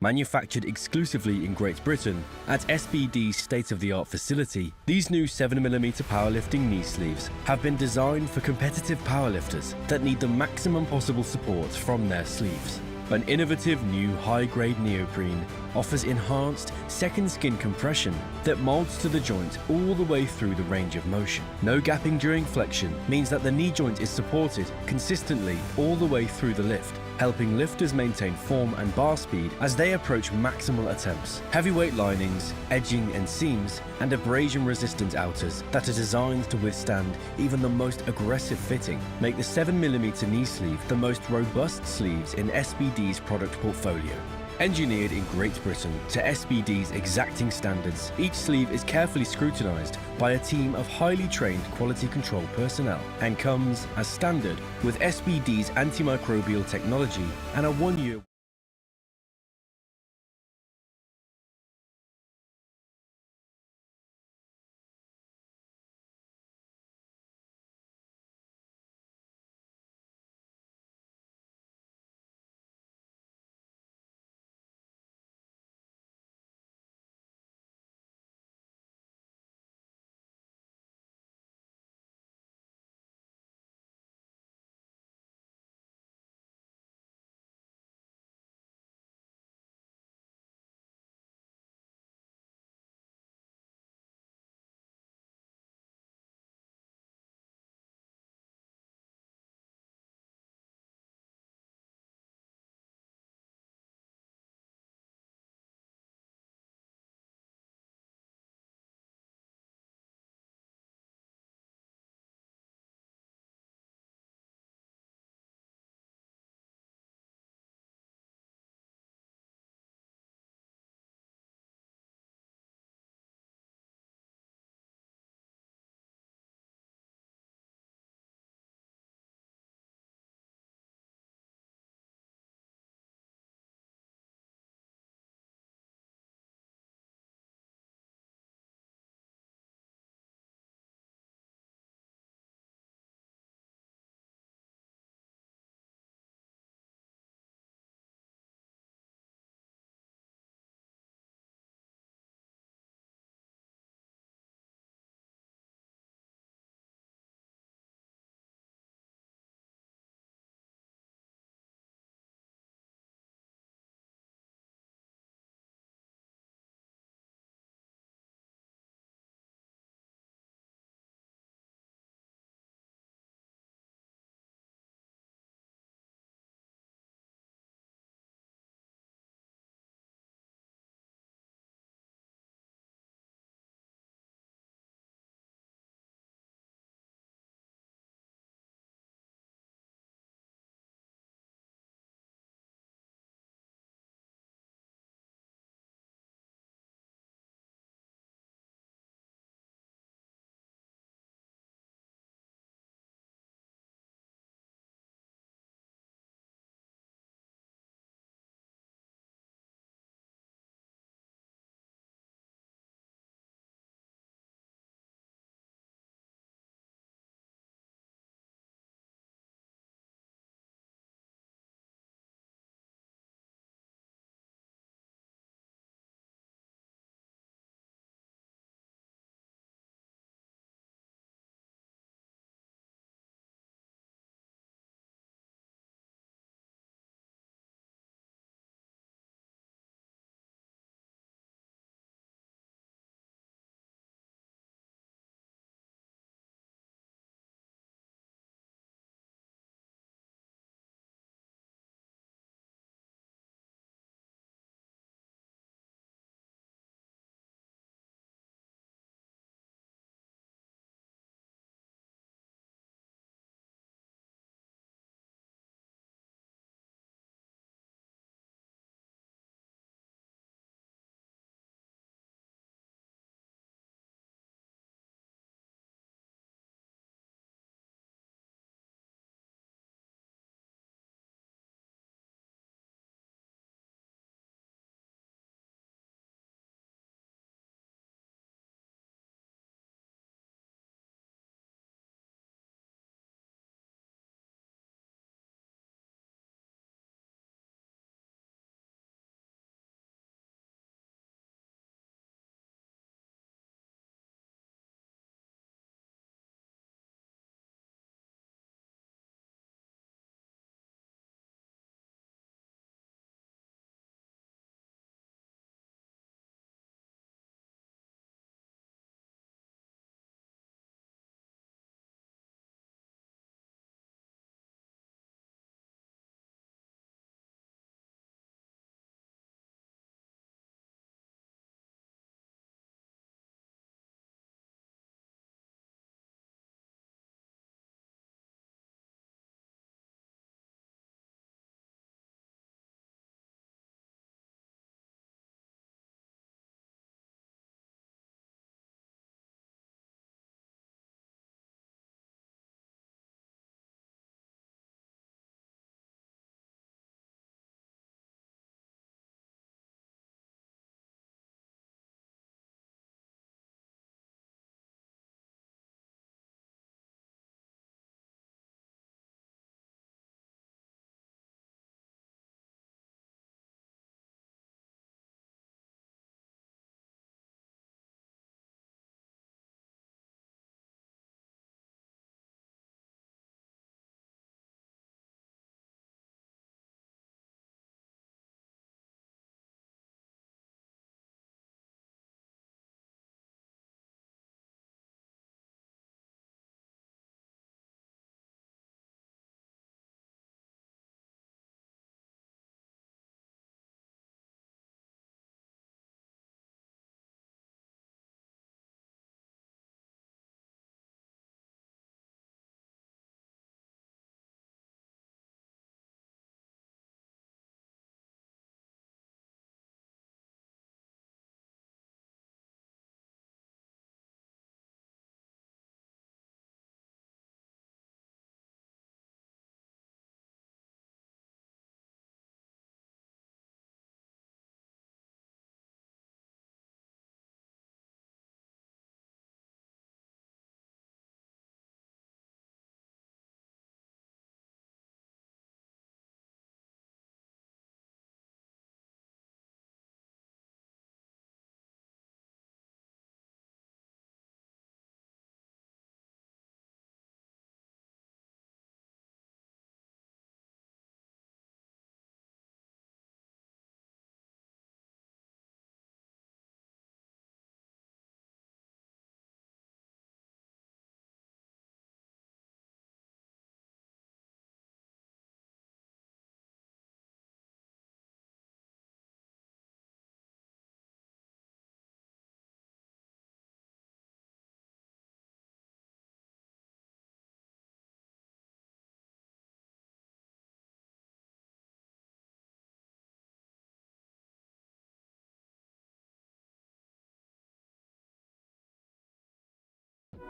Manufactured exclusively in Great Britain at SBD's state-of-the-art facility, these new 7mm powerlifting knee sleeves have been designed for competitive powerlifters that need the maximum possible support from their sleeves. An innovative new high-grade neoprene offers enhanced second skin compression that molds to the joint all the way through the range of motion. No gapping during flexion means that the knee joint is supported consistently all the way through the lift, helping lifters maintain form and bar speed as they approach maximal attempts. Heavyweight linings, edging and seams, and abrasion-resistant outers that are designed to withstand even the most aggressive fitting make the 7mm knee sleeve the most robust sleeves in SBD's product portfolio. Engineered in Great Britain to SBD's exacting standards, each sleeve is carefully scrutinized by a team of highly trained quality control personnel and comes as standard with SBD's antimicrobial technology and a 1-year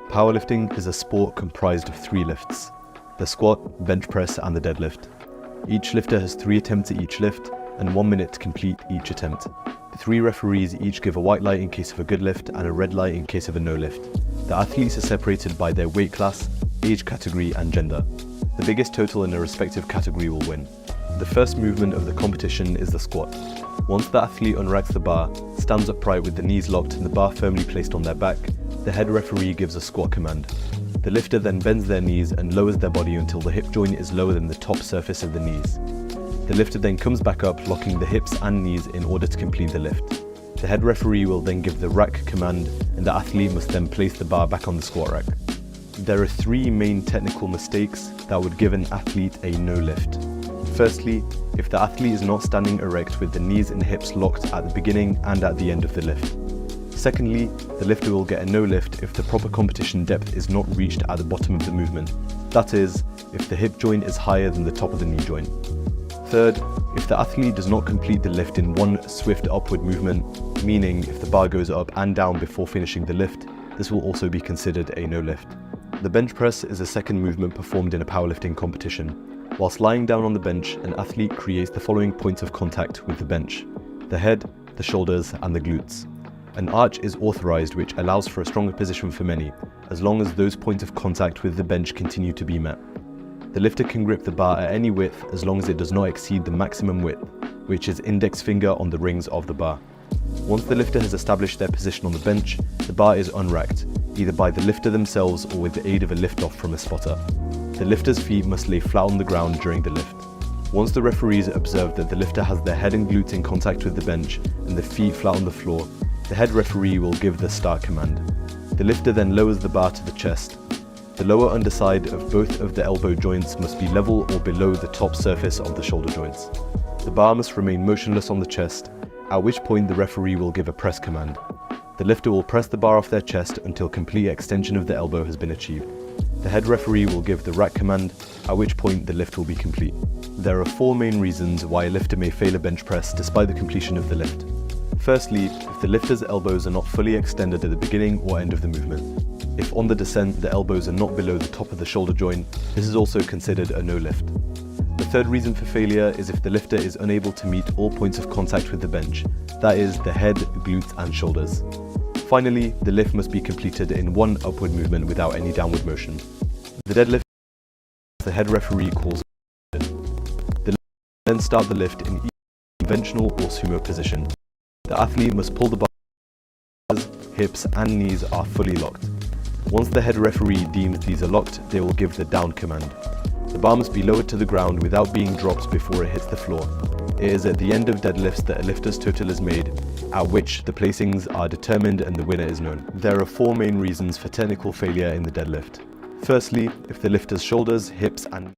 Powerlifting is a sport comprised of 3 lifts: the squat, bench press and the deadlift. Each lifter has 3 attempts at each lift and 1 minute to complete each attempt. The 3 referees each give a white light in case of a good lift and a red light in case of a no lift. The athletes are separated by their weight class, age category and gender. The biggest total in a respective category will win. The first movement of the competition is the squat. Once the athlete unracks the bar, stands upright with the knees locked and the bar firmly placed on their back, the head referee gives a squat command. The lifter then bends their knees and lowers their body until the hip joint is lower than the top surface of the knees. The lifter then comes back up, locking the hips and knees in order to complete the lift. The head referee will then give the rack command and the athlete must then place the bar back on the squat rack. There are 3 main technical mistakes that would give an athlete a no lift. Firstly, if the athlete is not standing erect with the knees and hips locked at the beginning and at the end of the lift. Secondly, the lifter will get a no lift if the proper competition depth is not reached at the bottom of the movement. That is, if the hip joint is higher than the top of the knee joint. Third, if the athlete does not complete the lift in one swift upward movement, meaning if the bar goes up and down before finishing the lift, this will also be considered a no lift. The bench press is a second movement performed in a powerlifting competition. Whilst lying down on the bench, an athlete creates the following points of contact with the bench: the head, the shoulders and the glutes. An arch is authorized which allows for a stronger position for many, as long as those points of contact with the bench continue to be met. The lifter can grip the bar at any width as long as it does not exceed the maximum width, which is index finger on the rings of the bar. Once the lifter has established their position on the bench, the bar is unracked, either by the lifter themselves or with the aid of a lift-off from a spotter. The lifter's feet must lay flat on the ground during the lift. Once the referees observe that the lifter has their head and glutes in contact with the bench and the feet flat on the floor, the head referee will give the start command. The lifter then lowers the bar to the chest. The lower underside of both of the elbow joints must be level or below the top surface of the shoulder joints. The bar must remain motionless on the chest, at which point the referee will give a press command. The lifter will press the bar off their chest until complete extension of the elbow has been achieved. The head referee will give the rack command, at which point the lift will be complete. There are 4 main reasons why a lifter may fail a bench press despite the completion of the lift. Firstly, if the lifter's elbows are not fully extended at the beginning or end of the movement. If on the descent the elbows are not below the top of the shoulder joint, this is also considered a no lift. The third reason for failure is if the lifter is unable to meet all points of contact with the bench, that is, the head, glutes and shoulders. Finally, the lift must be completed in one upward movement without any downward motion. The deadlift, the head referee calls. The lifter then start the lift in either conventional or sumo position. The athlete must pull the bar, hips and knees are fully locked. Once the head referee deems these are locked, they will give the down command. The bar must be lowered to the ground without being dropped before it hits the floor. It is at the end of deadlifts that a lifter's total is made, at which the placings are determined and the winner is known. There are 4 main reasons for technical failure in the deadlift. Firstly, if the lifter's shoulders, hips and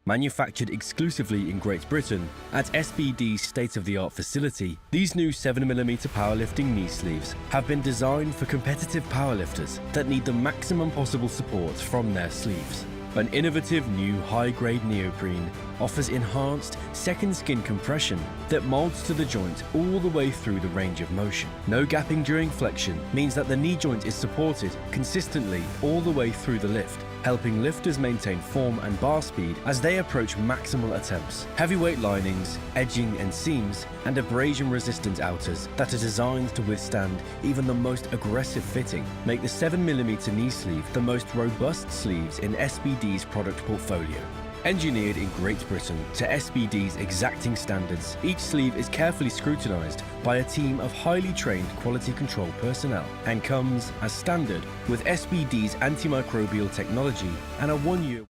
Manufactured exclusively in Great Britain at SBD's state-of-the-art facility, these new 7mm powerlifting knee sleeves have been designed for competitive powerlifters that need the maximum possible support from their sleeves. An innovative new high-grade neoprene offers enhanced second skin compression that molds to the joint all the way through the range of motion. No gapping during flexion means that the knee joint is supported consistently all the way through the lift, helping lifters maintain form and bar speed as they approach maximal attempts. Heavyweight linings, edging and seams, and abrasion-resistant outers that are designed to withstand even the most aggressive fitting make the 7mm knee sleeve the most robust sleeves in SBD's product portfolio. Engineered in Great Britain to SBD's exacting standards, each sleeve is carefully scrutinized by a team of highly trained quality control personnel and comes as standard with SBD's antimicrobial technology and a 1-year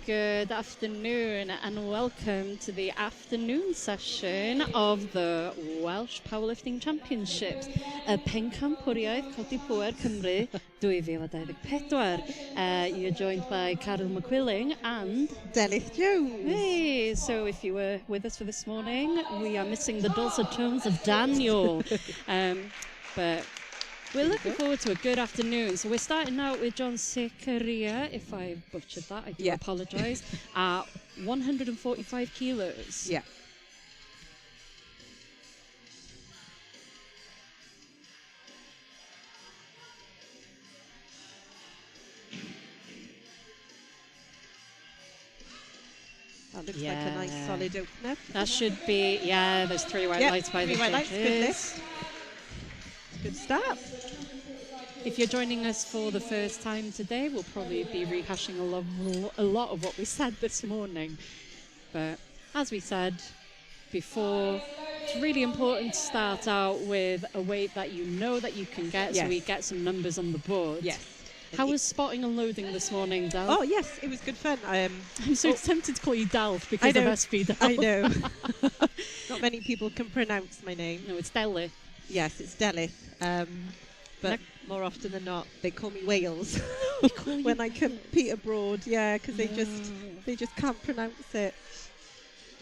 Good afternoon and welcome to the afternoon session of the Welsh Powerlifting Championships. Y pencampwriaeth codi pŵer Cymru 2024. You're joined by Carol McQuilling and Deadlift Jones. Hey, so if you were with us for this morning, we are missing the dulcet tones of Daniel. But we're looking forward to a good afternoon. So we're starting out with John Secaria. If I butchered that, I do apologise. 145 kilos. Yeah. That looks like a nice solid opener. That should be, there's 3 white lights by the white lights, good judges. lift. Good start. If you're joining us for the first time today, we'll probably be rehashing a lot of what we said this morning. But as we said before, it's really important to start out with a weight that you know that you can get, so we get some numbers on the board. Yes. How was spotting and loading this morning, Del? Oh, yes, it was good fun. I'm so tempted to call you Delf because of SP Delf. I know. Not many people can pronounce my name. No, it's Deadlift. Yes, it's Deadlift. But more often than not, they call me Wales when I compete abroad. Yeah, because they just can't pronounce it.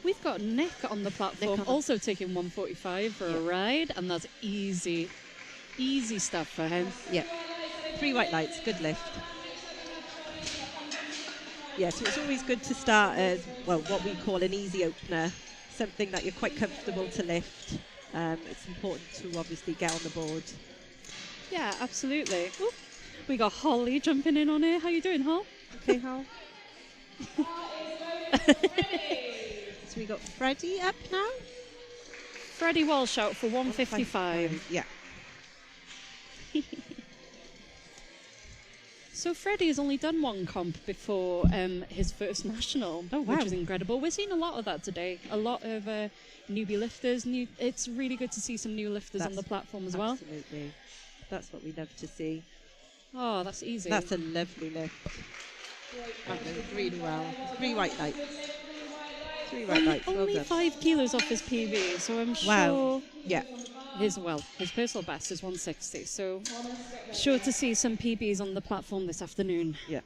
We've got Nick on the platform, also taking 145 for a ride, and that's easy stuff for him. Yeah. 3 white lights, good lift. Yeah, so it's always good to start as, well, what we call an easy opener, something that you're quite comfortable to lift. It's important to obviously get on the board. Yeah, absolutely. Ooh, we got Holly jumping in on here. How you doing, Hol? Okay, Hol. So we got Freddie up now. Freddie Walsh out for 155. Yeah. So Freddie has only done 1 comp before his first national, which is incredible. We're seeing a lot of that today. A lot of newbie lifters. It's really good to see some new lifters on the platform as well. Absolutely. That's what we love to see. Oh, that's easy. That's a lovely lift. That goes really well. 3 white lights. 3 white lights. Only well 5 kilos off his PB, so I'm sure... Yeah. His personal best is 160, so sure to see some PBs on the platform this afternoon. Yeah.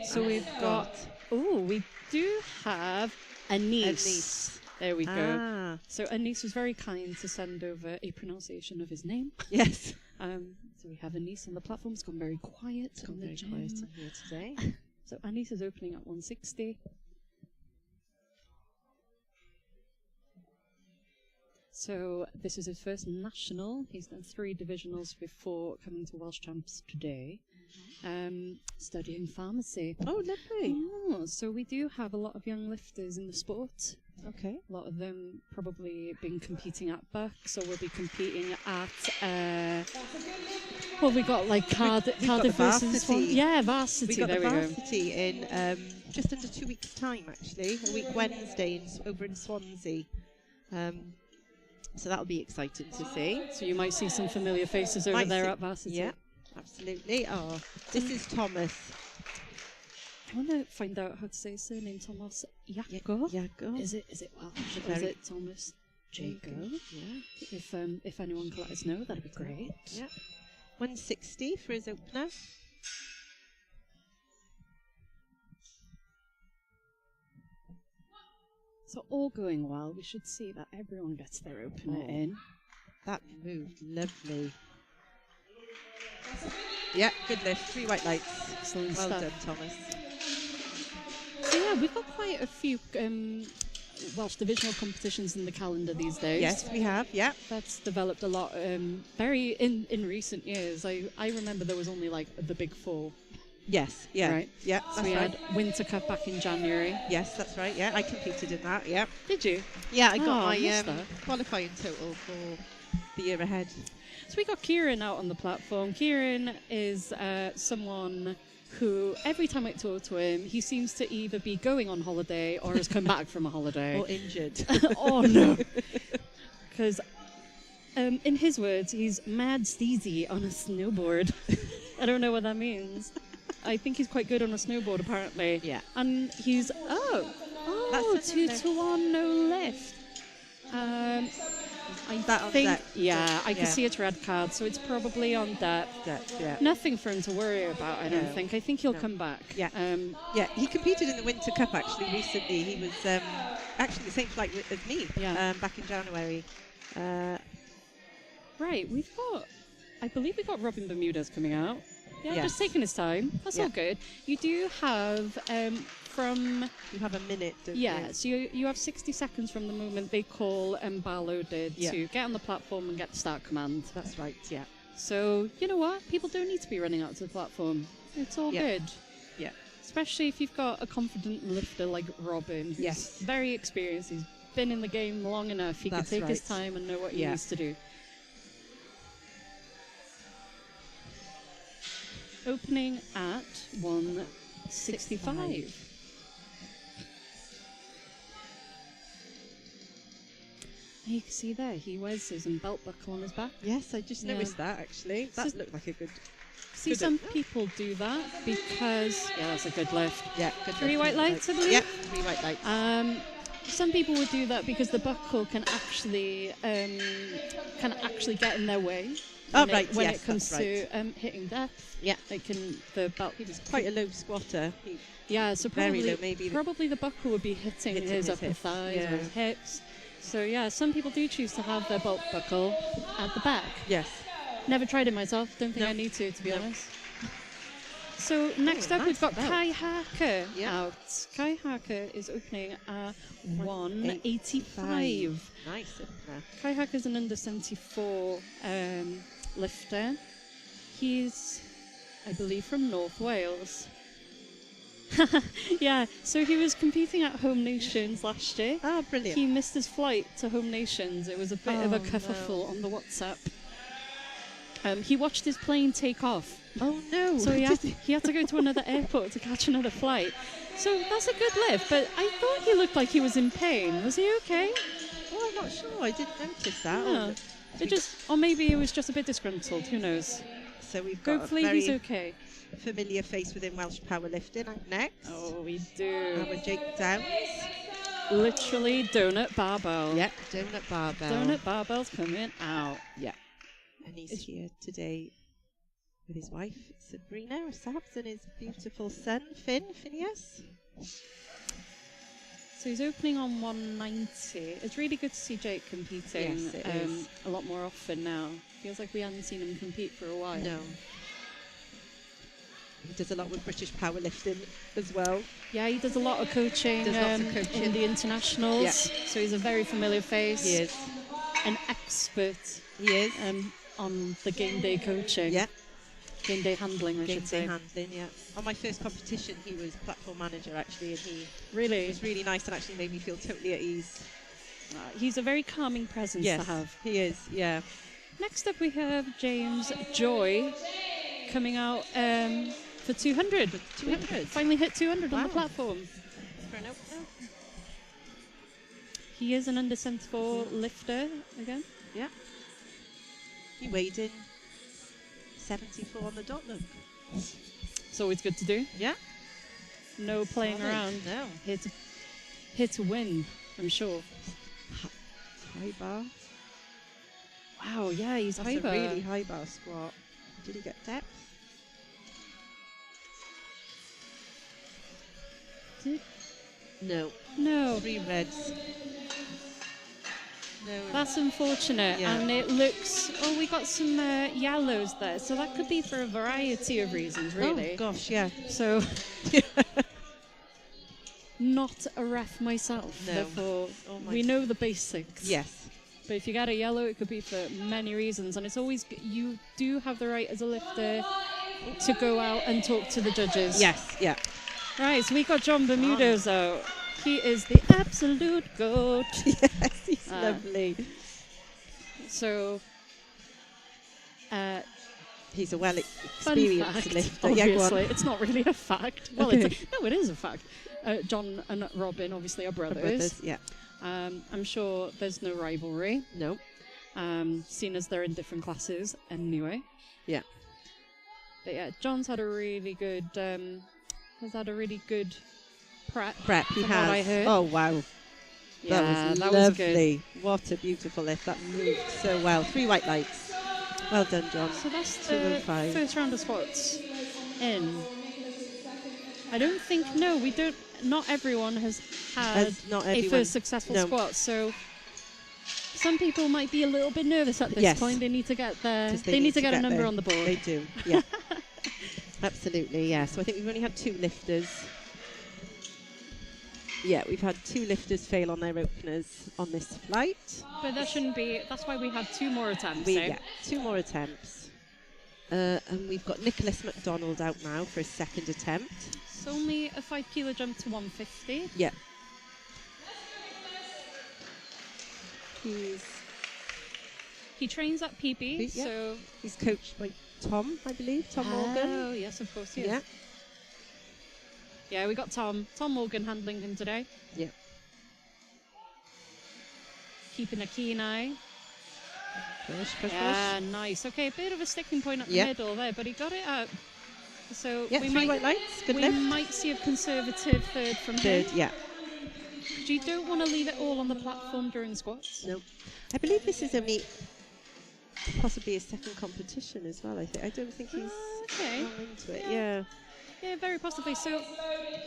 So we've got... Oh, we do have Anis. There we go. So Anis was very kind to send over a pronunciation of his name. Yes. So we have Anis on the platform. It's gone very quiet. It's gone very quiet in here today. So Anis is opening at 160. So this is his first national. He's done 3 divisionals before coming to Welsh Champs today. Studying pharmacy. Oh, lovely. Oh, so we do have a lot of young lifters in the sport. Okay. A lot of them probably been competing at Bucks, or will be competing at... well, we got like Cardiff versus Swan. Yeah, varsity. We got there the varsity in just under 2 weeks' time, actually. A week Wednesday over in Swansea. So that'll be exciting to see. So you might see some familiar faces over there at varsity. Yeah, absolutely. Oh, this is Thomas. I want to find out how to say his surname. Thomas Jaco. Jaco. Is it Welsh? Or is it Thomas Jaco? Yeah. If anyone can let us know, that'd be great. Yeah. 160 for his opener. So all going well, we should see that everyone gets their opener in. That moved lovely. Yeah, good lift. 3 white lights. Excellent well stuff. done, Thomas. So yeah, we've got quite a few Welsh divisional competitions in the calendar these days. Yes, we have. Yeah. That's developed a lot. Very in recent years. I remember there was only like the big 4. Yes. Yeah. Right. Yeah. So we had Winter Cup back in January. Yes, that's right. Yeah, I competed in that. Yeah. Did you? Yeah, I got my missed that. qualifying total for the year ahead. So we got Kieran out on the platform. Kieran is someone who, every time I talk to him, he seems to either be going on holiday or has come back from a holiday. Or injured. Oh, no. Because, in his words, he's mad steezy on a snowboard. I don't know what that means. I think he's quite good on a snowboard, apparently. Yeah. And he's That's 2-1, no lift. I that on think, deck? I can see it's red card, so it's probably on deck. Yeah. Nothing for him to worry about, I don't think. I think he'll come back. Yeah. Yeah, he competed in the Winter Cup actually recently. He was actually the same flight as me back in January. Right, I believe we've got Robin Bermuda's coming out. Yeah, Yes. just taking his time. That's all good. You do have You have a minute, don't yeah, you? so you have 60 seconds from the moment they call and bar loaded to get on the platform and get the start command. That's right, yeah. So, you know what? People don't need to be running out to the platform. It's all good. Yeah. Especially if you've got a confident lifter like Robin, who's very experienced. He's been in the game long enough. He can take his time and know what he needs to do. Opening at 165. You can see there, he wears his belt buckle on his back. Yes, I just noticed that actually. That looked like a good... See, some people do that because... Yeah, that's a good lift. Yeah, good 3 white lights, I believe? Yeah, 3 white lights. Some people would do that because the buckle can actually get in their way. When it comes to hitting depth. Yeah. The belt... He was quite a low squatter. So very low, maybe probably the buckle would be hitting his upper thighs or his hips. So yeah, some people do choose to have their belt buckle at the back. Yes. Never tried it myself. Don't think I need to be honest. So next up, we've got Kai Harker out. Kai Harker is opening at 185. Nice. Kai Harker is an under 74 lifter. He's, I believe, from North Wales. Yeah, so he was competing at Home Nations last year. Oh, brilliant. He missed his flight to Home Nations. It was a bit of a kerfuffle on the WhatsApp. He watched his plane take off. Oh, no. So he had to go to another airport to catch another flight. So that's a good lift, but I thought he looked like he was in pain. Was he okay? Oh, I'm not sure. I didn't notice that. Yeah. Or maybe he was just a bit disgruntled. Who knows? So we've got hopefully he's okay. Familiar face within Welsh Powerlifting. Next. Oh, we do. Our Jake Downs. Literally donut barbell. Yeah, donut barbell. Donut barbell's coming out. Yeah. And he's here today with his wife, Sabrina Sabs, and his beautiful son, Phineas. So he's opening on 190. It's really good to see Jake competing a lot more often now. Feels like we hadn't seen him compete for a while. No. He does a lot with British powerlifting as well. Yeah, he does a lot of coaching, in the internationals. Yeah. So he's a very familiar face. He is. An expert. He is. On the game day coaching. Yeah. Game day handling, I should say. Game day handling, yeah. On my first competition, he was platform manager, actually, and he was really nice and actually made me feel totally at ease. He's a very calming presence to have. He is, yeah. Next up, we have James Joy coming out for 200. 200. Finally hit 200 on the platform. For an opener. He is an under 74 lifter again. Yeah. He weighed in 74 on the dot, look. It's always good to do. Yeah. No playing around. No. Here to win, I'm sure. High bar. Wow, yeah, he's That's high bar. a really high bar squat. Did he get depth? No. 3 reds. No. That's unfortunate, and it looks... Oh, we got some yellows there, so that could be for a variety of reasons, really. Oh, gosh, yeah. So, not a ref myself, therefore we know the basics. Yes. But if you get a yellow, it could be for many reasons, and it's always... You do have the right as a lifter to go out and talk to the judges. Yes, yeah. Right, so we got John Bermuda's out. He is the absolute goat. Yes, he's lovely. So, he's a well-experienced lifter. Obviously, it's not really a fact. Well, it is a fact. John and Robin obviously are brothers. Yeah. I'm sure there's no rivalry. No. Seeing as they're in different classes anyway. Yeah. But yeah, John's had a really good, has had a really good prep. He from has. what I heard. Oh, wow. Yeah, that was good. lovely. What a beautiful lift. That moved so well. 3 white lights. Well done, John. So that's the 205. first round of squats in. I don't think, no, we don't, not everyone has had a first successful squat, so some people might be a little bit nervous at this point. They need to get their, they need to get a number on the board. They do, yeah. Absolutely, yeah. So I think we've only had 2 lifters. Yeah, we've had 2 lifters fail on their openers on this flight. But that shouldn't be, that's why we had 2 more attempts. Yeah, 2 more attempts. And we've got Nicholas McDonald out now for his second attempt. It's only a 5 kilo jump to 150. Yeah. He trains at PB, so... He's coached by Tom, I believe, Tom Morgan. Oh, yes, of course, yes. Yeah. Yeah, we got Tom Morgan handling him today. Yeah. Keeping a keen eye. Push. Nice. Okay, a bit of a sticking point up the middle there, but he got it up. So we 3 white lights. Good lift. We might see a conservative third from him. Yeah. You don't want to leave it all on the platform during squats. No. I believe this is only possibly his second competition as well, I think. I don't think he's gone into it. Yeah. Yeah, very possibly. So,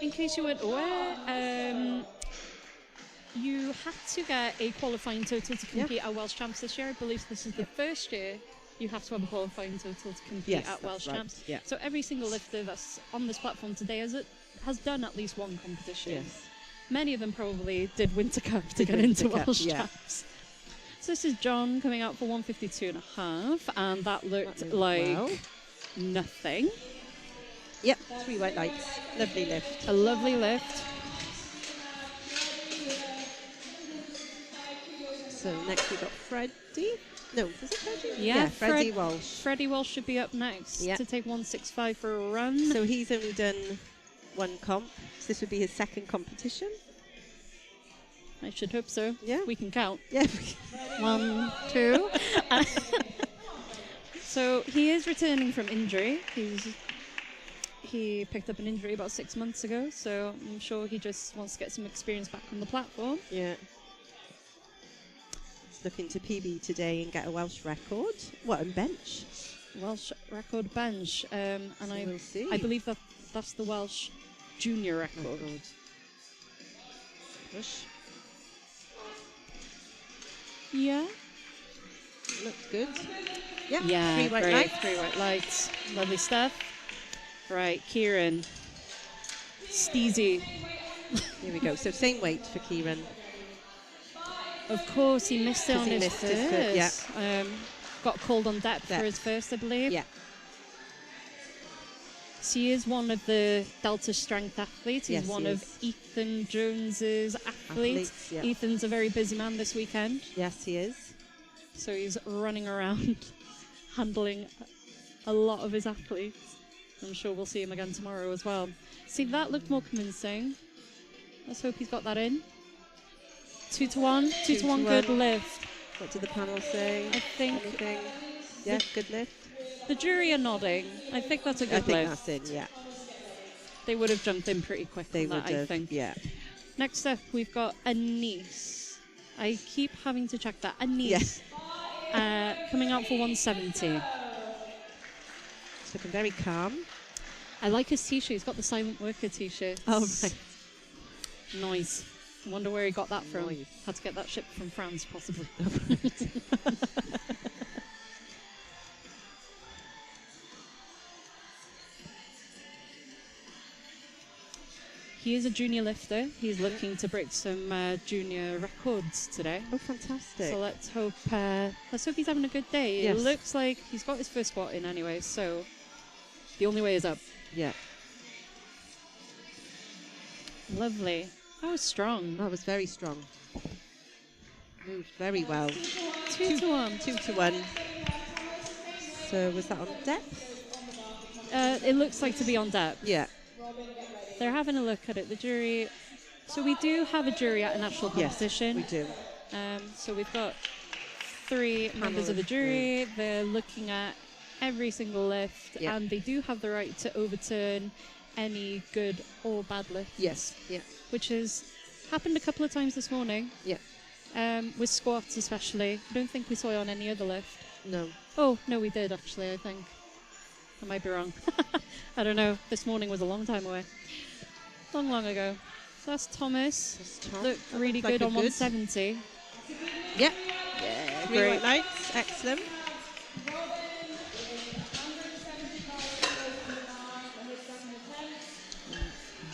in case you weren't aware, you had to get a qualifying total to compete at Welsh Champs this year. I believe this is the first year you have to have a qualifying total to compete at Welsh Champs. Yeah. So every single lifter that's on this platform today has done at least one competition. Yes. Many of them probably did Winter Cup to get into Welsh Champs. So this is John coming out for 152.5, and that looked like nothing. Yep, 3 white lights. Lovely lift. A lovely lift. So next we got Freddie. No, is it Freddie? Yeah, Freddie Walsh. Freddie Walsh should be up next to take 165 for a run. So he's only done 1 comp. So this would be his second competition. I should hope so. Yeah. We can count. Yeah. 1, 2. So he is returning from injury. He picked up an injury about 6 months ago, so I'm sure he just wants to get some experience back on the platform. Yeah. He's looking to PB today and get a Welsh record. What, and bench? Welsh record bench. And so we'll see. I believe that's the Welsh junior record. Oh, God. Push. Yeah. Looks good. Yep. Yeah, 3 white great. lights. 3 white lights. Lovely stuff. Right, Kieran. Steezy. Here we go. So same weight for Kieran. Of course, he missed it on his first. Yeah. Got called on depth for his first, I believe. Yeah. So he is one of the Delta Strength athletes. He's one of Ethan Jones's athletes. Yeah. Ethan's a very busy man this weekend. Yes, he is. So he's running around handling a lot of his athletes. I'm sure we'll see him again tomorrow as well. See, that looked more convincing. Let's hope he's got that in. 2 to 1. 2 to 1, good lift. What did the panel say? I think... Anything? Yeah, good lift. The jury are nodding. I think that's a good lift. I think that's in, yeah. They would have jumped in pretty quick on that, I think. Yeah. Next up, we've got Anise. I keep having to check that. Anise. Coming out for 170. It's looking very calm. I like his t-shirt. He's got the Silent Worker t-shirt. Oh, right. Nice. I wonder where he got that from. Nice. Had to get that shipped from France, possibly. He is a junior lifter. He's looking to break some junior records today. Oh, fantastic. So let's hope he's having a good day. Yes. It looks like he's got his first squat in anyway, so the only way is up. Yeah. Lovely. That was strong. That was very strong. Moved very well. 2 to 1. 2 to 1. So was that on depth? It looks like to be on depth. Yeah. They're having a look at it. The jury. So we do have a jury at a national competition. Yes, we do. So we've got 3 members of the jury. They're looking at every single lift, Yeah. and they do have the right to overturn any good or bad lift. Yes. Yeah. Which has happened a couple of times this morning. Yeah. With squats especially. I don't think we saw it on any other lift. No. Oh, no, we did actually, I think. I might be wrong. I don't know. This morning was a long time away. Long ago. So that's Thomas. That's Tom. Looked That really looks like good a on 170. Yeah. Yeah, Three white lights. Excellent.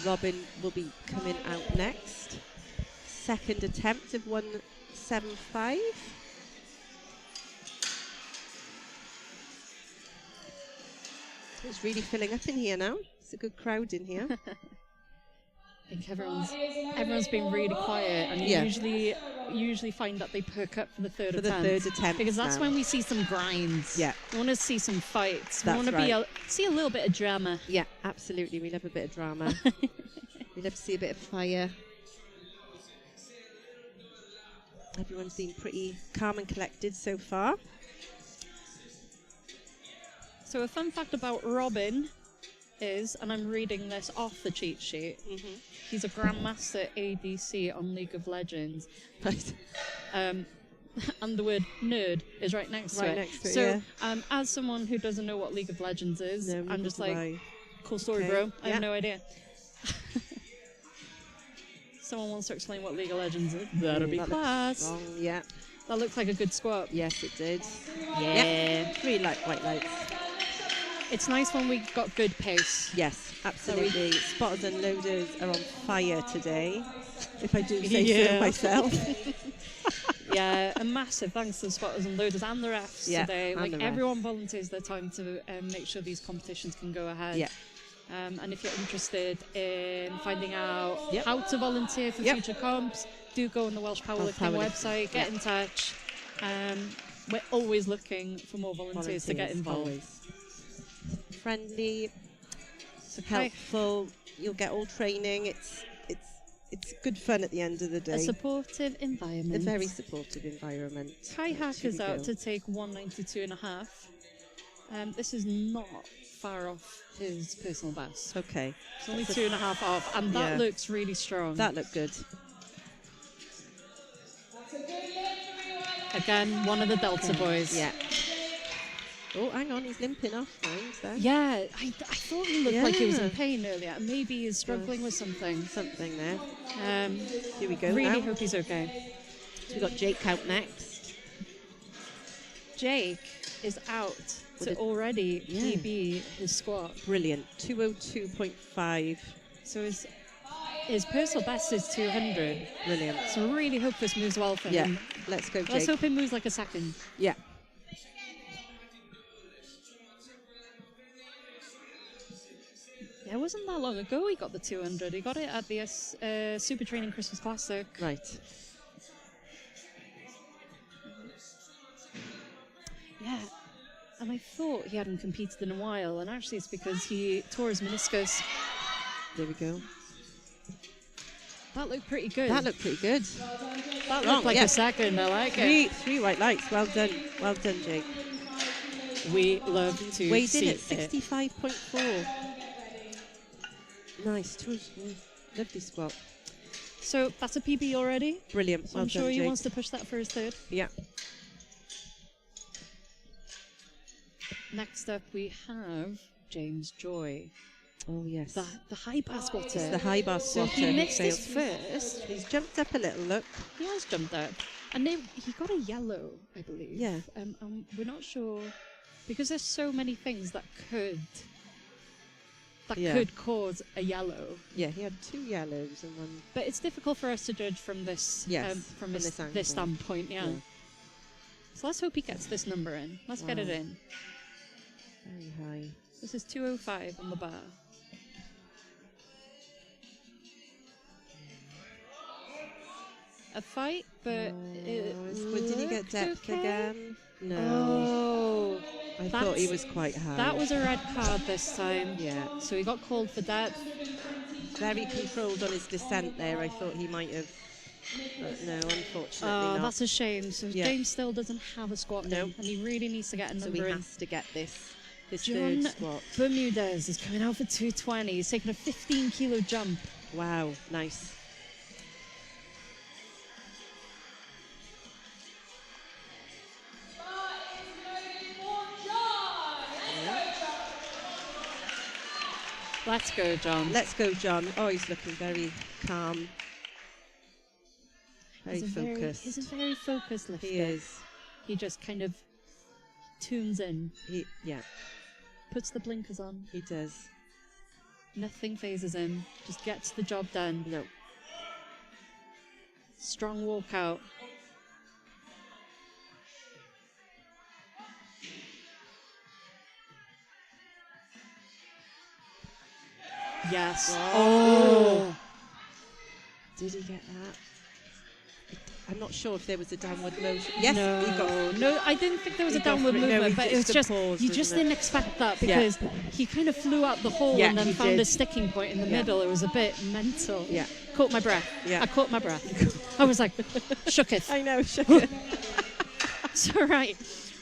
Robin will be coming out next. Second attempt of 175. It's really filling up in here now. It's a good crowd in here. I think everyone's been really quiet, and you Yeah. usually find that they perk up for the third For the attempt. third attempt Because that's now. when we see some grinds. Yeah. We want to see some fights. We That's want to right. see a little bit of drama. Yeah, absolutely. We love a bit of drama. We love to see a bit of fire. Everyone's been pretty calm and collected so far. So a fun fact about Robin is, and I'm reading this off the cheat sheet, he's a Grandmaster ADC on League of Legends. Right. And the word nerd is right next to Right it. next to it, So yeah. as someone who doesn't know what League of Legends is, No, I'm neither just do like, I. cool story, Okay, bro. I yeah. have no idea. Someone wants to explain what League of Legends is. That'll be That looks class. strong, yeah. That looks like a good squat. Yes, it did. Yeah. Three white lights. It's nice when we got good pace. Yes, absolutely. Spotters and loaders are on fire today, if I do say Yeah. so myself. Yeah, a massive thanks to the spotters and loaders and the refs Yeah, today. and Like the refs. everyone volunteers their time to make sure these competitions can go ahead. Yeah. And if you're interested in finding out Yep. how to volunteer for Yep. future comps, do go on the Welsh Powerlifting website, get in touch. We're always looking for more volunteers to get involved. Always. Friendly, So helpful. You'll get all training. It's good fun at the end of the a day. supportive environment. A very supportive environment. Kai Hack Here is we out go. to take 192.5. This is not far off his personal best. Okay. It's only 2.5 off, and that Yeah. looks really strong. That looked good. Again, one of the Delta boys. Yeah. Oh, hang on, he's limping off things there. Yeah, I thought he looked like he was in Yeah. pain earlier. Maybe he's struggling with something. Something there. Here we go Really now. hope he's okay. So we've got Jake out next. Jake is out With to a- already Yeah. PB his squat. Brilliant. 202.5. So his personal best is 200. Brilliant. So I really hope this moves well for Yeah. him. Let's go, Jake. Let's hope it moves like a second. Yeah. Yeah, it wasn't that long ago he got the 200. He got it at the Super Training Christmas Classic. Right. Yeah, and I thought he hadn't competed in a while, and actually it's because he tore his meniscus. There we go. That looked pretty good. That looked pretty good. That strong, looked like yeah. a second. I like it. Three white lights. Well done. Well done, Jake. We love to Weighed see in at it. 65.4. Nice. Lovely squat. So that's a PB already. Brilliant. So Well I'm sure done, he Jake. wants to push that for his third. Yeah. Next up we have James Joy, Oh, yes. the high bar squatter. It's the high bar So squatter. he who missed his failed. first. He's jumped up a little, look. He has jumped up, and he got a yellow, I believe. Yeah. And we're not sure because there's so many things that could Yeah. could cause a yellow. Yeah, he had two yellows and one. But it's difficult for us to judge from this Yes, from from this, this angle. this standpoint. Yeah. Yeah. So let's hope he gets this number in. Let's get it Wow. in. Very high. This is 205 on the bar. A fight, but Did he get looked depth okay. again? No. Oh, I thought he that's- was quite high. that was a red card this time. Yeah. So he got called for depth. Very controlled on his descent there. I thought he might have But no, unfortunately Oh, not. that's a shame. So Yeah. James still doesn't have a squat No. in, and he really needs to get a So number he in. has to get this John third squat. Bermudez is coming out for 220. He's taking a 15-kilo jump. Wow, nice. Let's go, John. Let's go, John. Oh, he's looking very calm. Very focused. He's a very focused lifter. He is. He just kind of tunes in, Yeah, puts the blinkers on. he does. Nothing phases him. Just gets the job done. No. Strong walkout. Yes. Oh. Did he get that? I'm not sure if there was a downward motion. Yes, no, he got. no, I didn't think there was He a got downward for it. No, movement, he but it was just just, paused, you just wasn't it? didn't expect that Yeah. because he kind of flew out the hole Yeah, and then he found did. a sticking point in the Yeah. middle. It was a bit mental. Yeah. Caught my breath. Yeah. I caught my breath. I was like, shooketh. I know, shook it. So, right,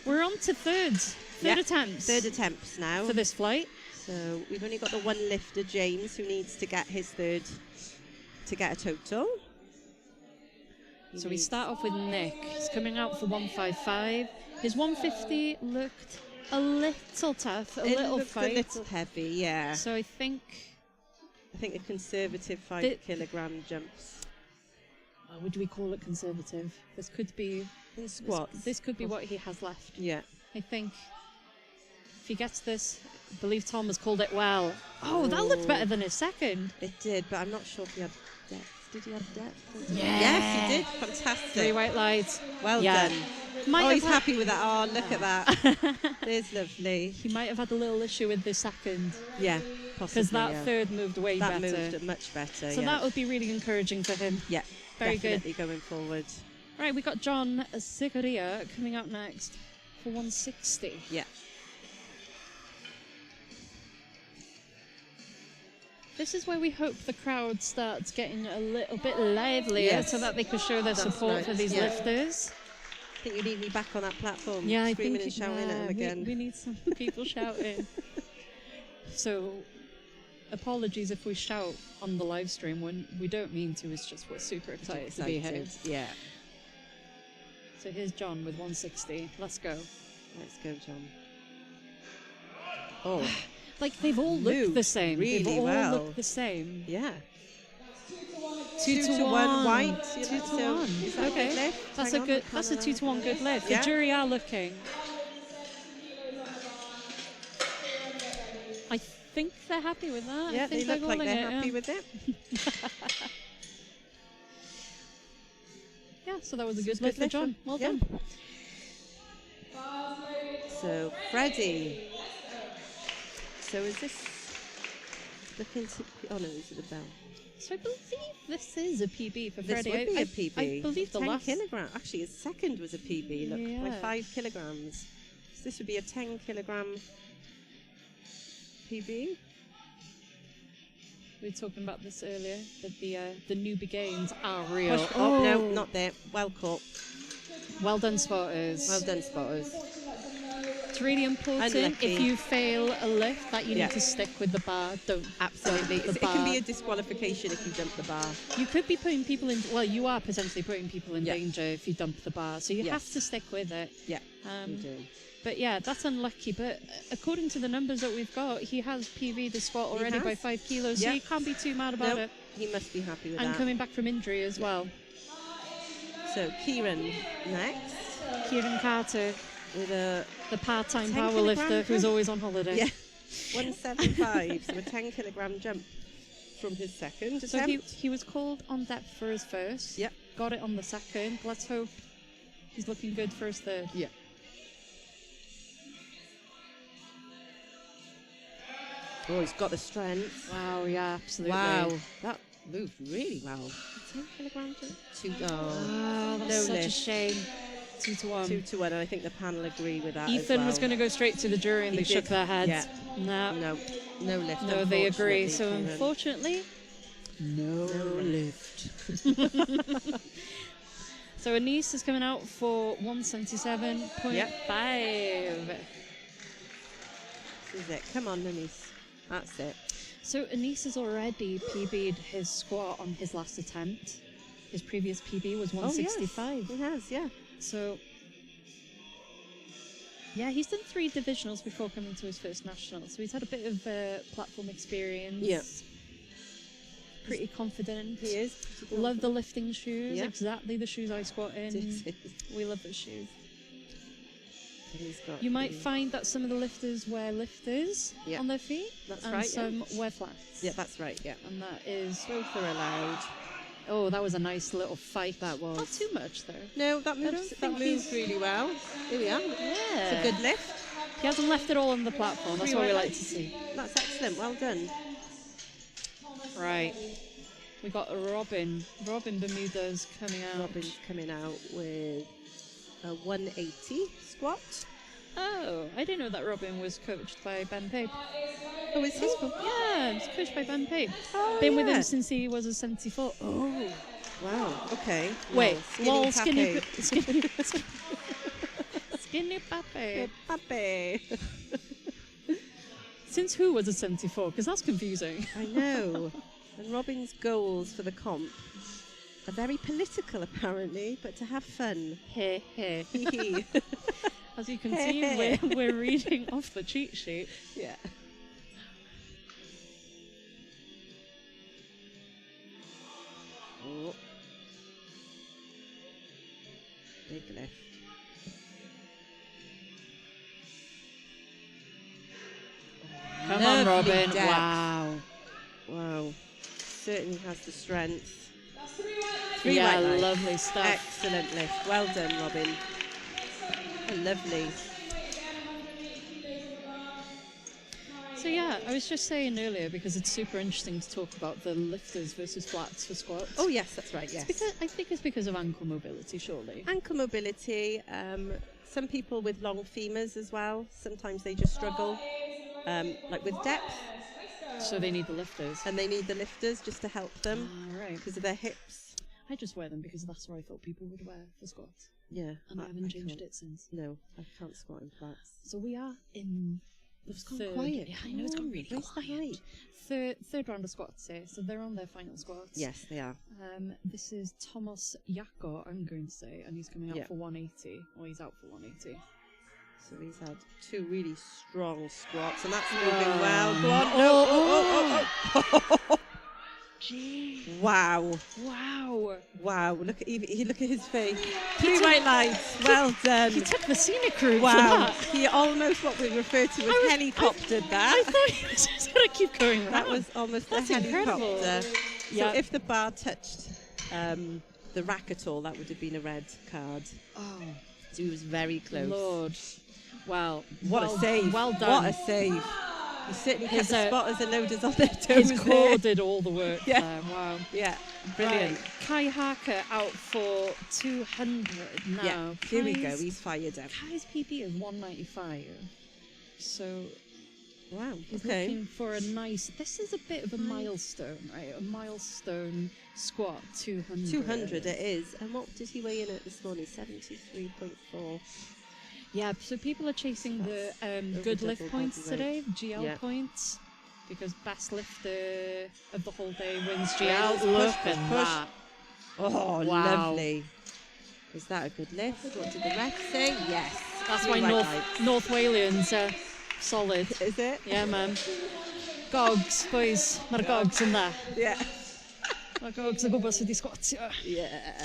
we're on to third Yeah. attempts Third attempts now. for this flight. So we've only got the one lifter, James, who needs to get his third to get a total. So we start off with Nick. He's coming out for 155. His 150 looked a little tough, a little looked fight. a little heavy, yeah. So I think, a conservative 5 Thi- kilogram jumps would we call it conservative? This could be in squats. This could be what he has left. Yeah. I think if he gets this, I believe Tom has called it well. Oh, that looked better than his second. It did, but I'm not sure if he had depth. Did he have depth? Yeah. Yes, he did. Fantastic. 3 white lights. Well Yeah. done. Might Oh, have he's had- happy with that. Oh, look at that. There's lovely. He might have had a little issue with the second Yeah, possibly. because that yeah. third moved way that better. moved much better. So yeah. that would be really encouraging for him. Yeah, Very good. definitely going forward. Right, we got John Sigoria coming out next for 160. Yeah. This is where we hope the crowd starts getting a little bit livelier Yes. so that they can show their That's support right, for these yeah. lifters. I think you need me back on that platform. Yeah, I screaming think and shouting at him again. We need some people shouting. So, apologies if we shout on the live stream when we don't mean to. It's just we're super excited to be here. Yeah. So here's John with 160. Let's go. Let's go, John. Oh, Like they've all looked Moved the same. really They've all well. looked the same. yeah. 2 to 1 white. 2 you to know, so 1. is that a Okay. good lift? That's Hang a on, good. I That's a can't 2 to 1 good lift. Yeah. The jury are looking. I think they're happy with that. Yeah, I they think look like calling they're it, happy yeah. with it. Yeah, so that was a good Good lift for lift, John. Well yeah. done. So, Freddie. So is this looking to... Oh, no, this is the bell. So I believe this is a PB for This Freddie. would be I a PB. I believe the 10 last. kilograms. Actually, his second was a PB, look, by Yeah. 5 kilograms. So this would be a 10 kilogram PB. We were talking about this earlier. That the newbie gains are real. Push- oh, no, not there. Well caught. Well done, spotters. Well done, spotters. It's really important Unlucky. if you fail a lift that you Yeah. need to stick with the bar. Don't Absolutely. dump the It can be bar. a disqualification if you dump the bar. You could be putting people in. Well, you are potentially putting people in Yeah. danger if you dump the bar. So you Yes. have to stick with it. Yeah, Um, you do. But yeah, that's unlucky. But according to the numbers that we've got, he has PV the squat He already by has. 5 kilos. So Yeah. you can't be too mad about No, it. he must be happy with And that. coming back from injury as well. So, Kieran next Kieran Carter, with a the part-time 10 powerlifter kilogram who's jump. always on holiday. yeah, 175, so a 10 kilogram jump from his second So attempt. he was called on depth for his first. Yep. Got it on the second. Let's hope he's looking good for his third. Yeah. Oh, he's got the strength. Wow, yeah, absolutely. Wow, that moved really well. 10 kilogram jump. Oh, that's No such a lift. shame. 2 to 1. 2 to 1, and I think the panel agree with that. Ethan as well. was going to go straight to the jury and He they shook did, their heads. yeah. No, No lift. no, they agree. So unfortunately, Kieran. unfortunately, No lift. So Anise is coming out for 177.5. This is it. Come on, Denise. That's it. So Anise has already PB'd his squat on his last attempt. His previous PB was 165. Oh, yes. He has, yeah. So, yeah, he's done 3 divisionals before coming to his first national. So he's had a bit of platform experience. Yeah. Pretty confident. He is. Love the lifting shoes. Yeah. Exactly the shoes I squat in. We love those shoes. You might find that some of the lifters wear lifters on their feet. That's and right. some wear flats. Yeah, that's right. Yeah. And that is... Both are allowed. Oh, that was a nice little fight. That was. Not too much, though. No, that moves really well. Here we are. Yeah. It's a good lift. He hasn't left it all on the platform. That's what we like to see. That's excellent. Well done. Right. We got Robin. Robin Bermuda's coming out. Robin's coming out with a 180 squat. Oh, I didn't know that Robin was coached by Ben Pape. Oh, is he? Cool. Yeah, he's coached by Ben Pape. Oh, Been with him since he was a 74. Oh. Wow. Okay. Wait. Well, Skinny Pape. Pape. Since who was a 74? Because that's confusing. I know. And Robin's goals for the comp are very political, apparently, but to have fun. Heh heh. As you can see, we're reading off the cheat sheet. Yeah. Oh. Big lift. Come Lovely on, Robin. depth. Wow. Wow. Certainly has the strength. Yeah, right leg. lovely stuff. Excellent lift. Well done, Robin. Oh, lovely. So yeah, I was just saying earlier, because it's super interesting to talk about the lifters versus flats for squats. Oh yes, that's right. Yes. I think it's because of ankle mobility, surely. Ankle mobility. Some people with long femurs as well. Sometimes they just struggle, like with depth. So they need the lifters. And they need the lifters just to help them. Right. Because of their hips. I just wear them because that's what I thought people would wear for squats. Yeah. And I haven't changed it since. No, I can't squat in flats. So we are in the third. Quiet. Yeah, I know, it's gone really quiet. Third round of squats here, so they're on their final squats. Yes, they are. This is Thomas Yako, I'm going to say, and he's coming out for 180. Or he's out for 180. So he's had 2 really strong squats, and that's moving well. Go on. Oh. Jeez. Wow. Look at his face. 3 white lights. Well done. He took the scenic route. Wow. For that. He almost what we refer to as helicoptered that. I thought he was just going to keep going round. That was almost a incredible. helicopter. So if the bar touched the rack at all, that would have been a red card. Oh. So he was very close. Lord. Wow. What a save. Well done. What a save. He certainly kept the spotters and loaders on their toes. His core did all the work there. Wow. Yeah. Brilliant. Right. Kai Harker out for 200 now. Yeah. Here we go. He's fired up. Kai's PP is 195. So wow. He's looking for a nice... This is a bit of a milestone, right? A milestone squat, 200. 200 it is. And what did he weigh in at this morning? 73.4. Yeah, so people are chasing the good lift points today, GL points, because best lifter of the whole day wins GL. Look at that. Oh, lovely. Is that a good lift? What did the ref say? Yes. That's why North Walians are solid. Is it? Yeah, man. Gogs, boys. Mae'r gogs in there. Yeah. Mae'r gogs yn gwybod sydd wedi squatio. Yeah.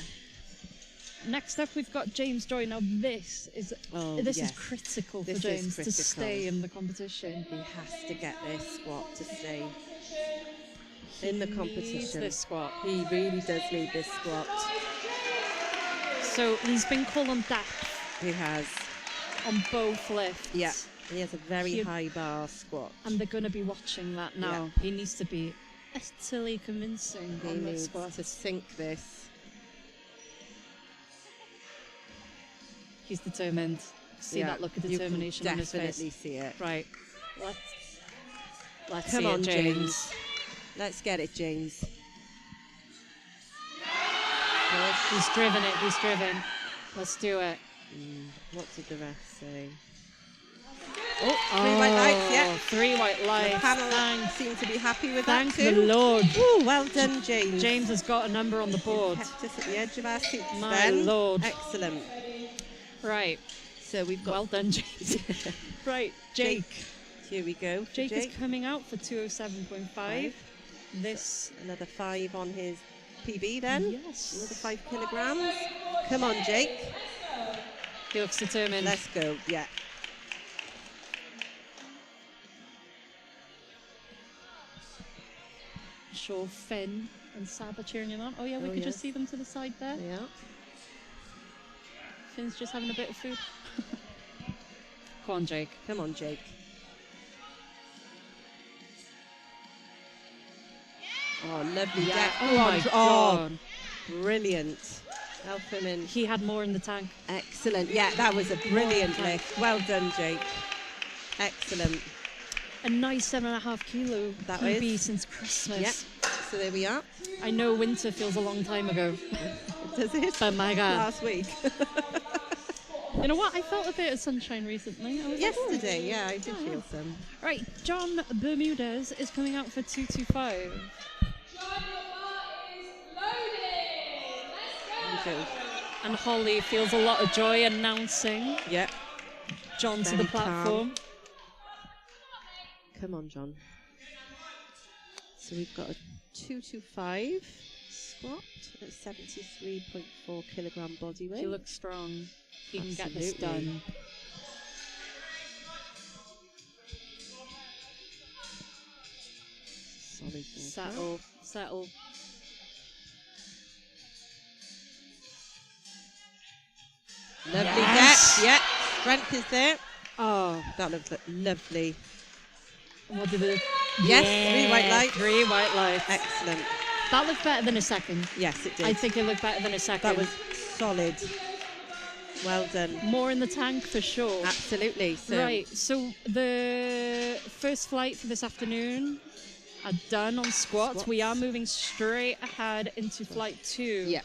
Next up, we've got James Joy. Now, this is critical for James to stay in the competition. He has to get this squat to stay in the competition. He needs this squat. He really does need this squat. So he's been called on depth. He has. On both lifts. Yeah. And he has a very high bar squat. And they're going to be watching that now. Yeah. He needs to be utterly convincing on this squat. To sink this. He's determined. See that look of determination on his face. Definitely see it. Right. Let's Come see on, it, James. Let's get it, James. good. He's driven it. He's driven. Let's do it. What did the ref say? Oh, 3 white lights, yeah. 3 white lights. The panel Thanks. seem to be happy with Thank that the too. Lord. Ooh, well done, James. James has got a number on the board. Kept us at the edge of our seats My then. Lord. Excellent. Right. So we've got... Well done, James. Right, Jake. Here we go. Jake is coming out for 207.5. This... Another 5 on his PB then. Yes. Another 5 kilograms. Come on, Jake. He looks determined. Let's go, yeah. Sure, Finn and Sab are cheering him on. Oh yeah, we could just see them to the side there. Yeah. Finn's just having a bit of food. Come on, Jake. Come on, Jake. Oh, lovely. Yeah. Yeah. Oh my God. Brilliant. Elfman. He had more in the tank. Excellent. Yeah, that was a brilliant lift. Well done, Jake. Excellent. A nice 7.5 kilo That PB is. since Christmas. Yeah. So there we are. I know winter feels a long time ago. Does it? But my God. Last week. You know what? I felt a bit of sunshine recently. I was like, oh. Yesterday, yeah, I did feel some. Right, John Bermudez is coming out for 225. Okay. And Holly feels a lot of joy announcing Yeah. John to Very the platform. Come on, John. So we've got a 225 squat at 73.4 kilogram body weight. He looks strong. He can get this Absolutely. done. Solid. Settle, settle. Lovely Yes. depth. Yeah. Strength is there. Oh, That looks lovely. what did it? Yes, 3 white lights. 3 white lights. Excellent. That looked better than a second. Yes, it did. I think it looked better than a second. that was solid. Well done. more in the tank for sure. Absolutely. So Right, so the first flight for this afternoon are done on squats. We are moving straight ahead into flight 2. Yeah.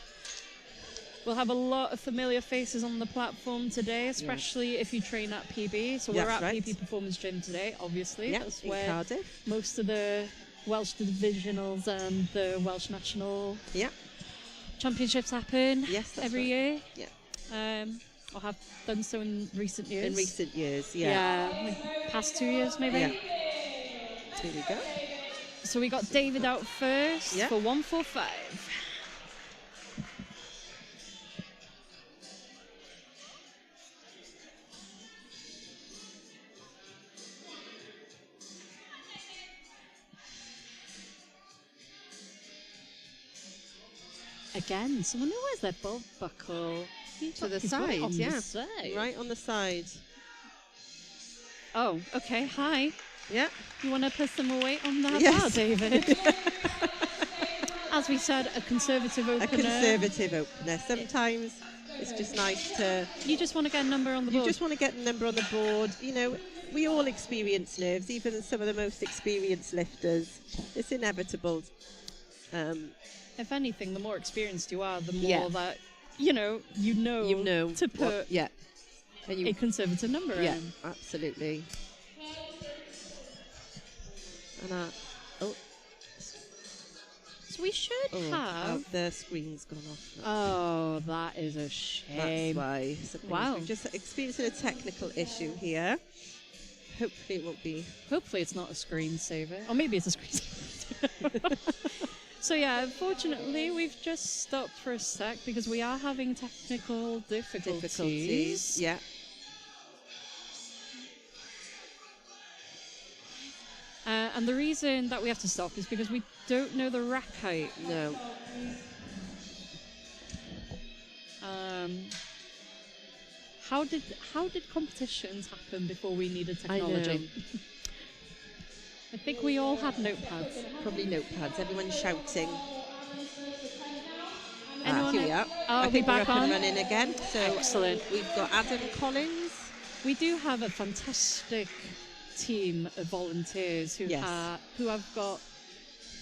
We'll have a lot of familiar faces on the platform today, especially if you train at PB. So we're That's at right. PB Performance Gym today, obviously. Yeah, That's in where Cardiff. most of the Welsh divisionals and the Welsh national Yeah. championships happen Yes, that's every right. year. Yeah. Or have done so in recent years. In recent years, Like past 2 years maybe. Yeah. Here we go. So we got David out first Yeah. for 145. Again, someone who wears their belt buckle To the He's side, right on the yeah. side. Right on the side. Oh, okay. Hi. Yeah. You want to put some more weight on that Yes. bar, David? As we said, a conservative opener. A conservative opener. Sometimes it's just nice to... You just want to get a number on the You board. just want to get a number on the board. You know, we all experience nerves, even some of the most experienced lifters. It's inevitable. If anything, the more experienced you are, the more Yeah. that you know to put what, yeah. And a conservative number yeah, in. absolutely. And So we should have. the screen's gone off. Oh, that is a That's shame. why. Wow. We're just experiencing a technical issue here. Hopefully it won't be. Hopefully it's not a screensaver. Or maybe it's a screensaver. So yeah, unfortunately we've just stopped for a sec because we are having technical difficulties. Yeah. And the reason that we have to stop is because we don't know the rack height. No. How did competitions happen before we needed I know. technology? I think we all had notepads. Probably notepads. Everyone's shouting. Anyone Here we are. Are I we think we're back up on? and running again. So Excellent. we've got Adam Collins. We do have a fantastic team of volunteers who have got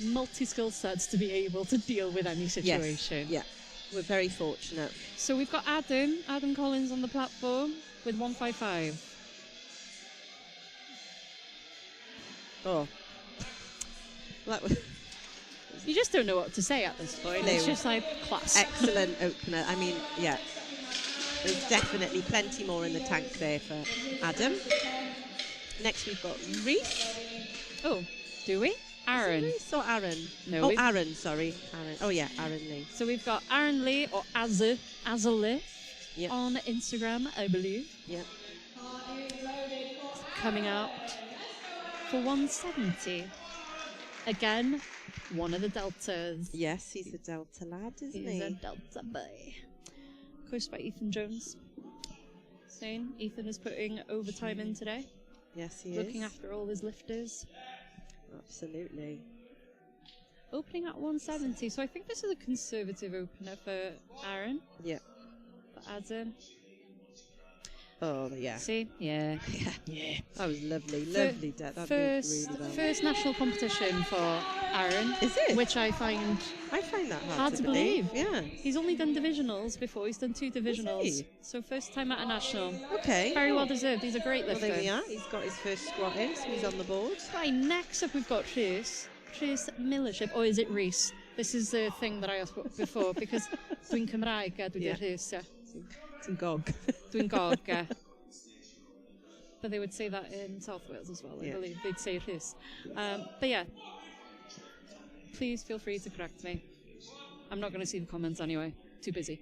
multi-skill sets to be able to deal with any situation. Yeah. We're very fortunate. So we've got Adam Collins on the platform with 155. Oh. That was You just don't know what to say at this point. No. It's just like class. excellent opener. I mean, yeah. There's definitely plenty more in the tank there for Adam. Next we've got Reese. Oh, do we? Aaron. Reese or Aaron? No, Oh, we've- Aaron, sorry. Aaron. Oh, yeah, Aaron Lee. So we've got Aaron Lee or Azalift Yep. on Instagram, I believe, Yep. coming out for 170. Again, one of the deltas. Yes, he's a Delta lad, isn't He's a he? delta boy. Coached by Ethan Jones. Saying Ethan is putting overtime in today, Yes, he looking is. after all his lifters. Absolutely. Opening at 170, so I think this is a conservative opener for Aaron. Yeah. For Adam. Oh, yeah. See? Yeah. Yeah. That was lovely. Lovely, Dad. That moved really well. First national competition for Aaron. Is it? Which I find I find that hard to believe. Yeah. He's only done divisionals before. He's done 2 divisionals. he? So first time at a national. Okay. Very well deserved. He's a great Well, lifter. there we are. He's got his first squat in, so he's on the board. Right, next up we've got Rhys Millership. Or is it Rhys? This is the thing that I asked before because dwi'n Cymraeg a dwi'n Rhys. It's in GOG. Dwi'n Gog. But they would say that in South Wales as well, I believe. They'd say Rhys. But yeah, please feel free to correct me. I'm not going to see the comments anyway. Too busy.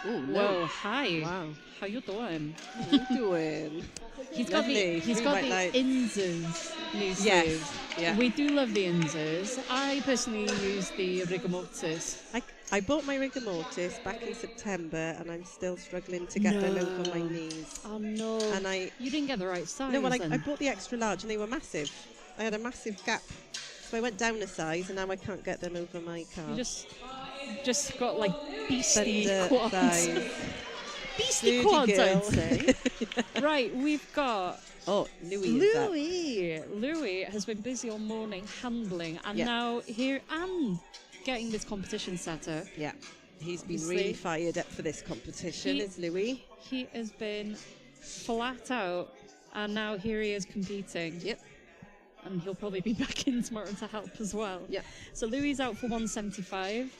Ooh, Whoa, hi. Wow. How you doing? What are you doing? He's got Lovely. the Really like- Inzers new Yes. sleeve. Yeah. We do love the Inzers. I personally use the rigor mortis. I bought my rigor mortis back in September, and I'm still struggling to get them over my knees. Oh no! And you didn't get the right size. No, well, I then. bought the extra large, and they were massive. I had a massive gap, so I went down a size, and now I can't get them over my calf. You just got like beastie Thunder quads. size. Beastie Sturdy quads, girl. I'd say. Right, we've got Oh, Louis is that. Louis has been busy all morning handling, and Yeah. now here and getting this competition set up. Yeah, he's been Obviously. really fired up for this competition, is Louis. He has been flat out, and now here he is competing. Yep. And he'll probably be back in tomorrow to help as well. Yep. So Louis is out for 175.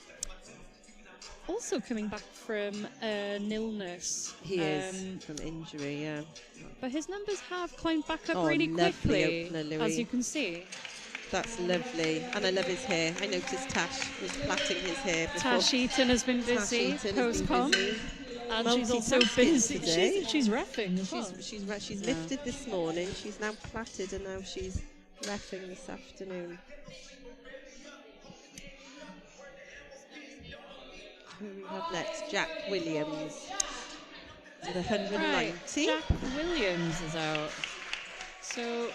Also coming back from an illness. He is from injury, yeah. But his numbers have climbed back up Oh, really lovely quickly, opener, Louis. as you can see. That's lovely. And I love his hair. I noticed Tash was plaiting his hair before. Tash Eaton has been Tash busy Eaton has been post-com. busy. And she's also Multitasking busy. today. She's reffing as well. She's lifted this morning. She's now plaited, and now she's reffing this afternoon. Who we have next? Jack Williams with 190. Right, Jack Williams is out. So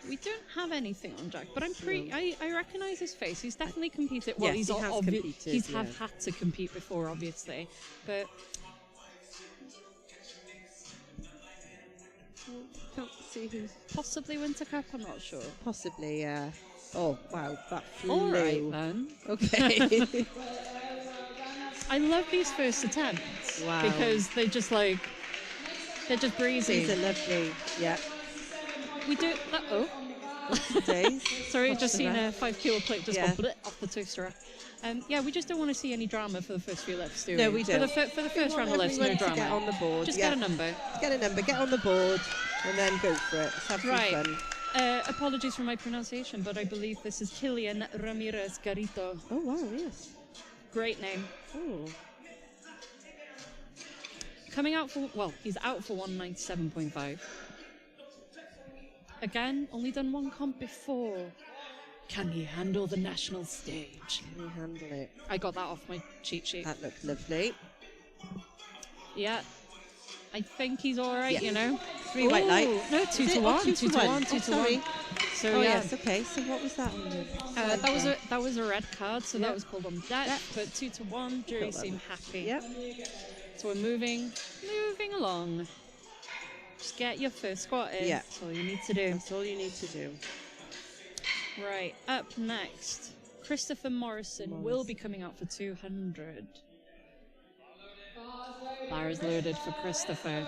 we don't have anything on Jack, but I'm pretty. I recognise his face. He's definitely competed. Well, Yes, he's he has competed, He's yeah. had to compete before, obviously, but Can't see who's possibly Winter Cup. I'm not sure. possibly. Oh wow, that flew. All right then. Okay. I love these first attempts Wow. because they're just breezy. These are lovely. Yeah. We do. Oh, Days. sorry, Watch just the seen a ref. 5 kilo plate just Yeah. go bleh off the toaster rack. Yeah, we just don't want to see any drama for the first few lifts, do we? No, we don't. For the first round of lifts, no Everyone to drama. get on the board. Just yeah. get a number. Get a number, get on the board, and then go for it. Let's have some Right. fun. Apologies for my pronunciation, but I believe this is Kilian Ramirez Garito. Oh, wow, yes. Great name. Oh, Coming out for, well, he's out for 197.5. Again, only done one comp before. Can he handle the national stage? can you handle it? I got that off my cheat sheet. That looked lovely. Yeah. I think he's all right, Yeah. you know. 3 white lights. Ooh, no, 2 Is to it? 1, Oh, 2 to 1, 2 Oh, to sorry. 1. So Oh, yeah, yes, okay. So what was that one? that was a red card, so Yeah. that was pulled on deck. Yeah. But 2 to 1, jury Got that seem one. happy. Yep. So we're moving along. Just get your first squat in. Yeah. That's all you need to do. That's all you need to do. Right, up next. Christopher Morrison will be coming out for 200. Bar is loaded for Christopher.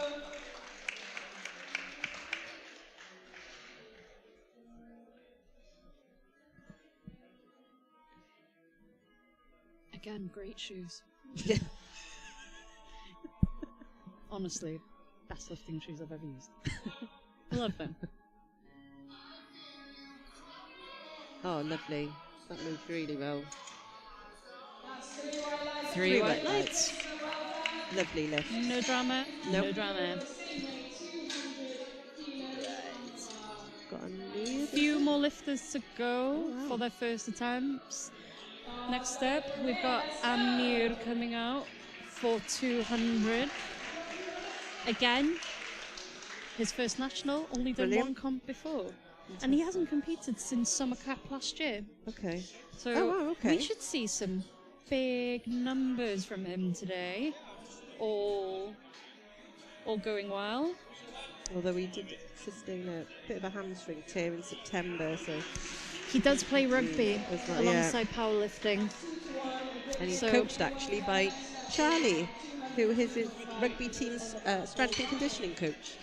Again, great shoes. Honestly, best lifting shoes I've ever used. I love them. Oh, lovely. That moved really well. 3 white lights. Lovely lift. No drama. Nope. No drama. Got a new. Few more lifters to go for their first attempts. Next up, we've got Amir coming out for 200. Again, his first national, only done Brilliant. one comp before. And he hasn't competed since Summer Cap last year. Okay. So okay. we should see some big numbers from him today. All going well. Although he did sustain a bit of a hamstring tear in September, so. He does play rugby alongside yeah. powerlifting. And he's So- coached actually by Charlie, who is his rugby team's strength and conditioning coach.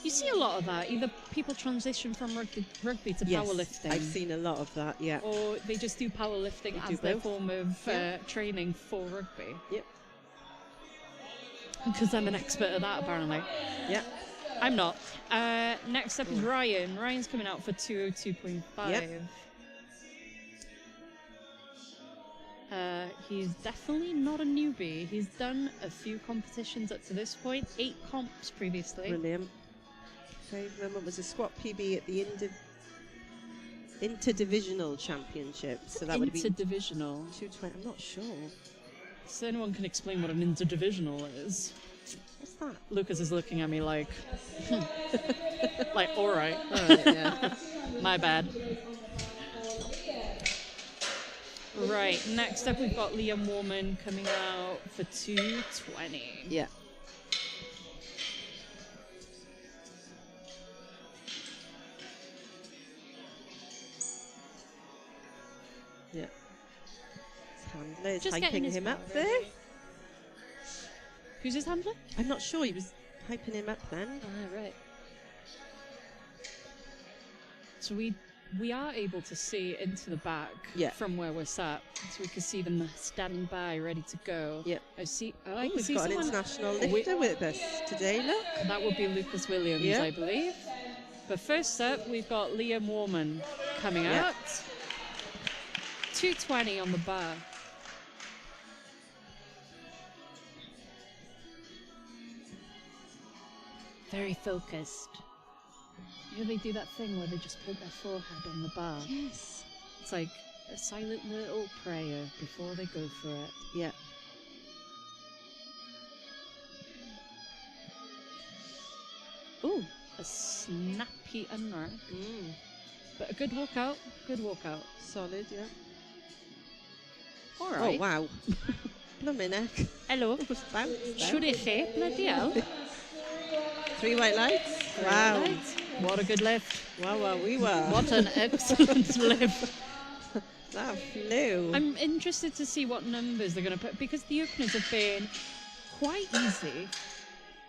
You see a lot of that. Either people transition from rugby to Yes, powerlifting. I've seen a lot of that, yeah. Or they just do powerlifting They do as their both. form of Yeah. training for rugby. Yep. Because I'm an expert at that, apparently. Yeah. I'm not. Next up is Ryan. Ryan's coming out for 202.5. Yep. He's definitely not a newbie. He's done a few competitions up to this point. 8 comps previously. Brilliant. Favourite was a squat PB at the interdivisional championship. So that would be Interdivisional. 220. I'm not sure. So anyone can explain what an interdivisional is? What's that? Lucas is looking at me like, like, all right, Yeah. my bad. Right, next up we've got Liam Warman coming out for 220. Yeah. Yeah. His handler is Just getting hyping his him up power. there. Who's his handler? I'm not sure. He was hyping him up then. Oh, right. So we are able to see into the back Yeah. from where we're sat, so we can see them standing by, ready to go. Yep. I see. Oh, I can We've see got an someone. international We- lifter with us today, look. That would be Lucas Williams, Yeah. I believe. But first up, we've got Liam Warman coming Yeah. out. 220 on the bar. Very focused. You know, they do that thing where they just put their forehead on the bar. Yes. It's like a silent little prayer before they go for it. Yeah. Ooh, a snappy unrack. But a good walkout. Good walkout. Solid, yeah. All right. Oh, wow. Blooming heck. Hello. Just bounced Should there. it say? Bloody hell. 3 white lights. Wow. Right. What a good lift. Wow, we were. What an excellent lift. That flew. I'm interested to see what numbers they're going to put, because the openers have been quite easy.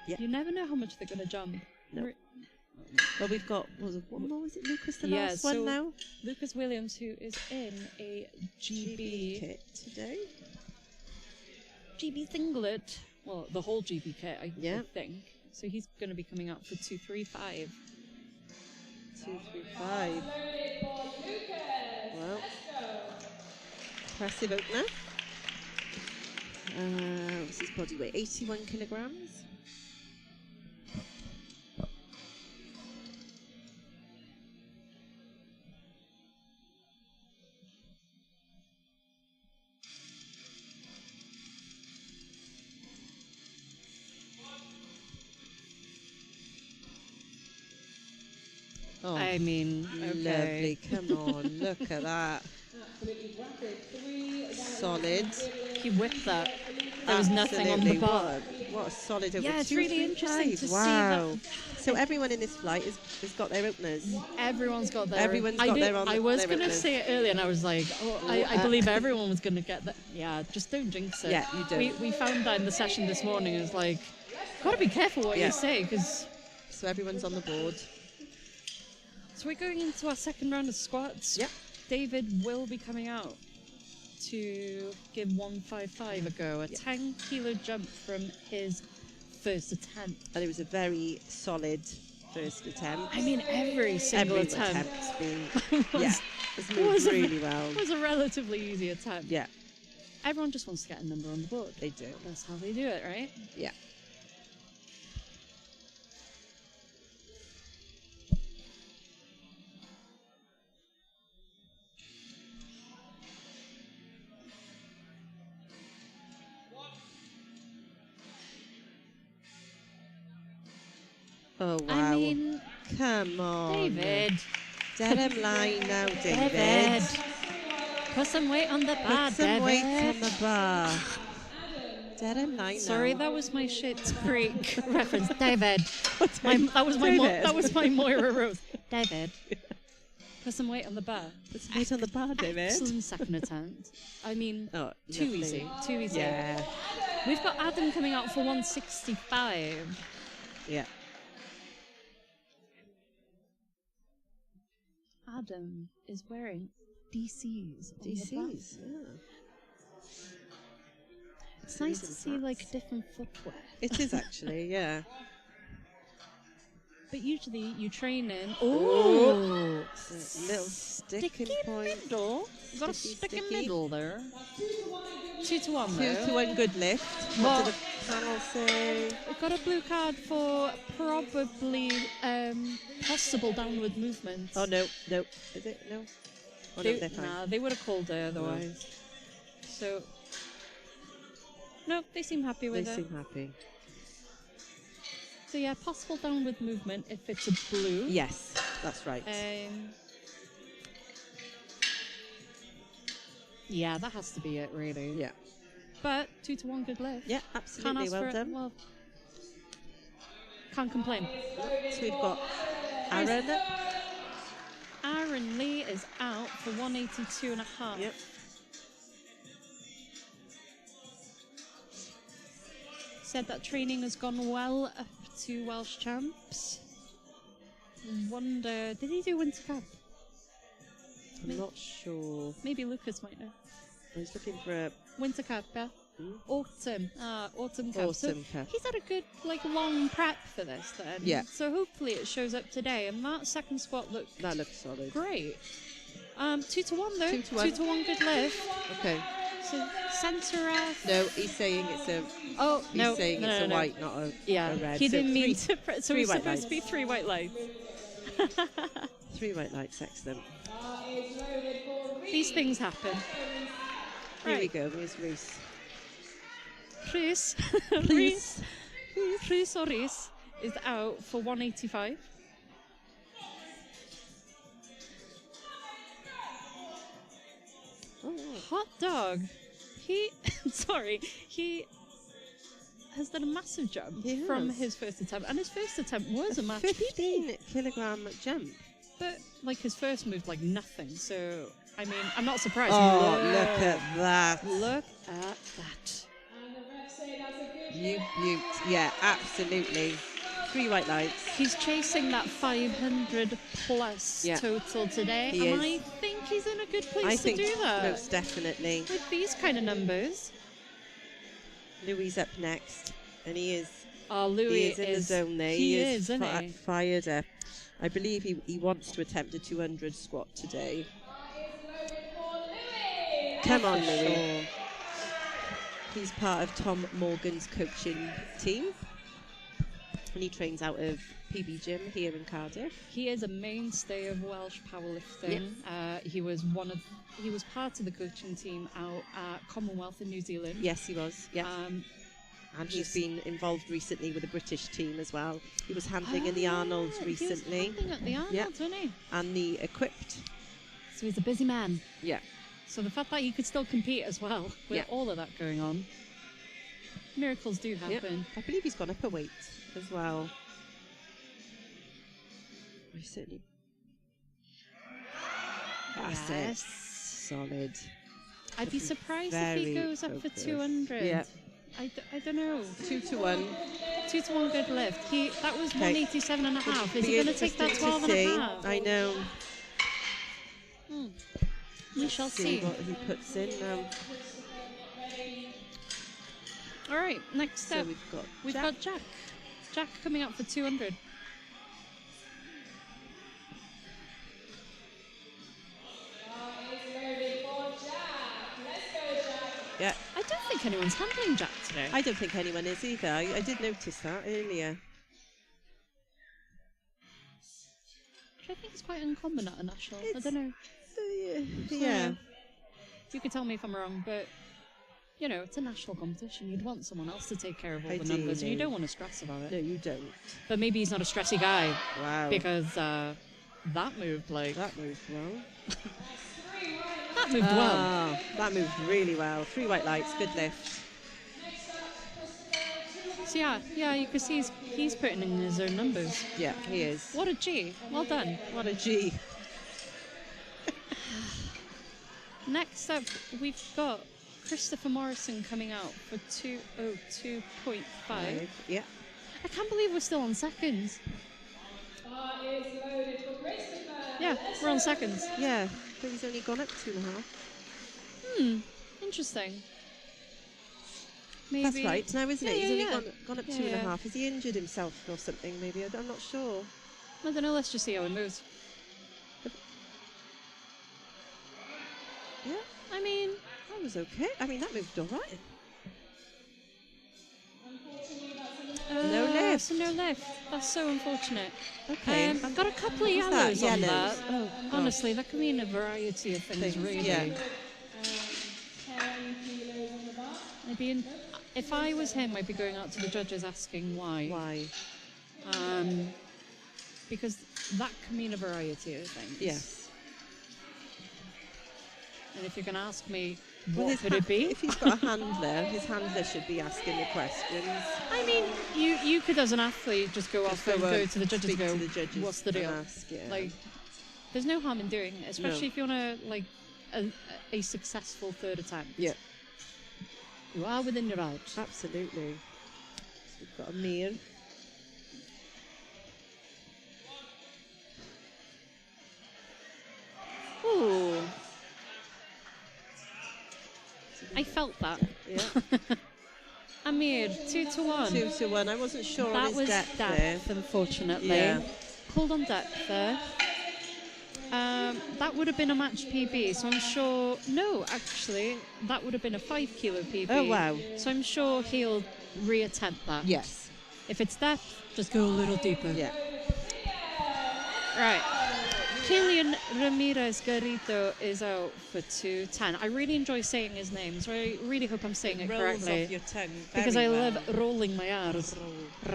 Yeah. You never know how much they're going to jump. No. Well, we've got, was it one more? Was it Lucas the Yeah, last so one now? Lucas Williams, who is in a GB kit today. GB singlet. Well, the whole GB kit, I Yeah. think. So he's going to be coming out for 235. 235. Well, impressive opener. What's his body weight? 81 kilograms. Oh, I mean, okay. lovely. Come on, look at that. Solid. He whipped that. there was nothing on the Absolutely. bar. What a solid over Yeah, it's 2, really 3, interesting 5. to see Wow. that. So everyone in this flight has got their openers. Everyone's got their. Everyone's got their I was their going to openers. say it earlier, and I was like, I believe everyone was going to get that. Yeah, just don't jinx it. Yeah, you don't. We found that in the session this morning. It was like, gotta be careful what Yeah. you say, because. So everyone's on the board. So we're going into our second round of squats. Yep. David will be coming out to give 155 a go, a 10 kilo jump from his first attempt. And it was a very solid first attempt. I mean, every single Every attempt attempt's been, yeah, it's moved was a- really well. was a relatively easy attempt. Yeah, Everyone just wants to get a number on the board. they do. That's how they do it, right? Yeah. Oh, wow. I mean, Come on. David. Dead him line now, David. David. Put some weight on the bar, Put some David. weight on the bar. Dead him line Sorry, now. that was my Schitt's Creek reference. David. David. That was my Moira Rose. David. Put some weight on the bar. Put some weight on the bar, David. Excellent second attempt. I mean, Oh, too lovely. easy. Too easy. Yeah. We've got Adam coming out for 165. Yeah. Adam is wearing DCs. on the back. DCs. Yeah. It's nice to These are see flats. like different footwear. It is actually, yeah. But usually you train in. Oh, it's a little sticking Sticky point. middle. You've got a Sticky, sticky sticky. middle there. 2 to 1 2 though. to 1 good lift. Well- What did the panel say? We've got a blue card for probably possible downward movement. Oh, no. Is it? No? Oh, no, they're fine. Nah, they would have called it otherwise. So, no, they seem happy They with it. seem happy. So yeah, possible downward movement if it's a blue. Yes, that's right. Yeah, that has to be it, really. Yeah. But 2 to 1 good lift. Yeah, Can't absolutely. ask Well for it. done. Well, can't complain. So we've got Aaron. Aaron Lee is out for 182 and a half. Yep. Said that training has gone well up to Welsh champs. Wonder, did he do Winter Cup? I'm not sure. Maybe Lucas might know. I was looking for a Winter Cup, yeah. Hmm? Autumn Cup. So Autumn Cup. he's had a good, long prep for this then. Yeah. So hopefully it shows up today. And that second squat looked That looks solid. great. 2 to 1 though. 2 to 1. 2 to 1 good lift. Okay. So centre F. No, he's saying it's a. Oh, He's no. saying no, it's no, a no. white, not a, Yeah, a red. he So didn't mean three- to. So three it's white supposed to be lights. 3 white lights. 3 white lights, excellent. These things happen. Here we Right. go, here's Reese. Rhys. Please. Rhys or Rhys is out for 185. Oh, Hot dog. He has done a massive jump He from has. his first attempt, and his first attempt was a match PB. 15 kilogram jump. But like his first moved like nothing. So I mean, I'm not surprised. Oh, look at that. Look at that. You beaut. Yeah, absolutely. 3 white lights. He's chasing that 500 plus Yeah. total today, He and is. I think he's in a good place I to think do that. most definitely. With these kind of numbers. Louis up next, and he is Louis in the zone there. He is, isn't he? Fired up. I believe he wants to attempt a 200 squat today. Come on, Louis. He's part of Tom Morgan's coaching team, and he trains out of PB Gym here in Cardiff. He is a mainstay of Welsh powerlifting. He was part of the coaching team out at Commonwealth in New Zealand. Yes, he was. Yeah. And he's just- been involved recently with the British team as well. He was handling in the Arnolds recently. He was handling at the Arnolds, Yeah. wasn't he? And the equipped. So he's a busy man. Yeah. So the fact that he could still compete as well with Yeah. all of that going on. Miracles do happen. I believe he's gone up a weight as well. I certainly. That's it. Solid. I'd be surprised if he goes up for 200. Yeah. I don't know. 2 to 1. 2 to 1 good lift. That was 187 and a half. Is he going to take that 12 and a half? I know. We shall see. What he puts in now. All right, next So up, we've got Jack. Jack coming up for 200. Yeah. I don't think anyone's handling Jack today. I don't think anyone is either. I did notice that earlier. Which I think is quite uncommon at a national. I don't know. Yeah. You could tell me if I'm wrong, but you know, it's a national competition. You'd want someone else to take care of all the numbers, and you don't want to stress about it. No, you don't. But maybe he's not a stressy guy. Wow. Because that moved like... That moved well. That moved well. That moved really well. 3 white lights, good lift. So yeah, you can see he's putting in his own numbers. Yeah, he is. What a G. Well done. What a G. Next up, we've got Christopher Morrison coming out for 202.5. Yeah. I can't believe we're still on seconds. Yeah, we're on seconds. Yeah, but he's only gone up 2.5. Interesting. Maybe. That's right now, isn't it? He's only gone up 2.5. Yeah. Has he injured himself or something? Maybe I'm not sure. I don't know. Let's just see how it moves. Yeah, I mean, that was okay. I mean, that moved all right. No lift. So no lift. That's so unfortunate. Okay. I've got a couple of What's that? yellows on Yellows. that. Oh, Honestly, that can mean a variety of things, really. Yeah. If I was him, I'd be going out to the judges asking why. Why? Because that can mean a variety of things. Yes. And if you're going to ask me, Well, what could it be? If he's got a handler, his handler should be asking the questions. I mean, you could, as an athlete, just go off and go to the judges and speak go, to the judges what's the deal? and ask, yeah. Like, there's no harm in doing it, especially if you want to, like, a successful third attempt. Yeah. You are within your rights. Absolutely. So we've got Amir. Ooh. I felt that. Yeah. Amir, 2 to 1. 2 to 1. I wasn't sure on That his was depth depth, there. unfortunately. Yeah. Pulled on depth there. That would have been a match PB, so I'm sure... No, actually, that would have been a 5 kilo PB. Oh, wow. So I'm sure he'll reattempt that. Yes. If it's depth, just go a little deeper. Yeah. Right. Killian Ramirez Garrido is out for 210. I really enjoy saying his name, so I really hope I'm saying it Rolls correctly. off your tongue Because very I well. love rolling my R's.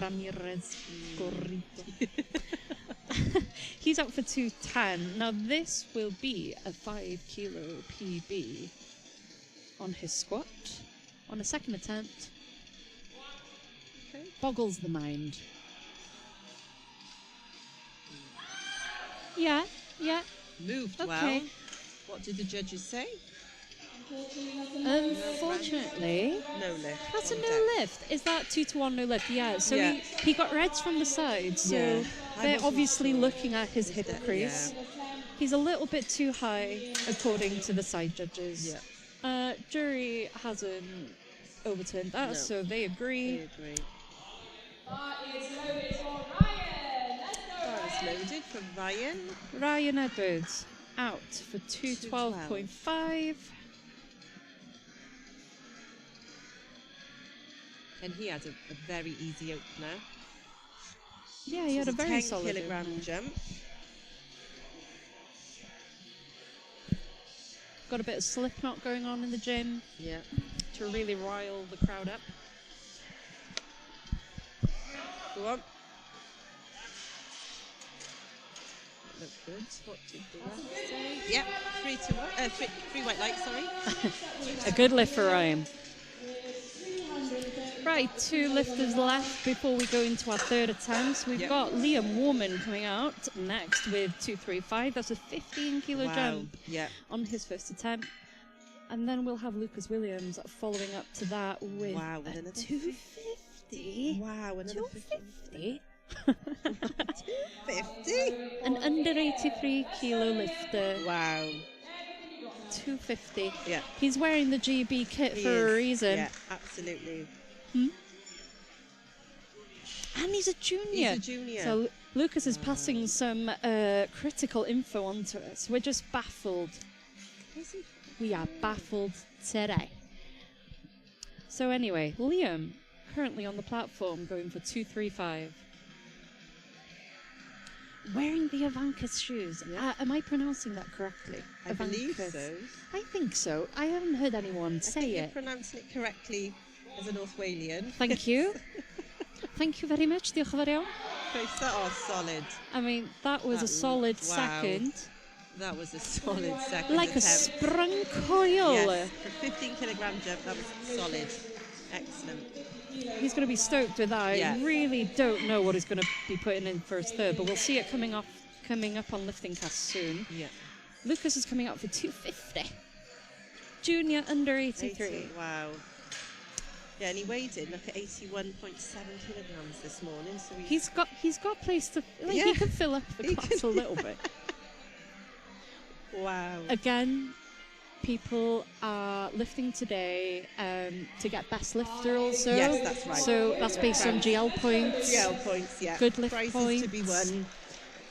Ramirez Garrido. He's out for 210. Now this will be a 5 kilo PB on his squat. On a second attempt. Okay. Boggles the mind. Yeah. Moved Okay. well. What did the judges say? Unfortunately, No lift. that's a on no depth. lift. Is that 2 to 1 no lift? Yeah. So Yeah. he got reds from the side. So Yeah. I they're wasn't obviously sure. looking at his Is hip that- crease. yeah. He's a little bit too high, according to the side judges. Yeah. Jury hasn't overturned that, No. so they I agree. agree. That's loaded for Ryan. Ryan Edwards out for 212.5. And he had a very easy opener. Yeah, he had a It's very 10 solid kilogram opener. jump. Got a bit of slip knot going on in the gym Yeah. to really rile the crowd up. Go on. Looks good. What did the ref say? Yeah, 3 to 1. 3 white lights, sorry. A good lift for Ryan. Right, 2 lifters left before we go into our third attempt. We've got Liam Warman coming out next with 235. That's a 15-kilo jump on his first attempt. And then we'll have Lucas Williams following up to that with with a another 250. Wow, another 250. 250. An under 83-kilo lifter. Wow. 250. Yeah. He's wearing the GB kit for a reason. Yeah, absolutely. And he's a junior. He's a junior. So Lucas is passing some critical info on to us. We're just baffled. We are baffled today. So anyway, Liam, currently on the platform, going for 235. Wearing the Ivanka's shoes. Am I pronouncing that correctly? I believe so. I think so. I haven't heard anyone say You're it. pronouncing it correctly as a North Walian. Thank you. Thank you very much. Diolch yn fawr iawn. Solid. I mean, that was a solid second. That was a solid second Like attempt. a sprung coil. Yes, for a 15-kilogram jump, that was solid. Excellent. He's going to be stoked with that. Yeah. I really don't know what he's going to be putting in for his third, but we'll see it coming up on Lifting Cast soon. Yeah. Lucas is coming out for 250. Junior under 83. 80, wow. Yeah, and he weighed in, look at 81.7 kilograms this morning. So he's got place to, like, Yeah. he can fill up the He class a little bit. Wow. Again, people are lifting today to get best lifter also. Yes, that's right. So that's based on GL points. GL points, yeah. Good lift Prizes points. to be won.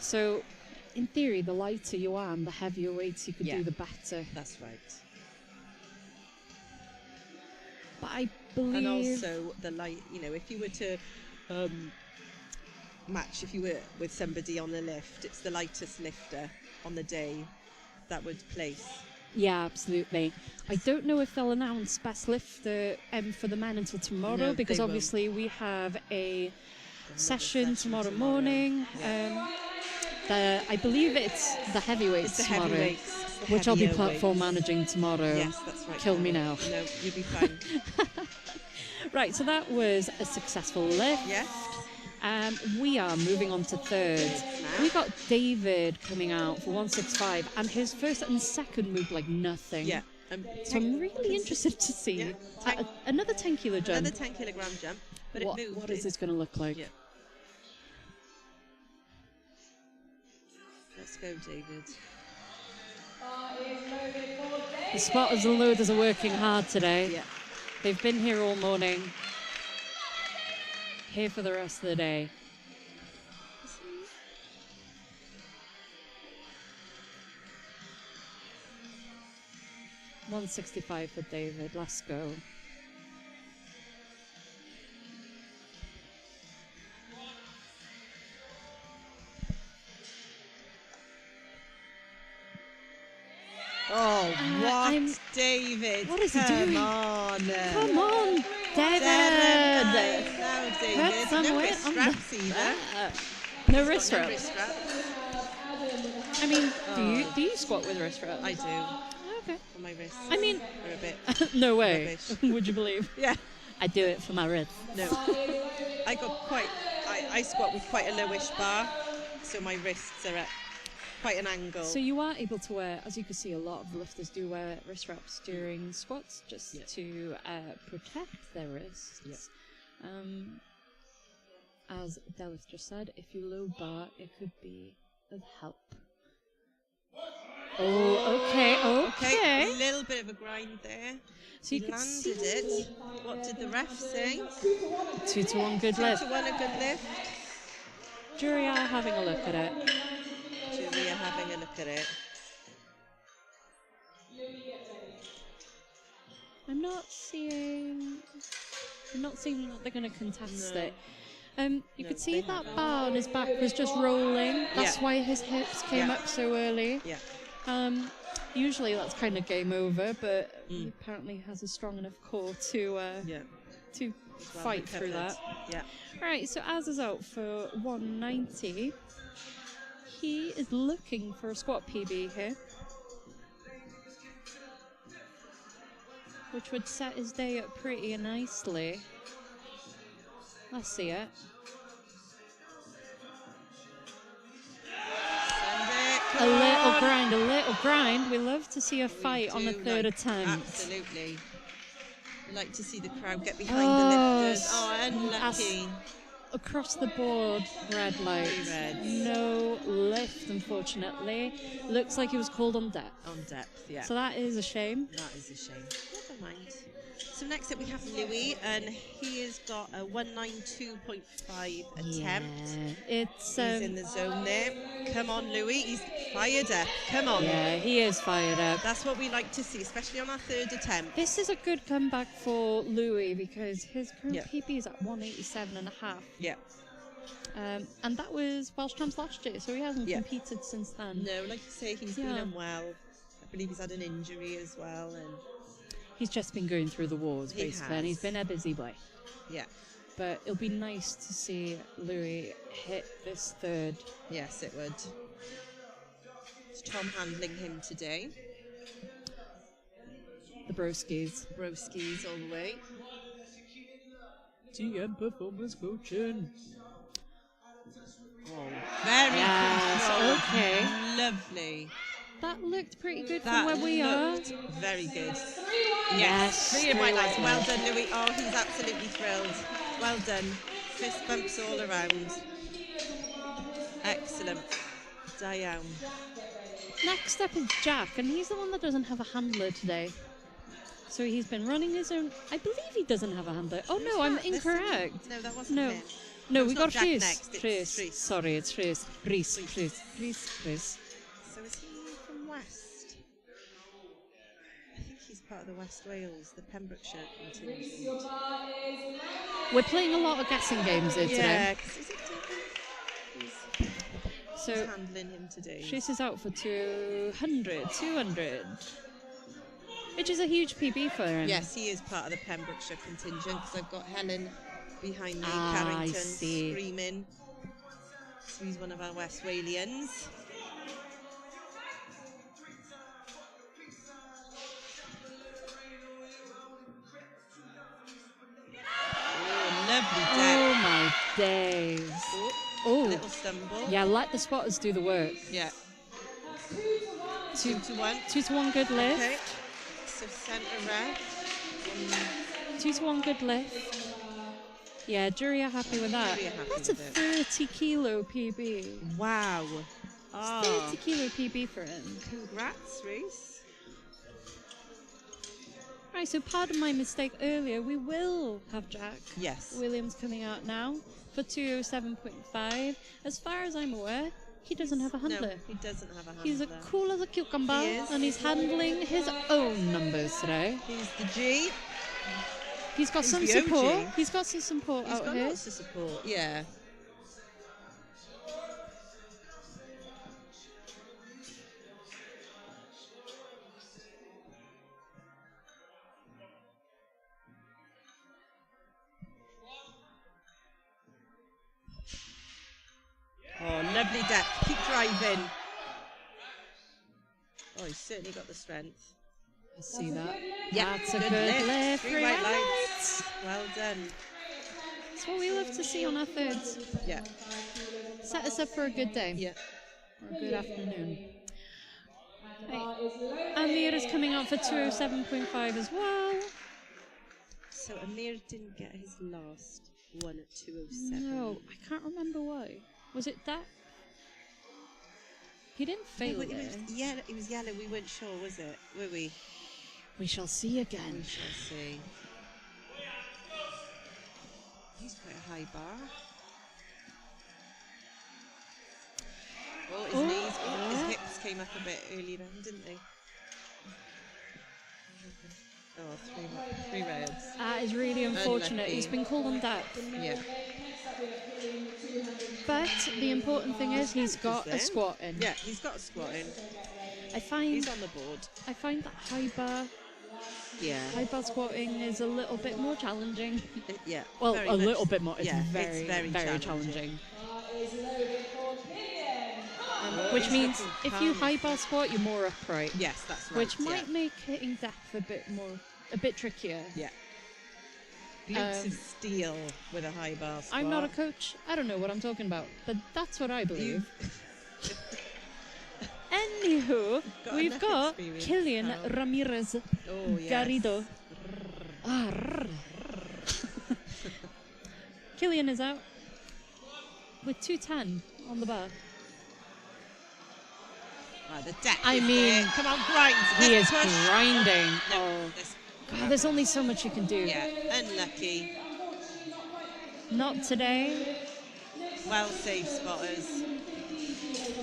So, in theory, the lighter you are and the heavier weights you could do, the better. That's right. But I believe... And also, the light, if you were to match, if you were with somebody on the lift, it's the lightest lifter on the day that would place. Yeah, absolutely. I don't know if they'll announce best lifter for the men until tomorrow, No, because they won't. obviously we have a session tomorrow morning. I believe it's the heavyweights It's the tomorrow, heavyweights. It's the which I'll be heavier platform weights. managing tomorrow. Yes, that's right. Kill me now. No, you'll be fine. Right, so that was a successful lift. Yeah. We are moving on to third. We got David coming out for 165, and his first and second moved like nothing. Yeah. So I'm really interested to see another 10-kilo jump. Another 10-kilogram jump, but What it moved. is this going to look like? Yeah. Let's go, David. The spotters and loaders are working hard today. Yeah. They've been here all morning. Here for the rest of the day. $165 for David. Let's go. Oh, what? David. What is he doing? Come on. Come on, David. Now, David. Put some No weight wrist on straps the- either. No wrist No strap. wrist strap. I mean, do you squat with wrist strap? I do. Okay. On my wrists. I mean, They're a bit. no way. Rubbish. Would you believe? Yeah. I do it for my wrist. No. I squat with quite a lowish bar, so my wrists are at quite an angle. So you are able to wear, as you can see, a lot of lifters do wear wrist wraps during squats just to protect their wrists. As Deadlift just said, if you low bar, it could be of help. Oh, okay. A little bit of a grind there. So you He can landed see it. What did the ref say? 2-to-1 good 2 lift. to 1 a good lift. Jury are having a look at it. Jury are having a look at it. I'm not seeing that they're going to contest it. You could see that bar on his back was just rolling. That's why his hips came up so early. Yeah. Usually that's kind of game over, but he apparently has a strong enough core to fight through that. Yeah. Right, so Az is out for 190. He is looking for a squat PB here, which would set his day up pretty nicely. Let's see it. Send it. A little grind. We love to see a fight on the third attempt. Absolutely. We like to see the crowd get behind the lifters. Oh, unlucky. Across the board, red light. No lift, unfortunately. Looks like he was called on depth. On depth, yeah. So that is a shame. That is a shame. Never mind. So next up we have Louis, and he has got a 192.5 attempt. Yeah, it's He's in the zone there. Come on, Louis. He's fired up. Come on. Yeah, he is fired up. That's what we like to see, especially on our third attempt. This is a good comeback for Louis because his current Yeah. PB is at 187.5. Yeah. And that was Welsh Champs last year, so he hasn't competed since then. No, like you say, he's been unwell. I believe he's had an injury as well, and He's just been going through the wars, basically, and he's been a busy boy. yeah. But it'll be nice to see Louis hit this third. Yes, it would. It's Tom handling him today. The broskies. Broskies all the way. TM Performance Coaching. Oh, very controlled. Okay. Lovely. That looked pretty good That from where we are. looked very good. Yes. 3 white lights. Well done, Louis. Oh, he's absolutely thrilled. Well done. Fist bumps all around. Excellent. Diane. Next up is Jack, and he's the one that doesn't have a handler today. So he's been running his own. I believe he doesn't have a handler. Oh no, I'm incorrect. No, that wasn't No. him. No, It's we not got Jack Rhys. next, it's Rhys. Rhys. Sorry, it's Rhys. Rhys. So is he from West? I think he's part of the West Wales, the Pembrokeshire contingent. We're playing a lot of guessing games here today. Yeah, 'cause is it Devon? So He's handling him today. Rhys is out for 200, which is a huge PB for him. Yes, he is part of the Pembrokeshire contingent because I've got Helen behind me, I Carrington see. screaming. So he's one of our West Walians. Oh, lovely Oh deck. my days. Oh, Oh, little stumble. yeah, let the spotters do the work. Yeah. 2 to 1. 2 to 1 good lift. Okay. So centre left. 2 to 1 good lift. Yeah, jury are happy with that. Jury are happy That's a with it. 30 kilo PB. Wow. It's 30 kilo PB for him. Congrats, Rhys. Right, so pardon my mistake earlier. We will have Jack Yes. Williams coming out now for 207.5. As far as I'm aware, he doesn't have a handler. No, he doesn't have a handler. He's as cool as a cucumber, He is. and he's handling his own numbers today. He's the G. He's got He's some the support. OG. He's got some support He's out got here. lots of support. Yeah. Oh, lovely depth. Keep driving. Oh, he's certainly got the strength. I see that. Yeah, That's a good lift. 3 white lights. Well done. That's what we love to see on our thirds. Yeah. Set us up for a good day. Yeah. Or a good afternoon. Right. Amir is coming out for 207.5 as well. So Amir didn't get his last one at 207. No, I can't remember why. Was it that? He didn't fail It there. was, yeah, it was yellow. We weren't sure, was it? Were we? We shall see again. We shall see. He's quite a high bar. Oh, his knees, his hips came up a bit earlier then, didn't they? Oh, three reds. That is really unfortunate. Unlucky. He's been called on depth. Yeah. But the important thing is he's got a squat in. Yeah, he's got a squat in. I find He's on the board. I find that high bar squatting is a little bit more challenging. Yeah. Well, very a much. little bit more. It's Yeah, very, very challenging. Which he's means looking if you calm. high bar squat, you're more upright. Yes, that's right. Which yeah. might make hitting depth a bit trickier. Yeah. Glutes of steel with a high bar squat. I'm not a coach. I don't know what I'm talking about, but that's what I believe. Anywho, Got we've enough got experience Killian now. Ramirez Oh, yes. Garrido. Killian is out with 210 on the bar. Right, the depth I is mean, there. Come on, grind. He is Let's push. grinding. No, Oh, let's- God, there's only so much you can do. yeah, unlucky. Not today. Well saved, spotters.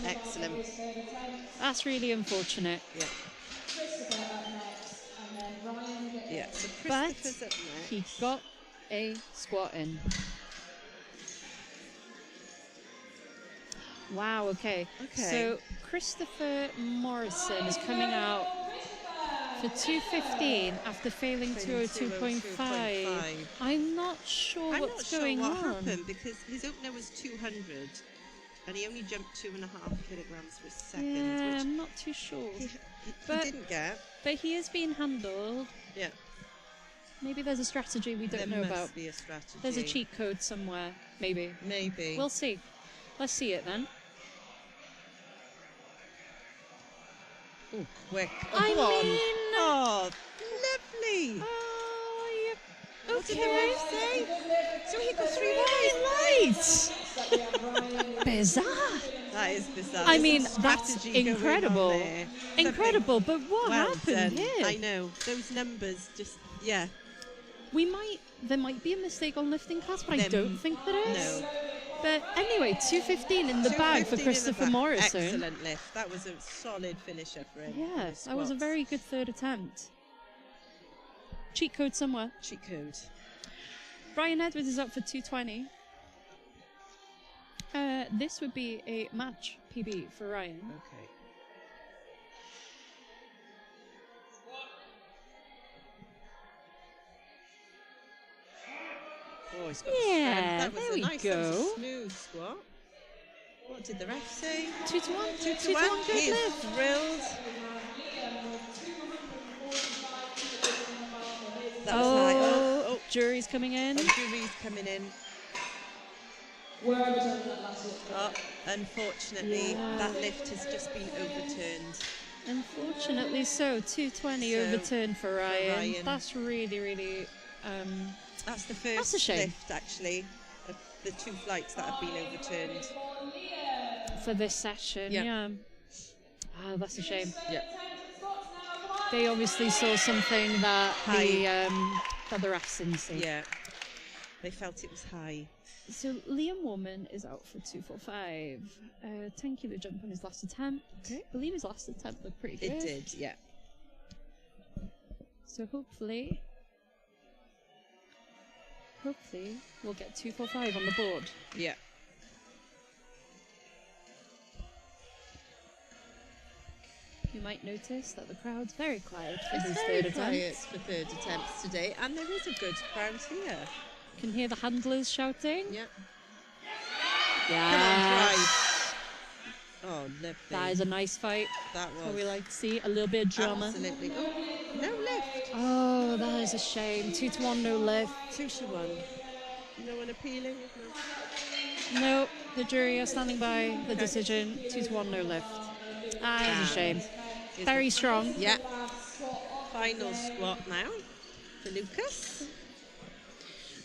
Excellent. That's really unfortunate. Yeah. Yeah, so But Christopher's up next. he got a squat in. Wow, okay. Okay. So Christopher Morrison is coming out for 215 after failing 202.5. I'm not sure I'm what's not going sure what on. happened because his opener was 200 and he only jumped 2.5 kilograms for a second, Yeah, which I'm not too sure. he But- didn't get. But he is being handled. Yeah, Maybe there's a strategy we don't there know must about. be a strategy. There's a cheat code somewhere, maybe. Maybe. We'll see. Let's see it then. Ooh, quick. I go on. mean- Oh, lovely. Oh, yeah. What did the ref say? So he got 3 Right. Bizarre. That is bizarre. I There's mean, some that's strategy going on incredible. there. Incredible, but what Well happened done. here? I know. Those numbers just, yeah. There might be a mistake on lifting class, but I There don't think there is. No. But anyway, 215 in the bag for 215 in the Christopher back. Morrison. Excellent lift. That was a solid finisher for him. Yeah, Those that was a squats. very good third attempt. Cheat code somewhere. Cheat code. Brian Edwards is up for 220. This would be a match PB for Ryan. Okay. Oh, he's got Yeah, strength. That was there a we nice, go. That was a smooth squat. What did the ref say? 2 to 1. 2 2 to to 1. 1 good He is lift. thrilled. That was Oh, high. Oh, jury's coming in. jury's coming in. Oh, unfortunately, Yeah. that lift has just been overturned. Unfortunately so. 220 So, overturned for Ryan. Ryan. That's really, really... That's the That's a first shame. lift, actually, of the 2 flights that have been overturned. for this session, Yeah. yeah. Ah, that's a shame. Yeah. They obviously saw something that the refs didn't see. Yeah. They felt it was high. So Liam Warman is out for 245. 10 kilo jump on his last attempt. Okay. I believe his last attempt looked pretty good. It did, yeah. So hopefully we'll get 245 on the board. Yeah. You might notice that the crowd's very quiet for his It's third very quiet attempt. for third attempts today, and there is a good crowd here. Can hear the handlers shouting. Yeah. Yeah. Come on, drive. Oh, lovely. That is a nice fight. That What we was like to see. A little bit of drama. absolutely. Oh, no lift. Oh, that is a shame. 2 to 1, no lift. 2 to 1. No one appealing? No. No, the jury are standing by the decision. 2 to 1, no lift. That is a shame. Is Very it- strong. Yeah. Final squat now for Lucas.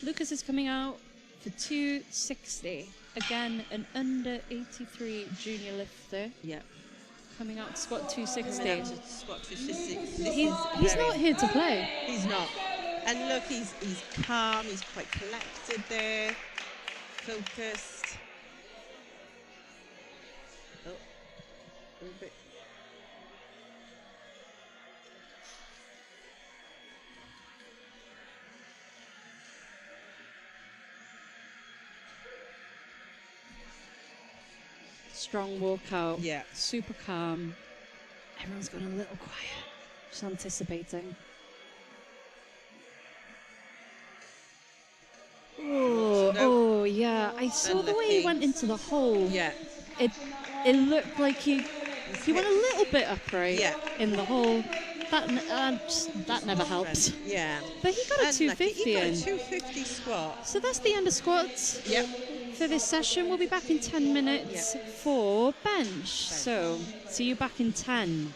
Lucas is coming out for 260. Again, an under 83 junior lifter Yeah. coming out to squat 260. Coming out to squat 260. This He's is very not here to play. He's not. And look, he's calm, he's quite collected there, focused. Oh, a little bit. Strong walkout. Yeah. Super calm. Everyone's gone a little quiet. Just anticipating. Oh, No. oh yeah. I saw the way he Unlucky. went into the hole. Yeah. It looked like he went a little bit upright Yeah. in the hole, that never helps. Yeah. But he got a Unlucky. 250 He got in. a 250 squat. So that's the end of squats. Yep. For this session. We'll be back in 10 minutes for bench. So see you back in 10.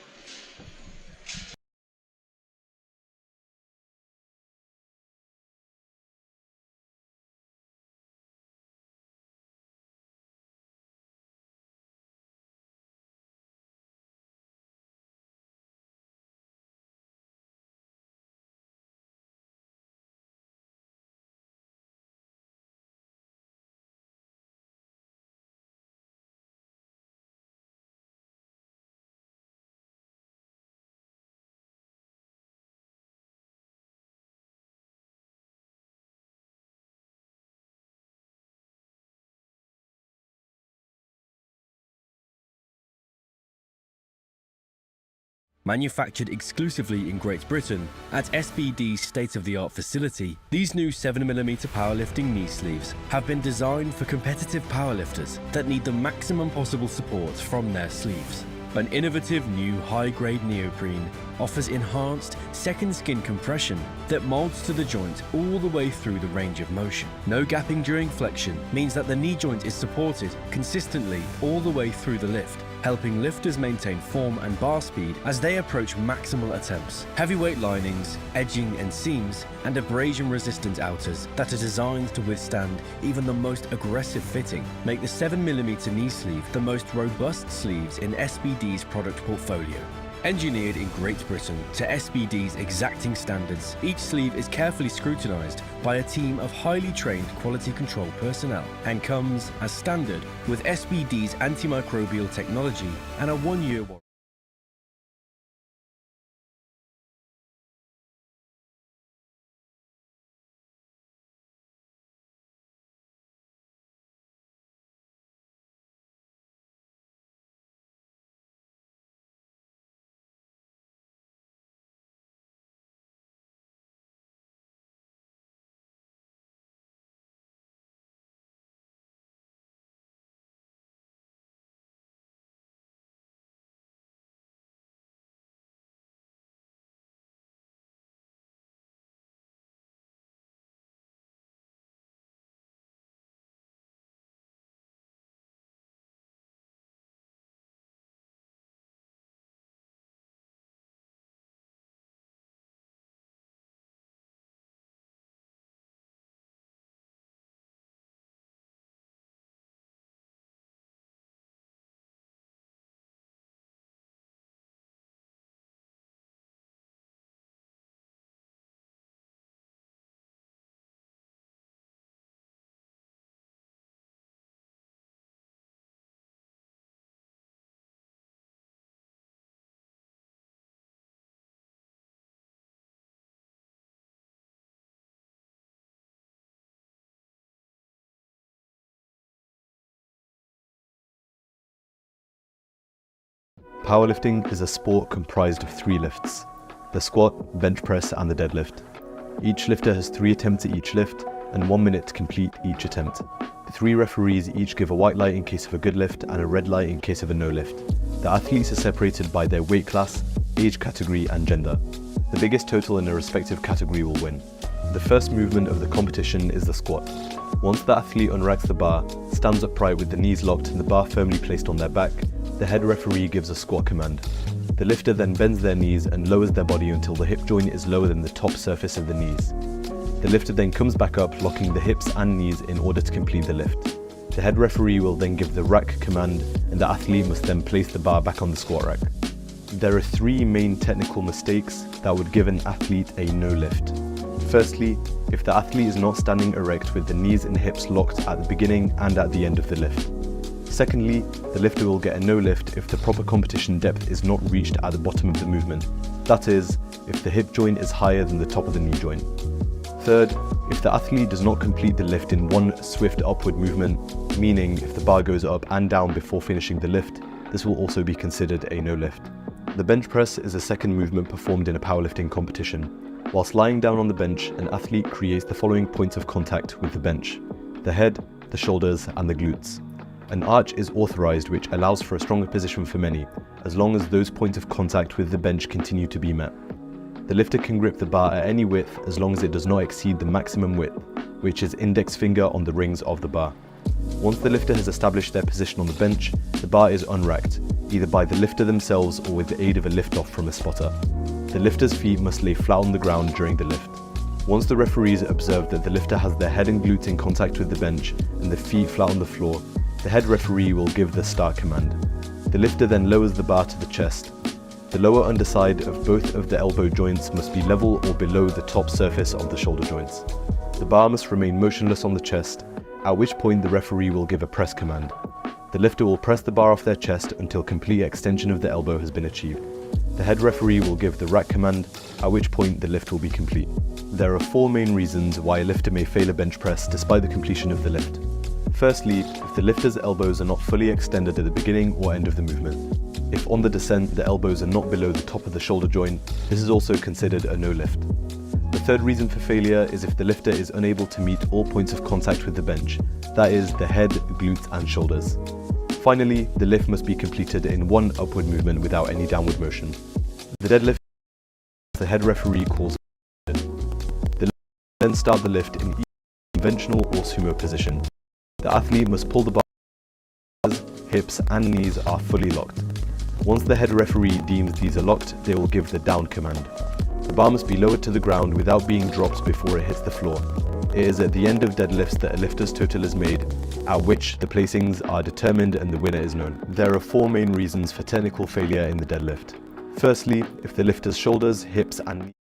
Manufactured exclusively in Great Britain at SBD's state-of-the-art facility, these new 7mm powerlifting knee sleeves have been designed for competitive powerlifters that need the maximum possible support from their sleeves. An innovative new high-grade neoprene offers enhanced second skin compression that molds to the joint all the way through the range of motion. No gapping during flexion means that the knee joint is supported consistently all the way through the lift, helping lifters maintain form and bar speed as they approach maximal attempts. Heavyweight linings, edging and seams, and abrasion-resistant outers that are designed to withstand even the most aggressive fitting make the 7mm knee sleeve the most robust sleeves in SBD's product portfolio. Engineered in Great Britain to SBD's exacting standards, each sleeve is carefully scrutinised by a team of highly trained quality control personnel and comes as standard with SBD's antimicrobial technology and a 1-year warranty. Powerlifting is a sport comprised of 3 lifts: the squat, bench press and the deadlift. Each lifter has 3 attempts at each lift and 1 minute to complete each attempt. The 3 referees each give a white light in case of a good lift and a red light in case of a no lift. The athletes are separated by their weight class, age category and gender. The biggest total in their respective category will win. The first movement of the competition is the squat. Once the athlete unracks the bar, stands upright with the knees locked and the bar firmly placed on their back, the head referee gives a squat command. The lifter then bends their knees and lowers their body until the hip joint is lower than the top surface of the knees. The lifter then comes back up, locking the hips and knees in order to complete the lift. The head referee will then give the rack command and the athlete must then place the bar back on the squat rack. There are 3 main technical mistakes that would give an athlete a no lift. Firstly, if the athlete is not standing erect with the knees and hips locked at the beginning and at the end of the lift. Secondly, the lifter will get a no lift if the proper competition depth is not reached at the bottom of the movement. That is, if the hip joint is higher than the top of the knee joint. Third, if the athlete does not complete the lift in one swift upward movement, meaning if the bar goes up and down before finishing the lift, this will also be considered a no lift. The bench press is a second movement performed in a powerlifting competition. Whilst lying down on the bench, an athlete creates the following points of contact with the bench: the head, the shoulders and the glutes. An arch is authorized, which allows for a stronger position for many, as long as those points of contact with the bench continue to be met. The lifter can grip the bar at any width as long as it does not exceed the maximum width, which is index finger on the rings of the bar. Once the lifter has established their position on the bench, the bar is unracked, either by the lifter themselves or with the aid of a lift-off from a spotter. The lifter's feet must lay flat on the ground during the lift. Once the referees observe that the lifter has their head and glutes in contact with the bench and the feet flat on the floor, the head referee will give the start command. The lifter then lowers the bar to the chest. The lower underside of both of the elbow joints must be level or below the top surface of the shoulder joints. The bar must remain motionless on the chest, at which point the referee will give a press command. The lifter will press the bar off their chest until complete extension of the elbow has been achieved. The head referee will give the rack command, at which point the lift will be complete. There are 4 main reasons why a lifter may fail a bench press despite the completion of the lift. Firstly, if the lifter's elbows are not fully extended at the beginning or end of the movement. If on the descent the elbows are not below the top of the shoulder joint, this is also considered a no lift. The third reason for failure is if the lifter is unable to meet all points of contact with the bench, that is, the head, glutes and shoulders. Finally, the lift must be completed in one upward movement without any downward motion. The deadlift, the head referee calls. The lifter then start the lift in either conventional or sumo position. The athlete must pull the bar, hips and knees are fully locked. Once the head referee deems these are locked, they will give the down command. The bar must be lowered to the ground without being dropped before it hits the floor. It is at the end of deadlifts that a lifter's total is made, at which the placings are determined and the winner is known. There are 4 main reasons for technical failure in the deadlift. Firstly, if the lifter's shoulders, hips and knees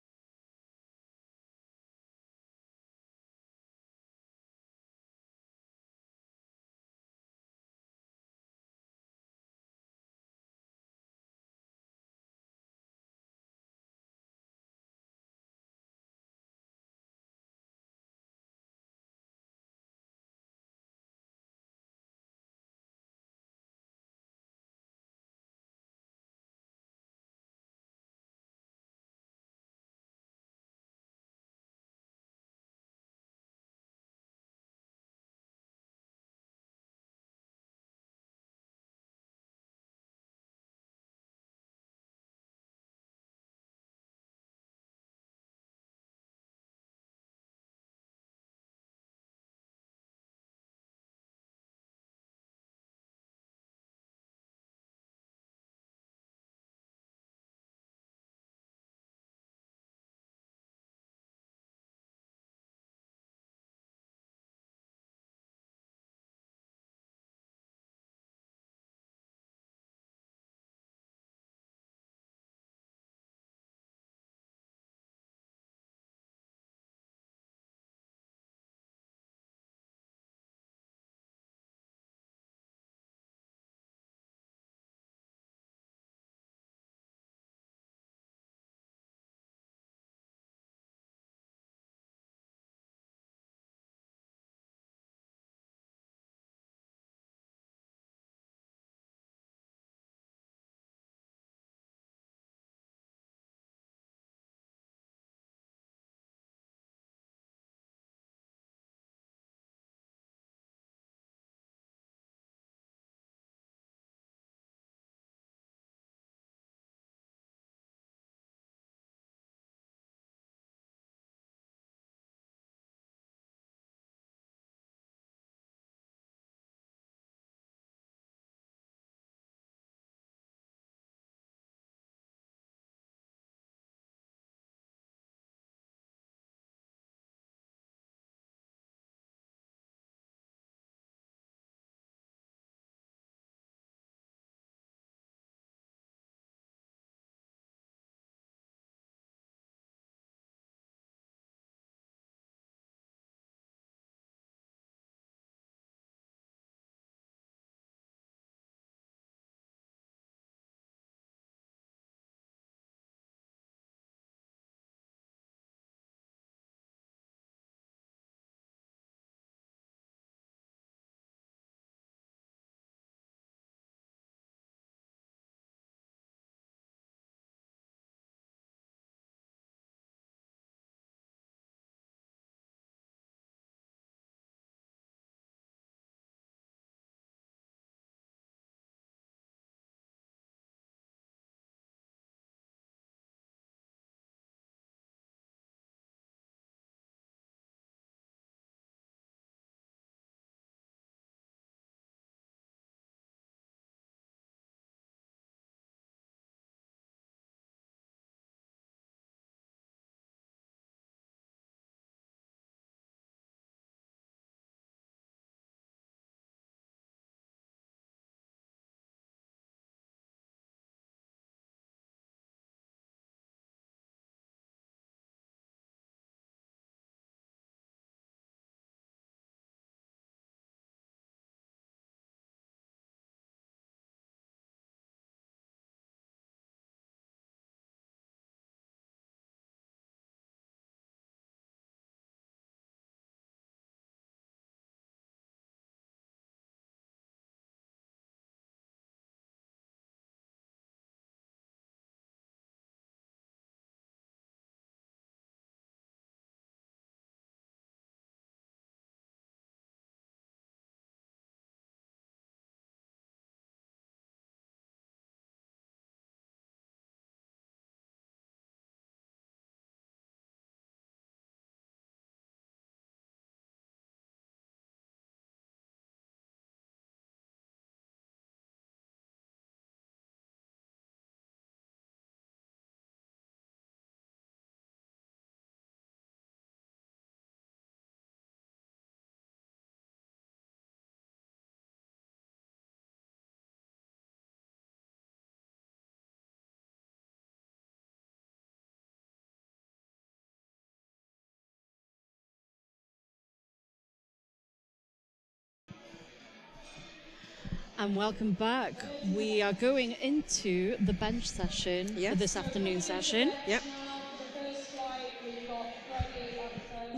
And welcome back. We are going into the bench session for this afternoon session. Yep.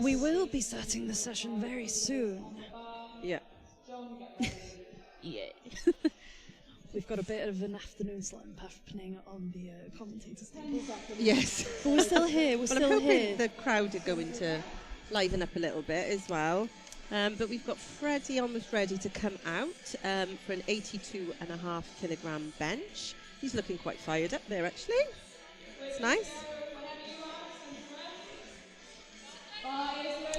We will be starting the session very soon. Yeah. Yeah. We've got a bit of an afternoon slump happening on the commentators table. Yes. But we're still here. We're Well, still I'm hoping here. the crowd are going to liven up a little bit as well. But we've got Freddie almost ready to come out for an 82.5 kilogram bench. He's looking quite fired up there, actually. It's nice.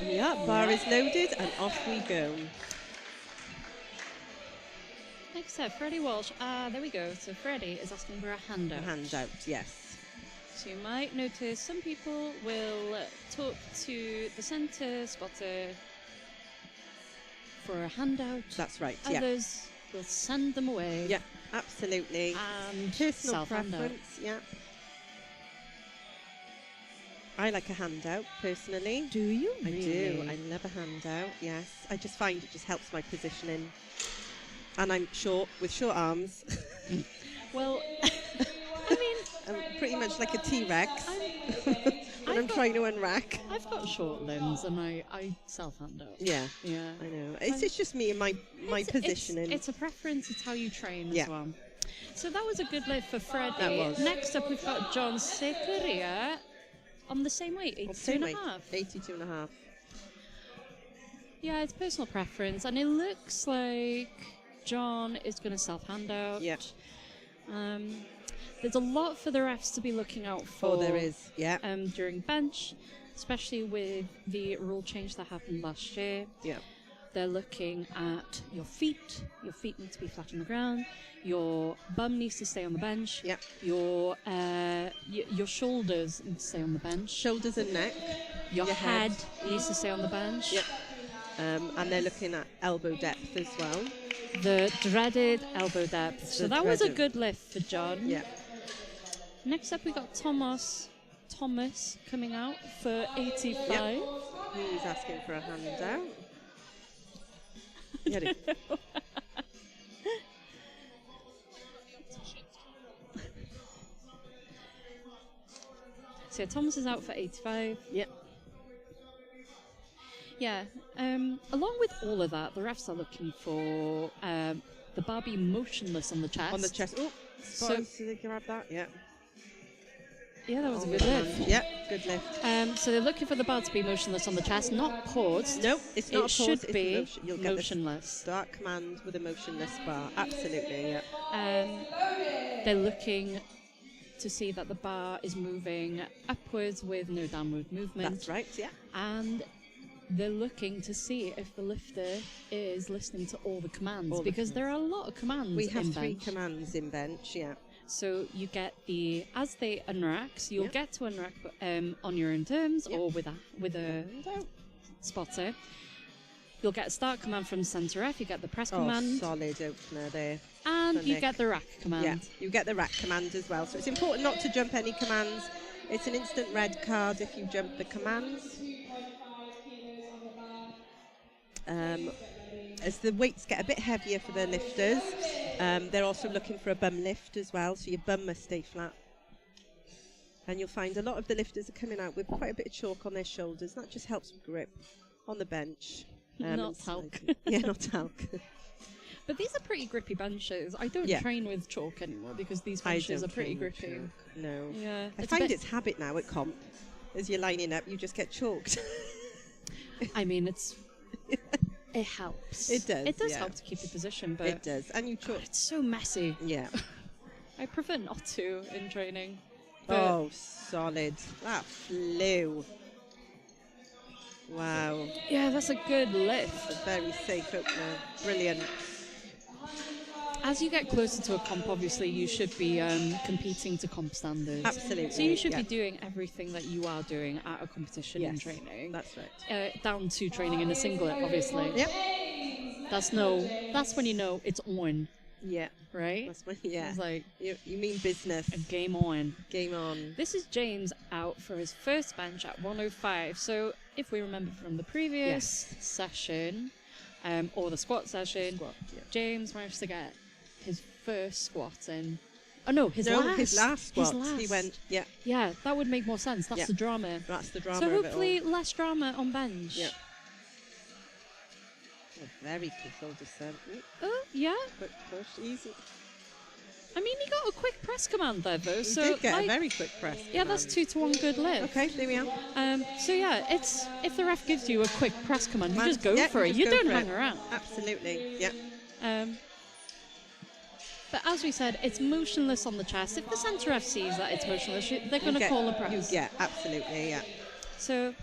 Yeah, bar is loaded and off we go. Next up, Freddie Walsh. There we go. So Freddie is asking for a handout. A handout, yes. So you might notice some people will talk to the centre spotter for a handout. That's right, yeah. Others will send them away. Yeah, absolutely. And Personal self-handout. preference, yeah. I like a handout, personally. Do you I really? do. I love a handout, yes. I just find it just helps my positioning. And I'm short, with short arms. Well, I mean... I'm pretty much like a T-Rex when I'm got- trying to unrack. I've got short limbs and I self-handout. Yeah, Yeah. I know. It's just me and my positioning. It's a preference. It's how you train Yeah. as well. So that was a good lift for Freddie. That was. Next up, we've got John Securia on the same weight, 82.5. 82.5. Yeah, it's personal preference, and it looks like John is going to self-handout. Yeah. There's a lot for the refs to be looking out for. Oh, there is. Yeah. During bench, especially with the rule change that happened last year. Yeah. They're looking at your feet. Your feet need to be flat on the ground. Your bum needs to stay on the bench. Yep. Your shoulders need to stay on the bench. Shoulders and neck. Your your head head. needs to stay on the bench. Yep. And they're looking at elbow depth as well. The dreaded elbow depth. So The that was a dreaded. good lift for John. Yeah. Next up, we got Thomas coming out for 85. Yep. He's asking for a handout. Yeah, So Thomas is out for 85. Yep. Yeah. Along with all of that, the refs are looking for the bar be motionless on the chest. On the chest. Oh, So- so they grab that. Yeah. Yeah, that was a On good the lift. hand. Yep, good lift. So they're looking for the bar to be motionless on the chest, not paused. No, it's not It a should pause, it's a be motion. You'll get the motionless. start command with a motionless bar. Absolutely, yeah. They're looking to see that the bar is moving upwards with no downward movement. That's right, yeah. And they're looking to see if the lifter is listening to all the commands, All the because there are a lot of commands We have in 3 bench. commands in bench, yeah. So you get as they unrack, so you'll Yep. get to unrack on your own terms Yep. or with a spotter. You'll get a start command from center F, you get the press Oh, command, solid opener there. and for you Nick. get the rack command. Yeah, you get the rack command as well. So it's important not to jump any commands. It's an instant red card if you jump the commands. As the weights get a bit heavier for the lifters, they're also looking for a bum lift as well, so your bum must stay flat. And you'll find a lot of the lifters are coming out with quite a bit of chalk on their shoulders. That just helps with grip on the bench. Not and talc. sliding. Yeah, not talc. But these are pretty grippy benches. I don't Yeah. train with chalk anymore because these I benches are don't pretty train with grippy. chalk, no. Yeah, I it's a find bit- it's habit now at comp. As you're lining up, you just get chalked. I mean, it helps. It does, It does yeah. help to keep your position, but It does. And you chalk. it's so messy. Yeah. I prefer not to in training. But Oh, solid. That flew. Wow. yeah, that's a good lift. A very safe opener. Brilliant. As you get closer to a comp, obviously, you should be competing to comp standards. Absolutely. So you should yeah. be doing everything that you are doing at a competition in Yes, training. That's right. Down to training in a singlet, obviously. Yep. That's when you know it's on, Yeah. right? That's what, yeah. It's like You mean business. a game on. Game on. This is James out for his first bench at 105. So if we remember from the previous session, or the squat session, Squat, yeah. James managed to get his first squat in. Oh no, his last squat. He went, yeah. Yeah, that would make more sense. That's the drama. That's the drama. So of it all. hopefully less drama on bench. Yeah. A very controlled descent. Oh yeah. Quick push, easy. I mean, he got a quick press command there though. He So did get like, a very quick press. yeah, that's 2-to-1 good lift. Okay, there we are. So yeah, it's if the ref gives you a quick press command, you just go Yeah, for it. just You go don't for hang it. around. Absolutely, yeah. But as we said, it's motionless on the chest. If the centre ref sees that it's motionless, they're going to call a press. Yeah, absolutely, yeah. So,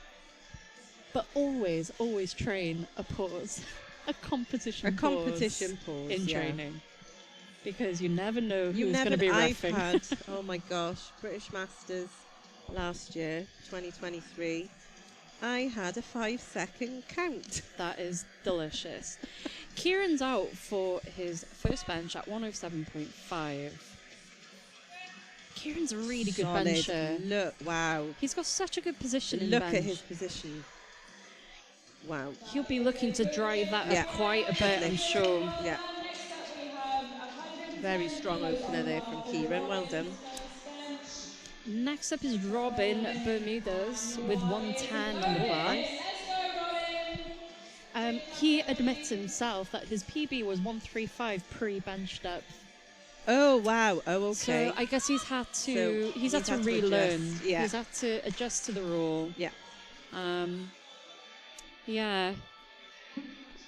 but always train a pause, a competition pause in yeah. training, because you never know You who's never. going to be I've reffing. had, oh my gosh, British Masters last year, 2023. I had a 5-second count. That is delicious. Kieran's out for his first bench at 107.5. Kieran's a really good Solid. bencher. Look, wow. He's got such a good position in Look bench. at his position. Wow. He'll be looking to drive that Yeah. up quite a bit, I'm sure. Yeah. Very strong opener there from Kieran. Well done. Next up is Robin Bermudez with 110 on the bar. He admits himself that his PB was 135 pre-bench depth. Oh, wow. Oh, okay. So I guess he's had to So he's had to had to relearn. adjust, yeah. He's had to adjust to the rule. Yeah. Yeah.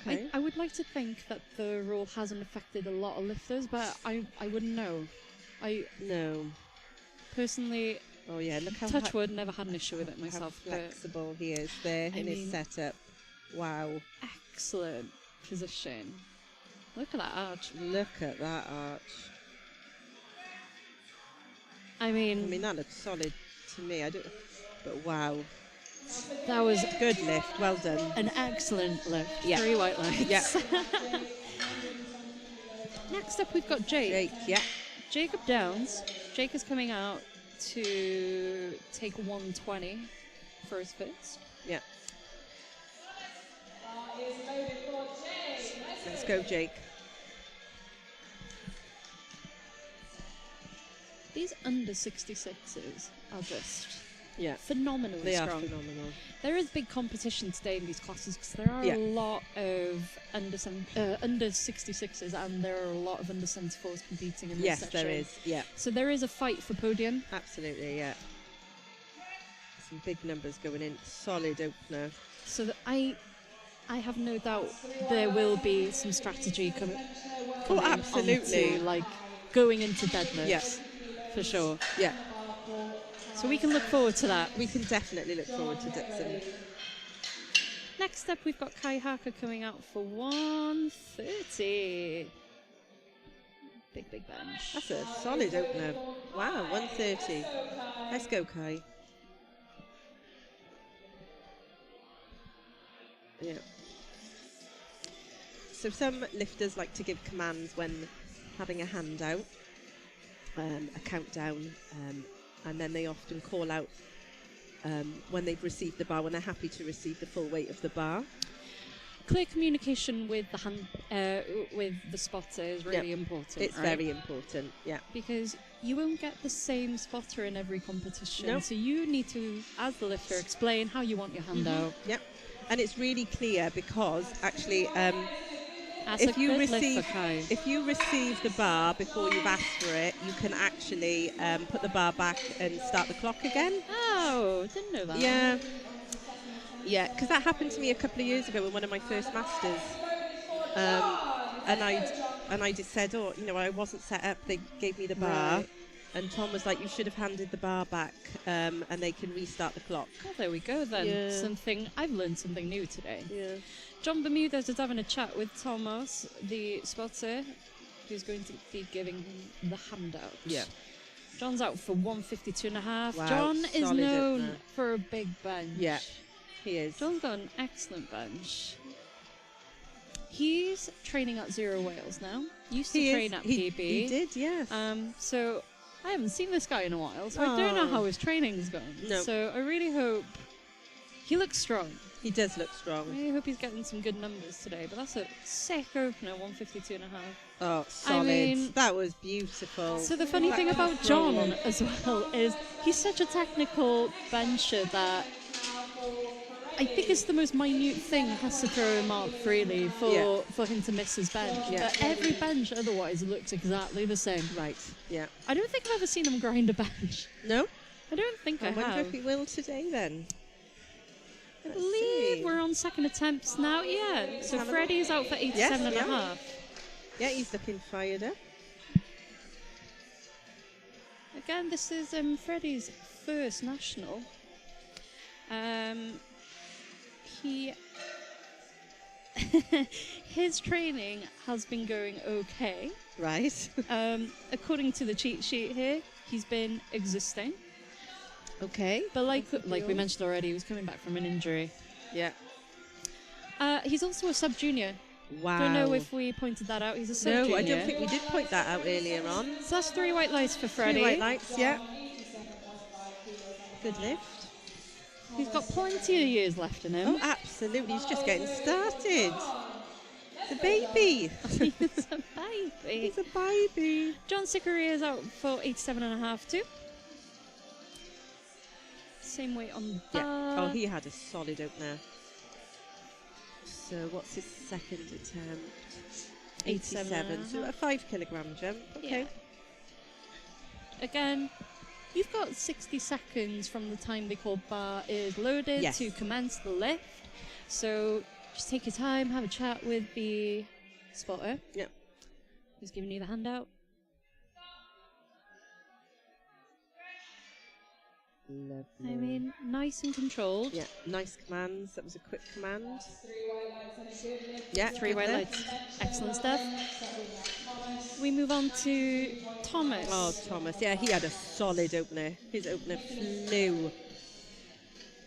Okay. I would like to think that the rule hasn't affected a lot of lifters, but I wouldn't know. No. Personally, Oh, yeah. Look how touch wood, never had an issue with it how myself. But flexible he is there in his mean- setup. Wow. excellent position. Look at that arch. Look at that arch. I I mean, mean, that looks solid to me. I don't. But wow. that was Good lift. Well done. an excellent lift. Yeah. 3 white lights. Yeah. Next up, we've got Jake. Jake. Yeah. Jacob Downs. Jake is coming out to take 120 for his fits. Yeah. Let's go, Jake. These under 66s are just Yeah. phenomenally They are strong. phenomenal. There is big competition today in these classes because there are Yeah. a lot of under 66s and there are a lot of under 74s competing in this Yes, section. there is. Yeah. So there is a fight for podium. Absolutely. Yeah. Some big numbers going in. Solid opener. So that I have no doubt there will be some strategy coming absolutely. onto, like going into deadlifts. Yes. For sure. Yeah. So we can look forward to that. We can definitely look forward to Dixon. Next up, we've got Kai Harker coming out for 130. Big bench. That's a solid opener. Wow, 130. Let's go, Kai. Yeah. So some lifters like to give commands when having a handout, a countdown, and then they often call out when they've received the bar, when they're happy to receive the full weight of the bar. Clear communication with the with the spotter is really important. It's right? very important, yeah. Because you won't get the same spotter in every competition. No. So you need to, as the lifter, explain how you want your handout. Yep. And it's really clear because actually That's if a you good lift receive for Kai. if you receive the bar before you've asked for it, you can actually put the bar back and start the clock again. Oh, didn't know that. Yeah. Yeah, because that happened to me a couple of years ago in one of my first masters. And I just said, oh, you know, I wasn't set up. They gave me the bar. Right. And Tom was like, you should have handed the bar back and they can restart the clock. Well, there we go then. Yeah. I've learned something new today. Yeah. John Bermudez is having a chat with Thomas, the spotter, who's going to be giving him the handout. Yeah. John's out for 152.5. Wow, John is solid known opener. for a big bench. Yeah, he is. John's got an excellent bench. He's training at 0 Wales now. Used to train at PB. He did, yes. So I haven't seen this guy in a while, so I don't know how his training's gone. No. So I really hope he looks strong. He does look strong. I hope he's getting some good numbers today, but that's a sick opener, 152.5. Oh, solid. mean, that was beautiful. So the funny thing about John as well is he's such a technical bencher that I think it's the most minute thing has to throw him off, really, for him to miss his bench. Yeah. But every bench otherwise looks exactly the same. Right, yeah. I don't think I've ever seen him grind a bench. No? I don't think I wonder have. if he will today then. I believe we're on second attempts now. Yeah. So Freddie's out for 87.5. Yeah, he's looking fired up. Again, this is Freddie's first national. He his training has been going okay. Right. According to the cheat sheet here, he's been existing. Okay. But like we mentioned already, he was coming back from an injury. Yeah. He's also a sub-junior. Wow. Don't know if we pointed that out. He's a sub-junior. No, I don't think we did point that out earlier on. So that's 3 white lights for Freddie. 3 white lights, yeah. Good lift. He's got plenty of years left in him. Oh, absolutely. He's just getting started. The baby. He's a baby. He's a baby. John Sickery is out for 87.5 too. Same weight on that. Yeah. Oh, he had a solid opener. So what's his second attempt? 87. So a 5 kilogram jump. Okay. Yeah. Again, you've got 60 seconds from the time the call bar is loaded to commence the lift. So just take your time, have a chat with the spotter. Yep. Who's giving you the handout. Lovely. I mean, nice and controlled. Yeah, nice commands. That was a quick command. Yeah, 3 white lights. Excellent stuff. We move on to Thomas. Oh, Thomas. Yeah, he had a solid opener. His opener flew.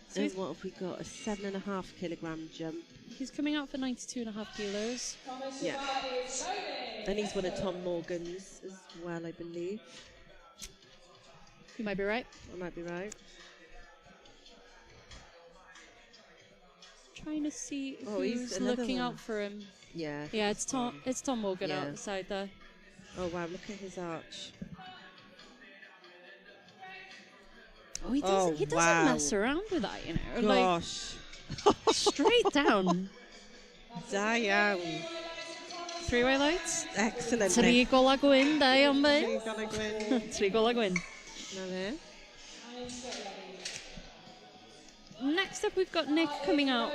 So and what have we got? A 7.5 kilogram jump. He's coming out for 92.5 kilos. Yeah. And he's one of Tom Morgan's as well, I believe. You might be right. I might be right. Trying to see he's who's another looking one. out for him. Yeah. Yeah, it's Tom Morgan Yeah. outside there. Oh, wow, look at his arch. Oh, he doesn't wow. mess around with that, you know. Gosh. Like, straight down. Down. 3 white lights. Excellent. 3 gol a gwyn, da iawn be. 3 gol a gwyn. 3 gol a gwyn. No there. Next up, we've got Nick coming out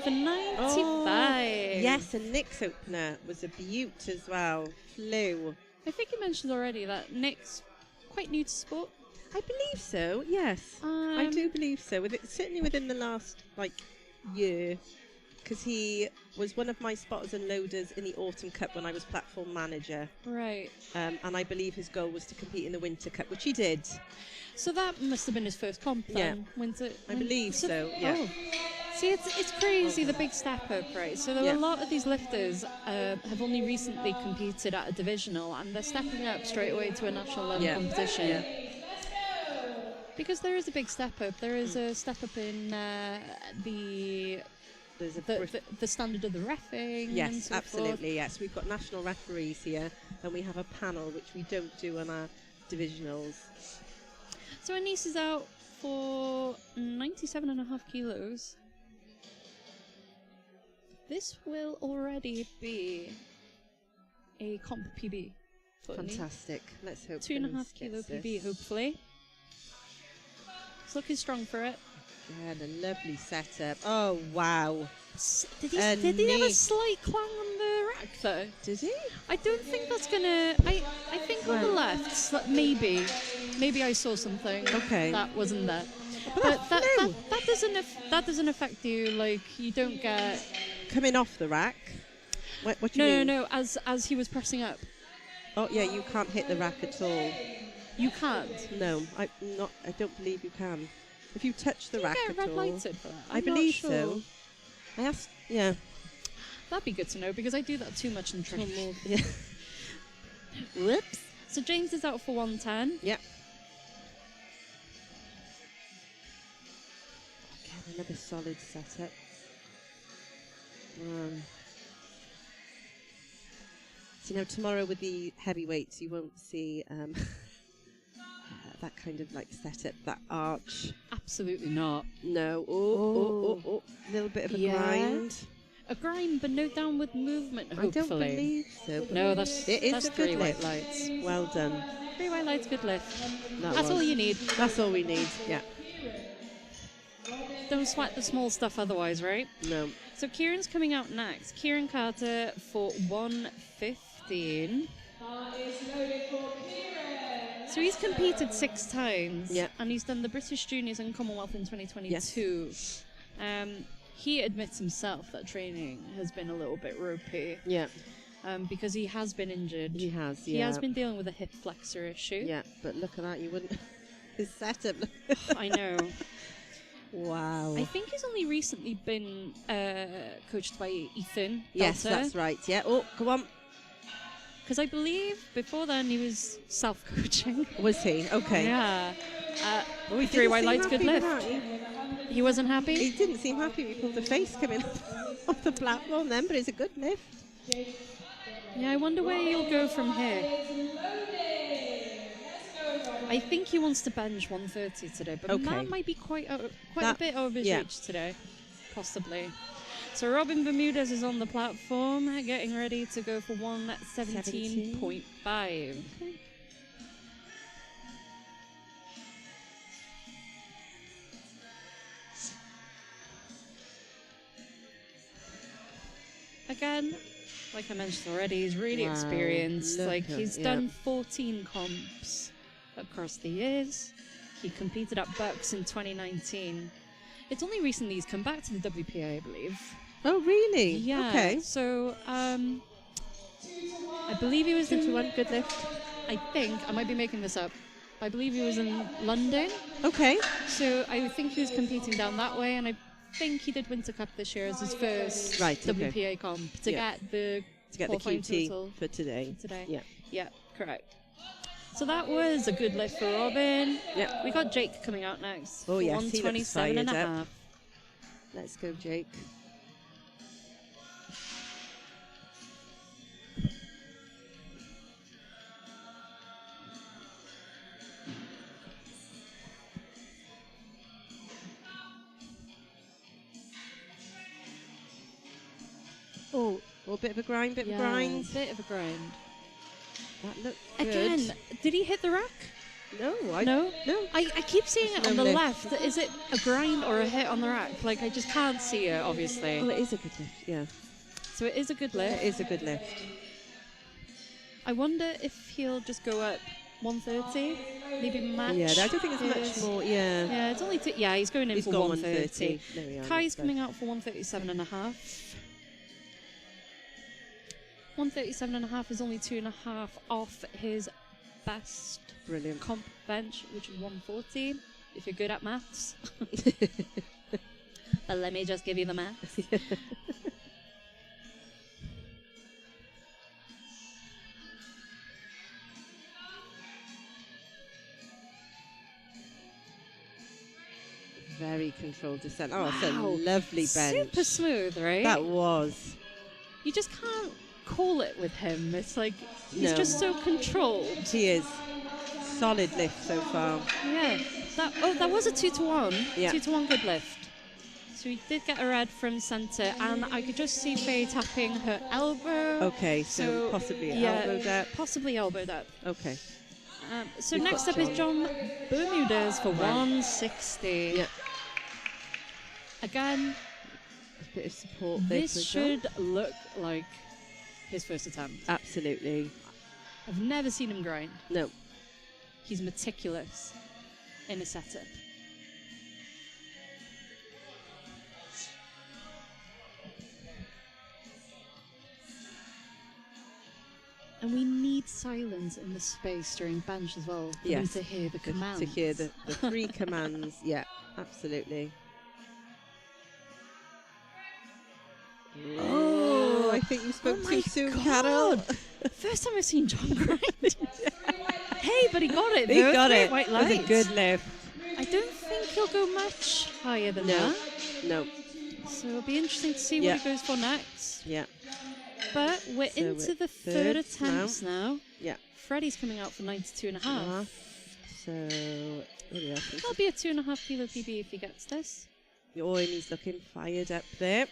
for 95. Yes, and Nick's opener was a beaut as well. Flew. I think you mentioned already that Nick's quite new to sport. I believe so, yes. I do believe so. Certainly within the last, year. Because he was one of my spotters and loaders in the Autumn Cup when I was platform manager. Right. And I believe his goal was to compete in the Winter Cup, which he did. So that must have been his first comp then. Yeah. I believe so, yeah. Oh. See, it's crazy, the big step up, right? So there are a lot of these lifters have only recently competed at a divisional, and they're stepping up straight away to a national level competition. Yeah. Because there is a big step up. There is a step up in the standard of the reffing. Yes, and so absolutely. forth. Yes, we've got national referees here, and we have a panel which we don't do on our divisionals. So Anis is out for 97.5 kilos. This will already be a comp PB. Fantastic. Let's hope. 2.5 kilo PB, hopefully. It's looking strong for it. Yeah, and a lovely setup. Oh, wow. Did he have a slight clang on the rack though? Did he? I don't think that's gonna. I think on the left, maybe I saw something that wasn't there. But that doesn't affect you. Like you don't get coming off the rack. What do you mean? No. As he was pressing up. Oh yeah, you can't hit the rack at all. You can't. No, I don't believe you can. If you touch the rack at all. Red lighted for that? I believe so. I asked. Yeah. That'd be good to know because I do that too much in training. Yeah. Whoops. So James is out for 110. Yep. Again, another solid setup. So now tomorrow with the heavyweights, you won't see that kind of like setup, that arch. Absolutely not. No. Oh. A little bit of a grind. A grind, but no downward movement, I hopefully. don't believe so. But No, that's it is that's a good 3 white lift. lights. Well done. 3 white lights, good lift. That That's was. all you need. That's all we need. Yeah. Don't sweat the small stuff otherwise, right? No. So Kieran's coming out next. Kieran Carter for 115. So he's competed 6 times. Yeah. And he's done the British Juniors and Commonwealth in 2022. Yes. He admits himself that training has been a little bit ropey. Yeah. Because he has been injured. He has, He has been dealing with a hip flexor issue. Yeah, but look at that. You wouldn't... His setup. I know. Wow. I think he's only recently been coached by Ethan. Yes, Belter. that's right. Yeah. Oh, come on. Because I believe before then he was self-coaching. Was he? Okay. Yeah. Oh, he 3 didn't white seem lights, good happy with lift. that. He wasn't He happy? didn't seem happy with all the face coming off the platform then, but it's a good lift. Yeah, I wonder where he'll go from here. I think he wants to bench 130 today, but Okay. that might be quite a That- bit over his yeah. reach today. Possibly. So Robin Bermudez is on the platform, getting ready to go for 117.5. Again, like I mentioned already, he's really Wow, experienced. look Like at- he's yeah. done 14 comps across the years. He competed at Bucks in 2019. It's only recently he's come back to the WPA, I believe. Oh, really? Yeah. Okay. So I believe he was 2 to in. 1, good lift. I think I might be making this up. I believe he was in London. Okay. So I think he was competing down that way, and I think he did Winter Cup this year as his first Right, okay. WPA comp to Yeah. get the To get the qualifying QT total for today. today. Yeah. Yeah, correct. So that was a good lift for Robin. Yeah. We got Jake coming out next. Oh, for yes, he looks 127 and a fired up. half. Let's go, Jake. Oh, a bit of a grind, bit of a grind. Bit of a grind. That looked good. Again, did he hit the rack? No, No? No. I keep seeing it No on the lift. left. Is it a grind or a hit on the rack? Like, I just can't see it, obviously. Oh, it is a good lift, yeah. So it is a good It lift. is a good lift. I wonder if he'll just go up 130, maybe match. Yeah, I don't think it's his- much more, yeah. Yeah, it's only yeah, he's going in He's for gone 130. 130. There we are. Kai's that's coming out for 137 and a half. 137 and a half is only 2.5 off his best brilliant. comp bench, which is 140, if you're good at maths. But let me just give you the maths. Very controlled descent. Oh, it's a Wow. lovely bench. Super smooth, right? That was. You just can't call it with him. It's like he's No. just so controlled. He is. Solid lift so far. Yeah. That was a 2-to-1. Yeah. 2-to-1 good lift. So he did get a red from centre, and I could just see Faye tapping her elbow. Okay, so possibly elbow depth. Possibly elbow depth. Okay. So We've next got up is John Bermudez for 160. Yeah. Again, A bit of support there this for John. should look like his first attempt. Absolutely. I've never seen him grind. No. He's meticulous in his setup. And we need silence in the space during bench as well. For them Yes. to hear the commands. To hear the 3 commands. Yeah, absolutely. Oh, I think you spoke my too soon, God. Carol. First time I've seen John grind. Hey, but he got it. He though. got 3 it. white That was a lights. good lift. I don't think he'll go much higher than No. that. No. So it'll be interesting to see what he goes for next. Yeah. But we're So into the third attempts now. Yeah. Freddie's coming out for 92.5. So That'll be a 2.5 kilo PB if he gets this. oh, and he's looking fired up there.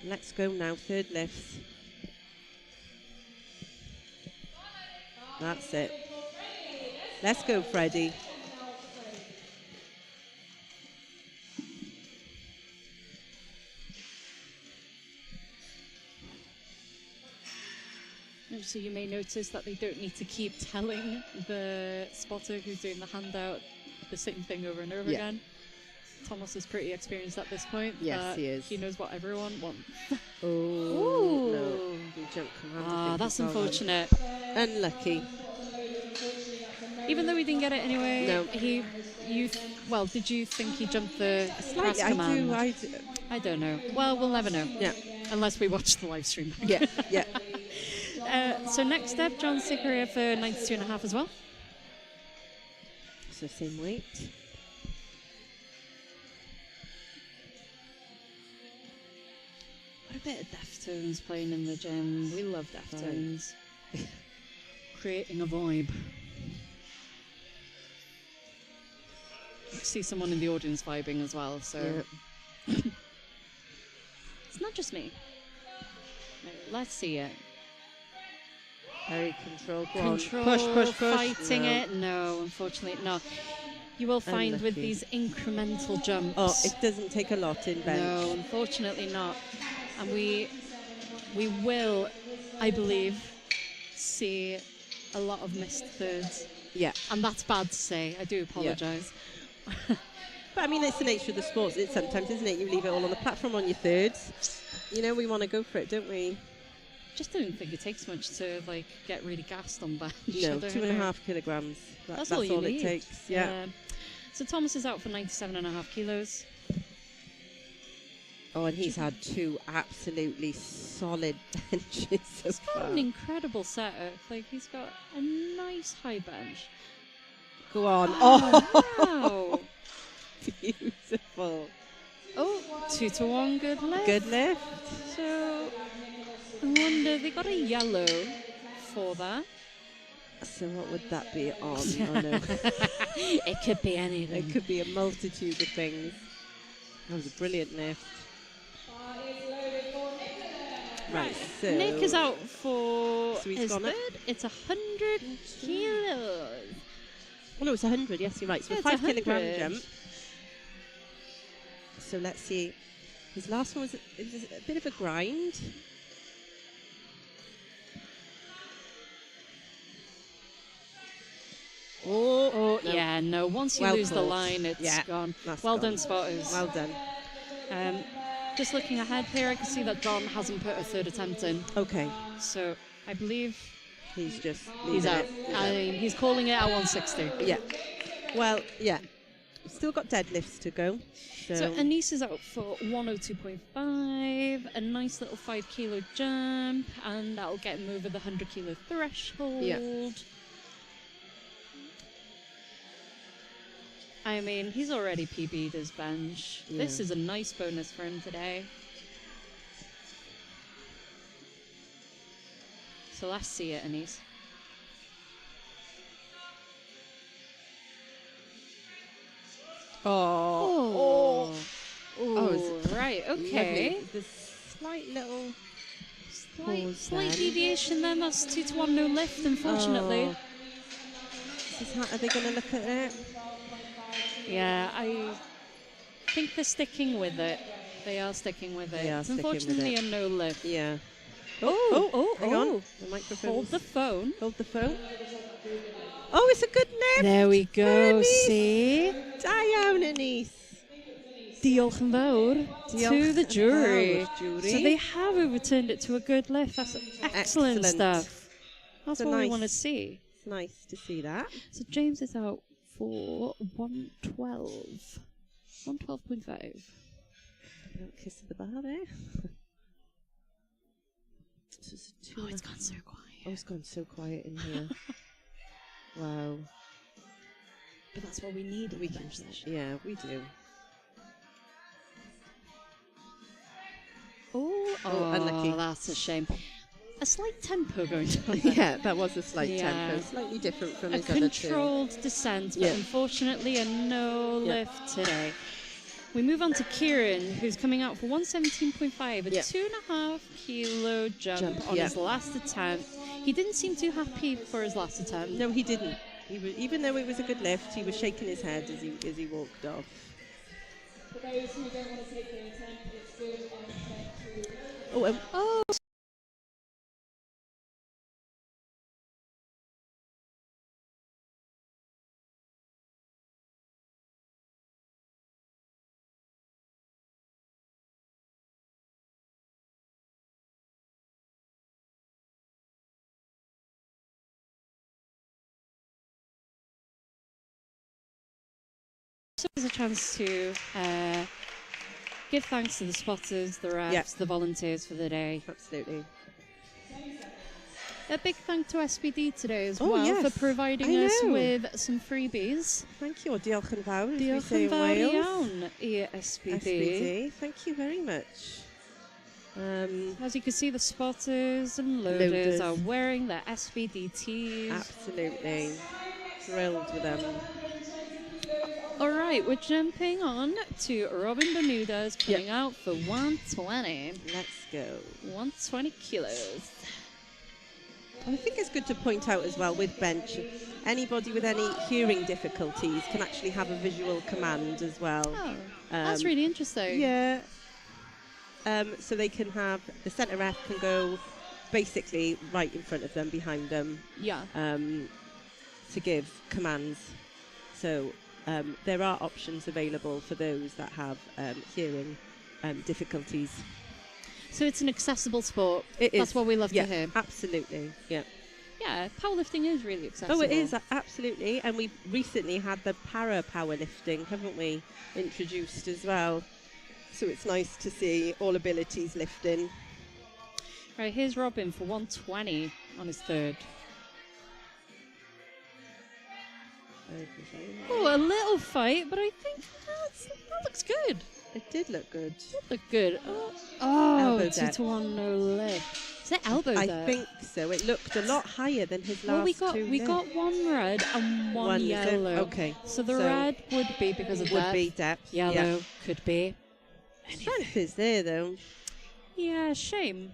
Let's go now, third lifts. That's it. Let's go, Freddie. So you may notice that they don't need to keep telling the spotter who's doing the handout the same thing over and over again. Thomas is pretty experienced at this point. Yes, he is. He knows what everyone wants. Oh, no. He jumped command. That's unfortunate. Unlucky. Even though he didn't get it anyway, No. Did you think he jumped the Slightly, press command? I do. I don't know. Well, we'll never know. Yeah. Unless we watch the live stream. Yeah, yeah. So next up, John Sickeria for 92.5 as well. So same weight. What a bit of Deftones playing in the gym. We love Deftones. Creating a vibe. I see someone in the audience vibing as well, so... Yeah. It's not just me. No, let's see it. Very controlled. Push. Fighting No. it. No, unfortunately not. You will find with Unlucky. these incremental jumps. Oh, it doesn't take a lot in bench. No, unfortunately not. And we will, I believe, see a lot of missed thirds. Yeah. And that's bad to say. I do apologise. But I mean, it's the nature of the sport. It's sometimes, isn't it? You leave it all on the platform on your thirds. You know, we want to go for it, don't we? Just don't think it takes much to get really gassed on bench. No, 2.5 kilograms. That's all you need. it takes. Yeah. So Thomas is out for 97.5 kilos. Oh, and he's had 2 absolutely solid benches so He's got far. an incredible setup. He's got a nice high bench. Go on. Oh, Wow. beautiful. Oh, 2-to-1, good lift. Good lift. So, I wonder, they got a yellow for that. So what would that be on? Oh, no. It could be anything. It could be a multitude of things. That was a brilliant lift. Right, so... Nick is out for So he's his gone third. up. It's 100 kilos. Oh, no, it's 100. Yes, you're right. So Yeah, a it's 5 kilogram 100. jump. So let's see. His last one was a bit of a grind. Oh, no. yeah, no. Once you Well lose the caught. line, it's Yeah, gone. that's Well gone. done, spotters. Well done. Just looking ahead here, I can see that John hasn't put a third attempt in. Okay. So I believe He's just he's leaving out. it. I mean, he's calling it at 160. Yeah. Well, yeah. Still got deadlifts to go. So Anise is out for 102.5, a nice little 5 kilo jump, and that'll get him over the 100 kilo threshold. Yeah. I mean, he's already PB'd his bench. Yeah. This is a nice bonus for him today. So let's see it, Anise. Oh. Right, okay. Lovely. The slight little pause Slight then. deviation then. That's 2-to-1, no lift, unfortunately. Oh. Are they going to look at it? Yeah, I think they're sticking with it. They are sticking with it. They are It's sticking with unfortunately it. a no lift. Yeah. Oh, hang on. The microphone. Hold the phone. Hold the phone. Oh, it's a good lift. There we go. Anise. See? Da iawn, Anise. Diolch yn fawr to Diolch the yn jury. fawr, jury. So they have overturned it to a good lift. That's excellent, Excellent. stuff. That's So what we nice. want to see. It's nice to see that. So James is out for 112. 112.5. Little kiss of the bar there. Oh, it's gone so quiet. Oh, it's gone so quiet in here. Wow. But that's what we need. We can. Yeah, we do. Oh, unlucky. That's a shame. A slight tempo going on. Yeah, that was a slight Yeah. tempo, slightly different from A his other two. controlled descent, but Yeah. unfortunately a no lift today. We move on to Kieran, who's coming out for 117.5, a 2.5 kilo jump on his last attempt. He didn't seem too happy for his last attempt. No, he didn't. He was, even though it was a good lift, he was shaking his head as he walked off. For those who don't want to take the attempt, it's good on step 2. Oh, So there's a chance to give thanks to the spotters, the refs, the volunteers for the day. absolutely. A big thank to SBD today as Oh, well yes. for providing I us know. with some freebies. Thank you. Diolch yn fawr, as we Diolch say yn in fawr Wales. iawn i SBD. SBD. Thank you very much. As you can see, the spotters and loaders are wearing their SBD tees. Absolutely. Thrilled with them. All right, we're jumping on to Robin Bermudez coming out for 120. Let's go. 120 kilos. I think it's good to point out as well with bench, anybody with any hearing difficulties can actually have a visual command as well. Oh, that's really interesting. Yeah. So they can have, the centre ref can go basically right in front of them, behind them, Yeah. to give commands. So there are options available for those that have hearing difficulties. So it's an accessible sport. It is. That's what we love to hear. Absolutely. Yeah. Yeah, powerlifting is really accessible. Oh, it is, absolutely. And we recently had the powerlifting, haven't we, introduced as well. So it's nice to see all abilities lifting. Right, here's Robin for 120 on his third. Oh, a little fight, but I think that looks good. It did look good. That looked good. Elbow 2 depth. to 1 no lift. Is it elbow I depth? think so. It looked a lot higher than his last Well, two. we got one red and one is it? yellow. Okay. So the red would be because of would depth. be depth. Yellow Yeah. could be. Strength is there though. Yeah, shame.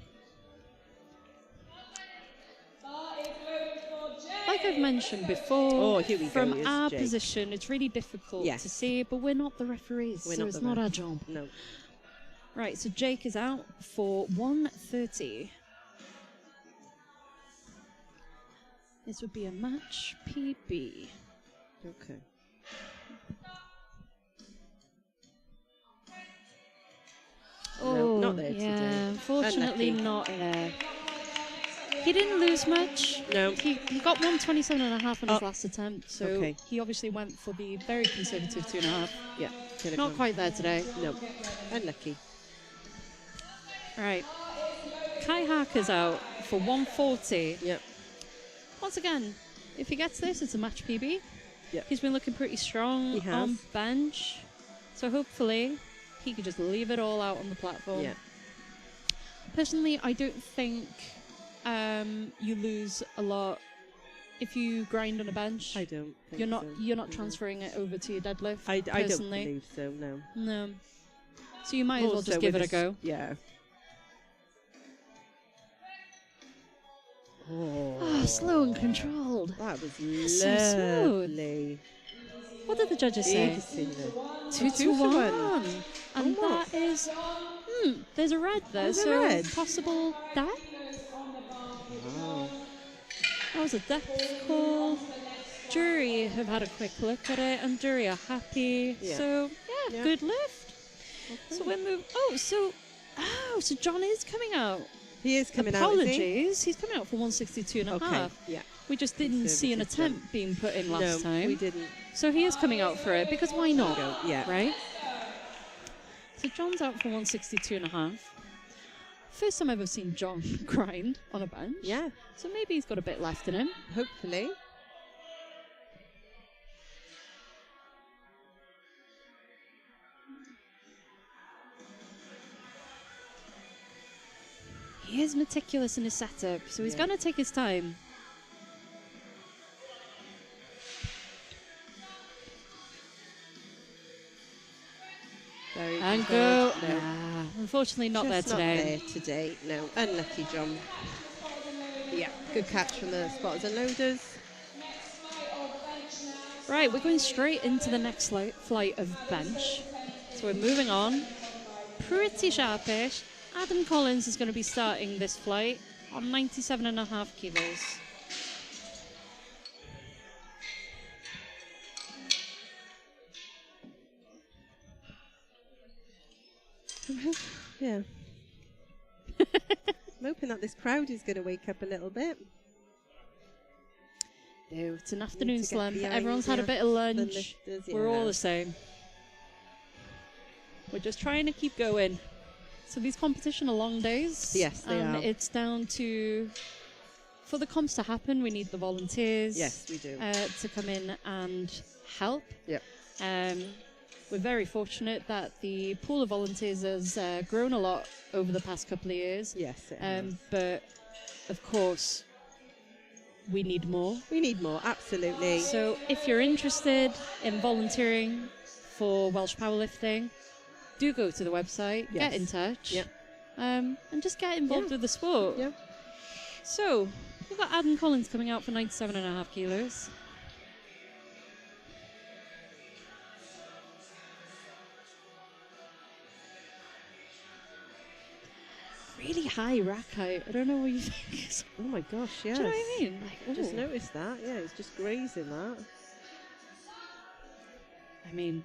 Like I've mentioned before, here we go, from here's our Jake. position, it's really difficult Yes. to see, but we're not the referees, We're so not it's the not refs. our job. No. Right, so Jake is out for 130. This would be a match PB. Okay. Oh, not there yeah, today. unfortunately Unlucky. not there. He didn't lose much. No. He got 127.5 on his Oh, last attempt, so okay. he obviously went for the very conservative 2.5. Yeah. could have Not gone. quite there today. No. Unlucky. Right. Kai Harker's out for 140. Yep. Once again, if he gets this, it's a match PB. Yep. He's been looking pretty strong He has. on bench. So hopefully he can just leave it all out on the platform. Yeah. Personally, I don't think you lose a lot if you grind on a bench. I don't think You're not so. you're not transferring it over to your deadlift. I don't personally. believe so, no. No. So you might as well Also just give it with a go. Yeah. Oh, slow and controlled. That was so smooth. lovely. What did the judges say? Interesting, though. 2 2 to to 1. And Oh, what? that is... there's a red there, There's a so red. possible death? Wow. That was a death call. Jury have had a quick look at it, and jury are happy. Yeah. So, Yeah. good lift. So we're moving... so John is coming out. He is coming out, is he? Apologies. He's coming out for 162.5. Okay, yeah. We just didn't see an Conservative attempt being put in last No, time. we didn't. So he is coming out for it, because why not? Yeah. Right? So John's out for 162.5. First time I've ever seen John grind on a bench. Yeah, So maybe he's got a bit left in him. hopefully. he is meticulous in his setup, so he's going to take his time. And go. No. Nah, unfortunately not there Just today. Not there today. No, unlucky John. Yeah, good catch from the spotters and loaders. Right, we're going straight into the next flight of bench. So we're moving on. Pretty sharpish. Adam Collins is going to be starting this flight on 97.5 kilos. Yeah. I'm hoping that this crowd is going to wake up a little bit. No, it's an afternoon to get slump. behind Everyone's had a bit of the lunch. lifters, We're all yeah. the same. We're just trying to keep going. So these competition are long days. Yes, they and are. it's down to, for the comps to happen, we need the volunteers. Yes, we do. To come in and help. Yep. We're very fortunate that the pool of volunteers has grown a lot over the past couple of years. Yes, it has. But of course, we need more. We need more, absolutely. So if you're interested in volunteering for Welsh Powerlifting, do go to the website, get in touch, Yep. and just get involved with the sport. Yep. So we've got Adam Collins coming out for 97.5 kilos. Really high rack height. I don't know what you think. Oh my gosh, yes. Do you know what I mean? Like, I just ooh. noticed that. Yeah, it's just grazing that. I mean,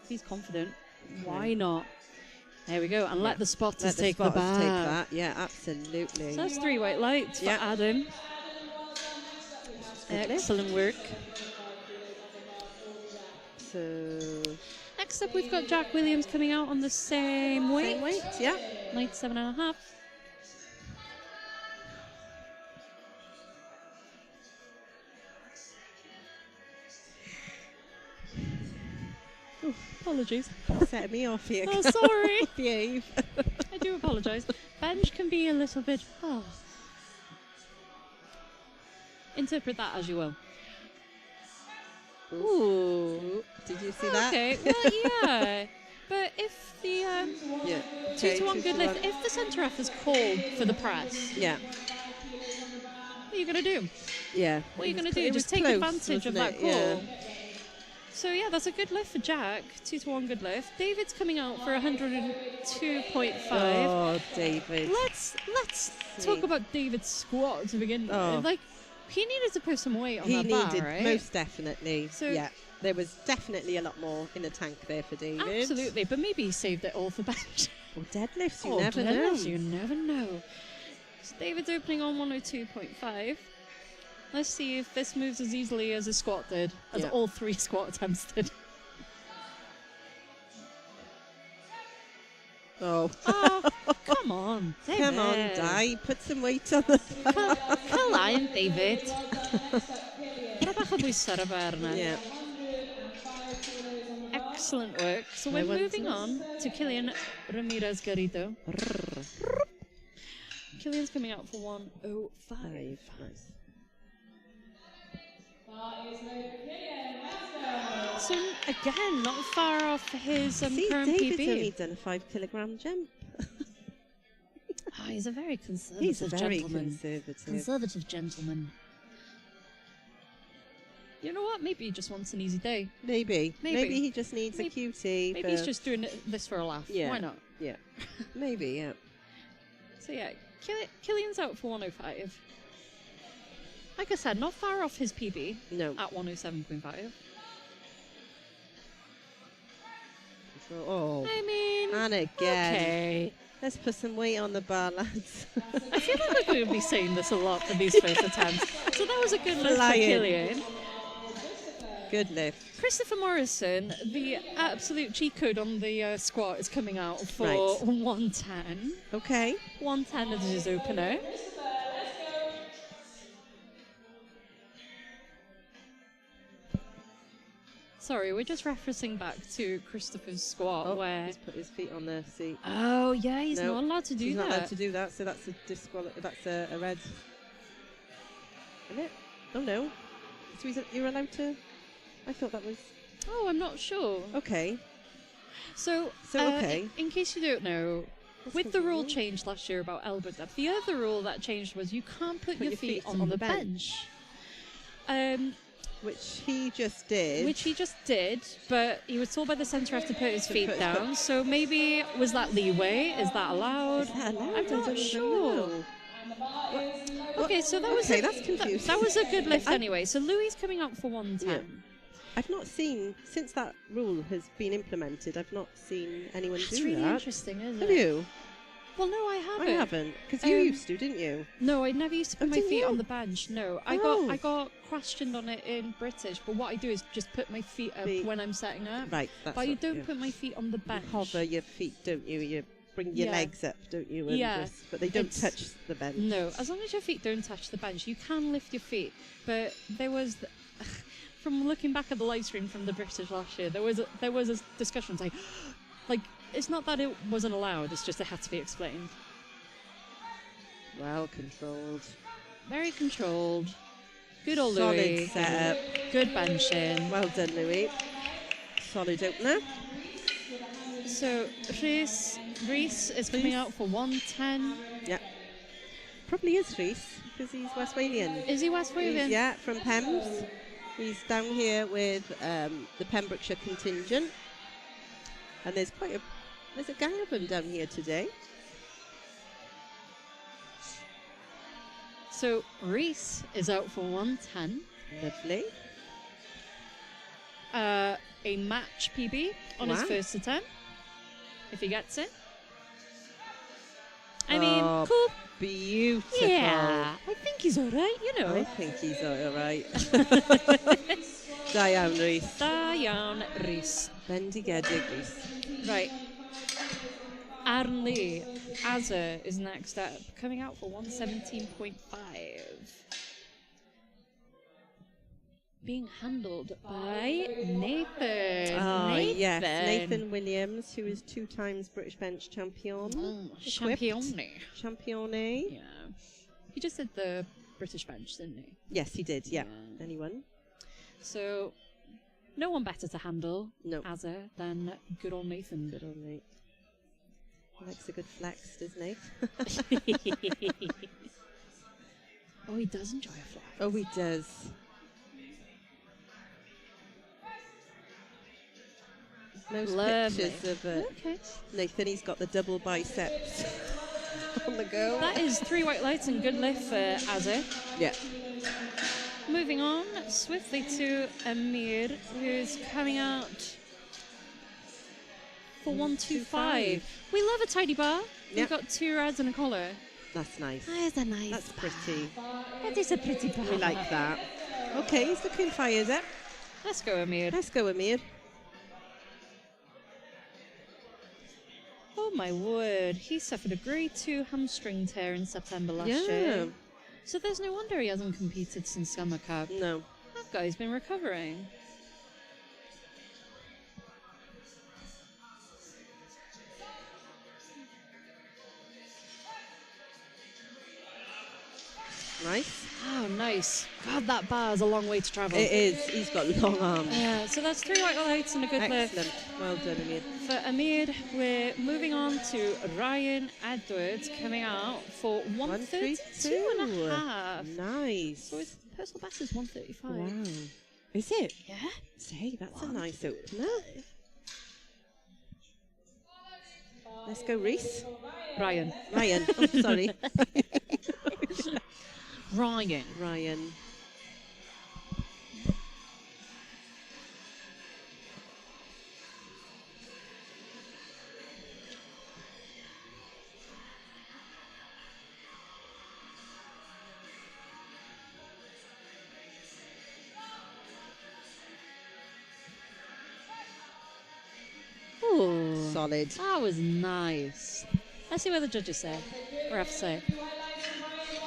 if he's confident, why not? There we go. And let the spotters Let the take spotters the bar. take that. Yeah, absolutely. So that's 3 white lights for Yeah. Adam. Good Excellent work. So, Next up, we've got Jack Williams coming out on the same weight. same weight, yeah. 97.5. Oh, apologies. Setting me off here. Oh, sorry. Behave. I do apologise. Bench can be a little bit... Oh. Interpret that as you will. Ooh. Did you see that? Okay, well, yeah. But if the Yeah. 2 to 1 2 good to lift, 1. if the centre ref is called for the press, Yeah. what are you going to do? Yeah. What are you It was going to cl- do? it was Just take close, advantage of wasn't that it? call. Yeah. So yeah, that's a good lift for Jack. 2 to 1 good lift. David's coming out for 102.5. Oh, David. Let's talk about David's squat to begin with. Oh. Like, he needed to put some weight on He that bar, needed, right? most definitely. So- yeah. There was definitely a lot more in the tank there for David. Absolutely, but maybe he saved it all for bench. Or deadlifts, you Oh, never know. deadlifts, You never know. So David's opening on 102.5. Let's see if this moves as easily as a squat did, as Yeah. all 3 squat attempts did. Oh. Oh, come on, David. Come on, Di. Put some weight on the... Calain, David. Tra bach o bwys ar y bar 'na. Yeah. Excellent work. So we're I want moving to- on to Killian Ramirez Garrido. Killian's coming out for 105. Nice. So again, not far off his See, current David's PB. only done a 5-kilogram jump. Oh, he's a very conservative He's a very gentleman. conservative. Conservative gentleman. You know what? Maybe he just wants an easy day. Maybe. Maybe. Maybe he just needs a cutie. Maybe he's just doing this for a laugh. Yeah. Why not? Yeah. Maybe, yeah. So yeah, Killian's out for 105. Like I said, not far off his PB No. at 107.5. Oh. I mean, And again. okay. Let's put some weight on the bar, lads. I feel like we're going to be saying this a lot for these first attempts. So that was a good lift for Flying. Killian. Good lift. Christopher Morrison, the absolute cheat code on the squat is coming out for Right. 110. Okay. 110 is his opener. Sorry, we're just referencing back to Christopher's squat Oh, where... he's put his feet on the seat. Oh, yeah, he's No, not allowed to do He's that. not allowed to do that, so that's a that's a red. Isn't it? Oh no. So you're allowed to... I thought that was... Oh, I'm not sure. Okay. So okay. in case you don't know, with the rule change last year about elbow depth, the other rule that changed was you can't put your feet on the bench. Which he just did. Which he just did, but he was told by the centre ref to put his feet down. So maybe, was that leeway? Is that allowed? Is that allowed? I'm not sure. Okay, so that was that's confusing. that was a good lift anyway. So Louis coming up for 110. Yeah. I've not seen, since that rule has been implemented, I've not seen anyone That's do really that. interesting, isn't Have it? you? Well, no, I haven't. I haven't, because you used to, didn't you? No, I never used to put my didn't feet you? on the bench. No, I got questioned on it in British, but what I do is just put my feet up when I'm setting up. Right, that's But you what- don't yeah. put my feet on the bench. You hover your feet, don't you? You bring your Yeah. legs up, don't you? And Yeah. but they don't It's- touch the bench. No, as long as your feet don't touch the bench, you can lift your feet. But there was, from looking back at the live stream from the British last year, there was a discussion saying, like, it's not that it wasn't allowed; it's just it had to be explained. Well controlled. Very controlled. Good old Solid Louis. setup. Good benching. Well done, Louis. Solid opener. So Reese is coming out for 110. Yeah. Probably is Reese, because he's Westphalian. Is he Westphalian? Yeah, from Pembs. He's down here with the Pembrokeshire contingent. And there's a gang of them down here today. So Reese is out for 110. Lovely. A match PB on his Wow. first attempt, if he gets it. I mean, Oh, cool. Beautiful. Yeah, I think he's all right, you I know. think he's all right. Diane Reese. Diane Reese. Bendigedig Reese. Right. Aaron Lee, Azza is next up, coming out for 117.5. Being handled by Nathan. Oh, Nathan. yes. Nathan Williams, who is 2 times British bench champion. Champione. Champione. Yeah. He just did the British bench, didn't he? Yes, he did. Yeah. Yeah. Anyone? So, no one better to handle No. Azza than good old Nathan. Good old Nate. He likes a good flex, doesn't he? Oh, he does enjoy a flag. Oh, he does. Those Lovely. pictures of Okay. Nathan. He's got the double biceps on the go. That is 3 white lights and good lift for Azza. Yeah. Moving on swiftly to Amir, who's coming out for 125. We love a tidy bar. Yeah. We've got 2 reds and a collar. That's nice. That is a nice That's pretty. That is a pretty bar. We like that. Okay, he's looking fired up. Let's go, Amir. Let's go, Amir. Oh my word, he suffered a grade 2 hamstring tear in September last Yeah. year. So there's no wonder he hasn't competed since Summer Cup. No. That guy's been recovering. Nice. Oh, nice. God, that bar is a long way to travel. It is. He's got long arms. Yeah, so that's 3 white lights and a good lift. Excellent. Well done, Amir. For Amir, we're moving on to Ryan Edwards coming out for 132 and a half. Nice. So his personal best is 135. Wow. Is it? Yeah? Say, that's a nice opener. Let's go, Reese. Ryan. Ryan. Oh, sorry. Ryan. Ryan. Ooh. Solid. That was nice. Let's see what the judges say. Or have to say.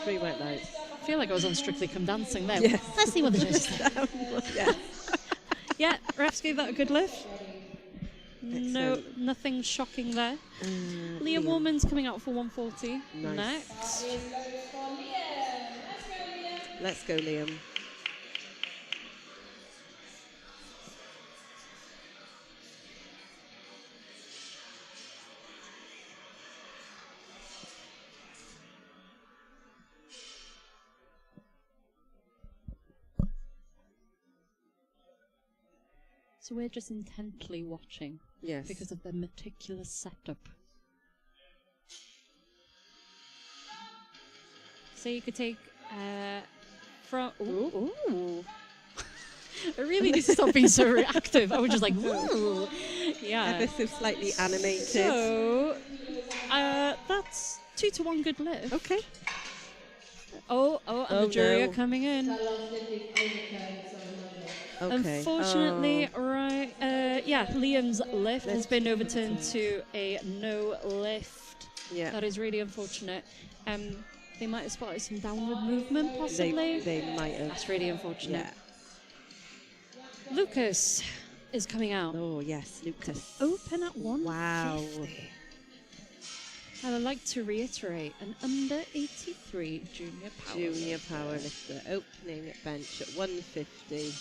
3 white lights. I feel like I was on Strictly Come Dancing there. Yes. Let's see what the judges say. Yeah. Yeah, refs gave that a good lift. No, Excellent. nothing shocking there. Liam Liam. Warman's coming out for 140 Nice. next. Let's go, Liam. So we're just intently watching Yes. because of the meticulous setup. So you could take from. Ooh. I really need to stop being so reactive. I was just like, ooh. Yeah. Ever so slightly animated. So that's 2-to-1 good lift. Okay. And the jury no. are coming in. Okay. Unfortunately, Liam's lift has been overturned to a no lift. Yeah. That is really unfortunate. They might have spotted some downward movement, possibly. They might have. That's really unfortunate. Yeah. Lucas is coming out. Oh, yes, Lucas. Open at 150. Wow. And I'd like to reiterate, an under 83 junior power. Junior powerlifter opening at bench at 150.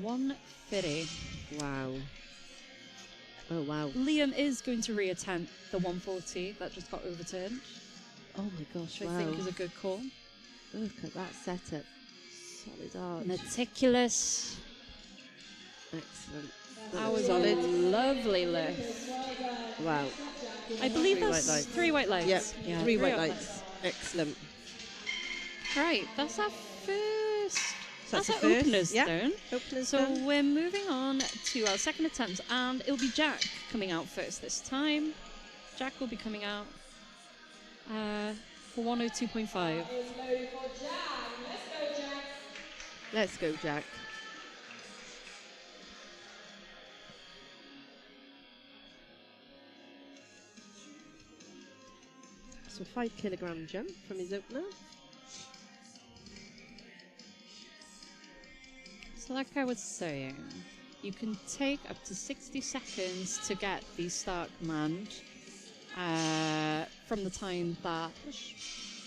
150. Wow. Oh, wow. Liam is going to reattempt the 140 that just got overturned, Oh, my gosh, which wow. I think is a good call. Look at that setup. Solid arch. Meticulous. Excellent. That was a solid. lovely lift. Wow. I believe Three that's white lights. 3 white lights. Yep. Yeah, Three white lights. Excellent. Right, that's our first. That's the our first, openers yeah. done. Openers So done. we're moving on to our second attempt, and it'll be Jack coming out first this time. Jack will be coming out for 102.5. Let's go, Jack. So 5 kilogram jump from his opener. So like I was saying, you can take up to 60 seconds to get the start command from the time that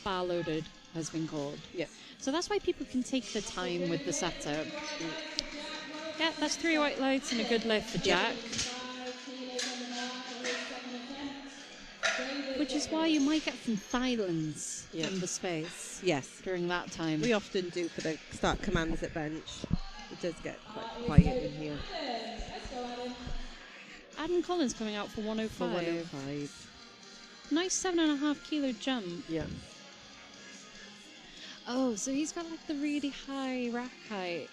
bar loaded has been called. Yeah. So that's why people can take the time with the setup. Yeah, that's 3 white lights and a good lift for Jack. Which is why you might get some silence in the space Yes. during that time. We often do for the start commands at bench. It does get quite quiet in here. Adam Collins coming out for 105. For 105. Nice 7.5 kilo jump. Yeah. Oh, so he's got like the really high rack height.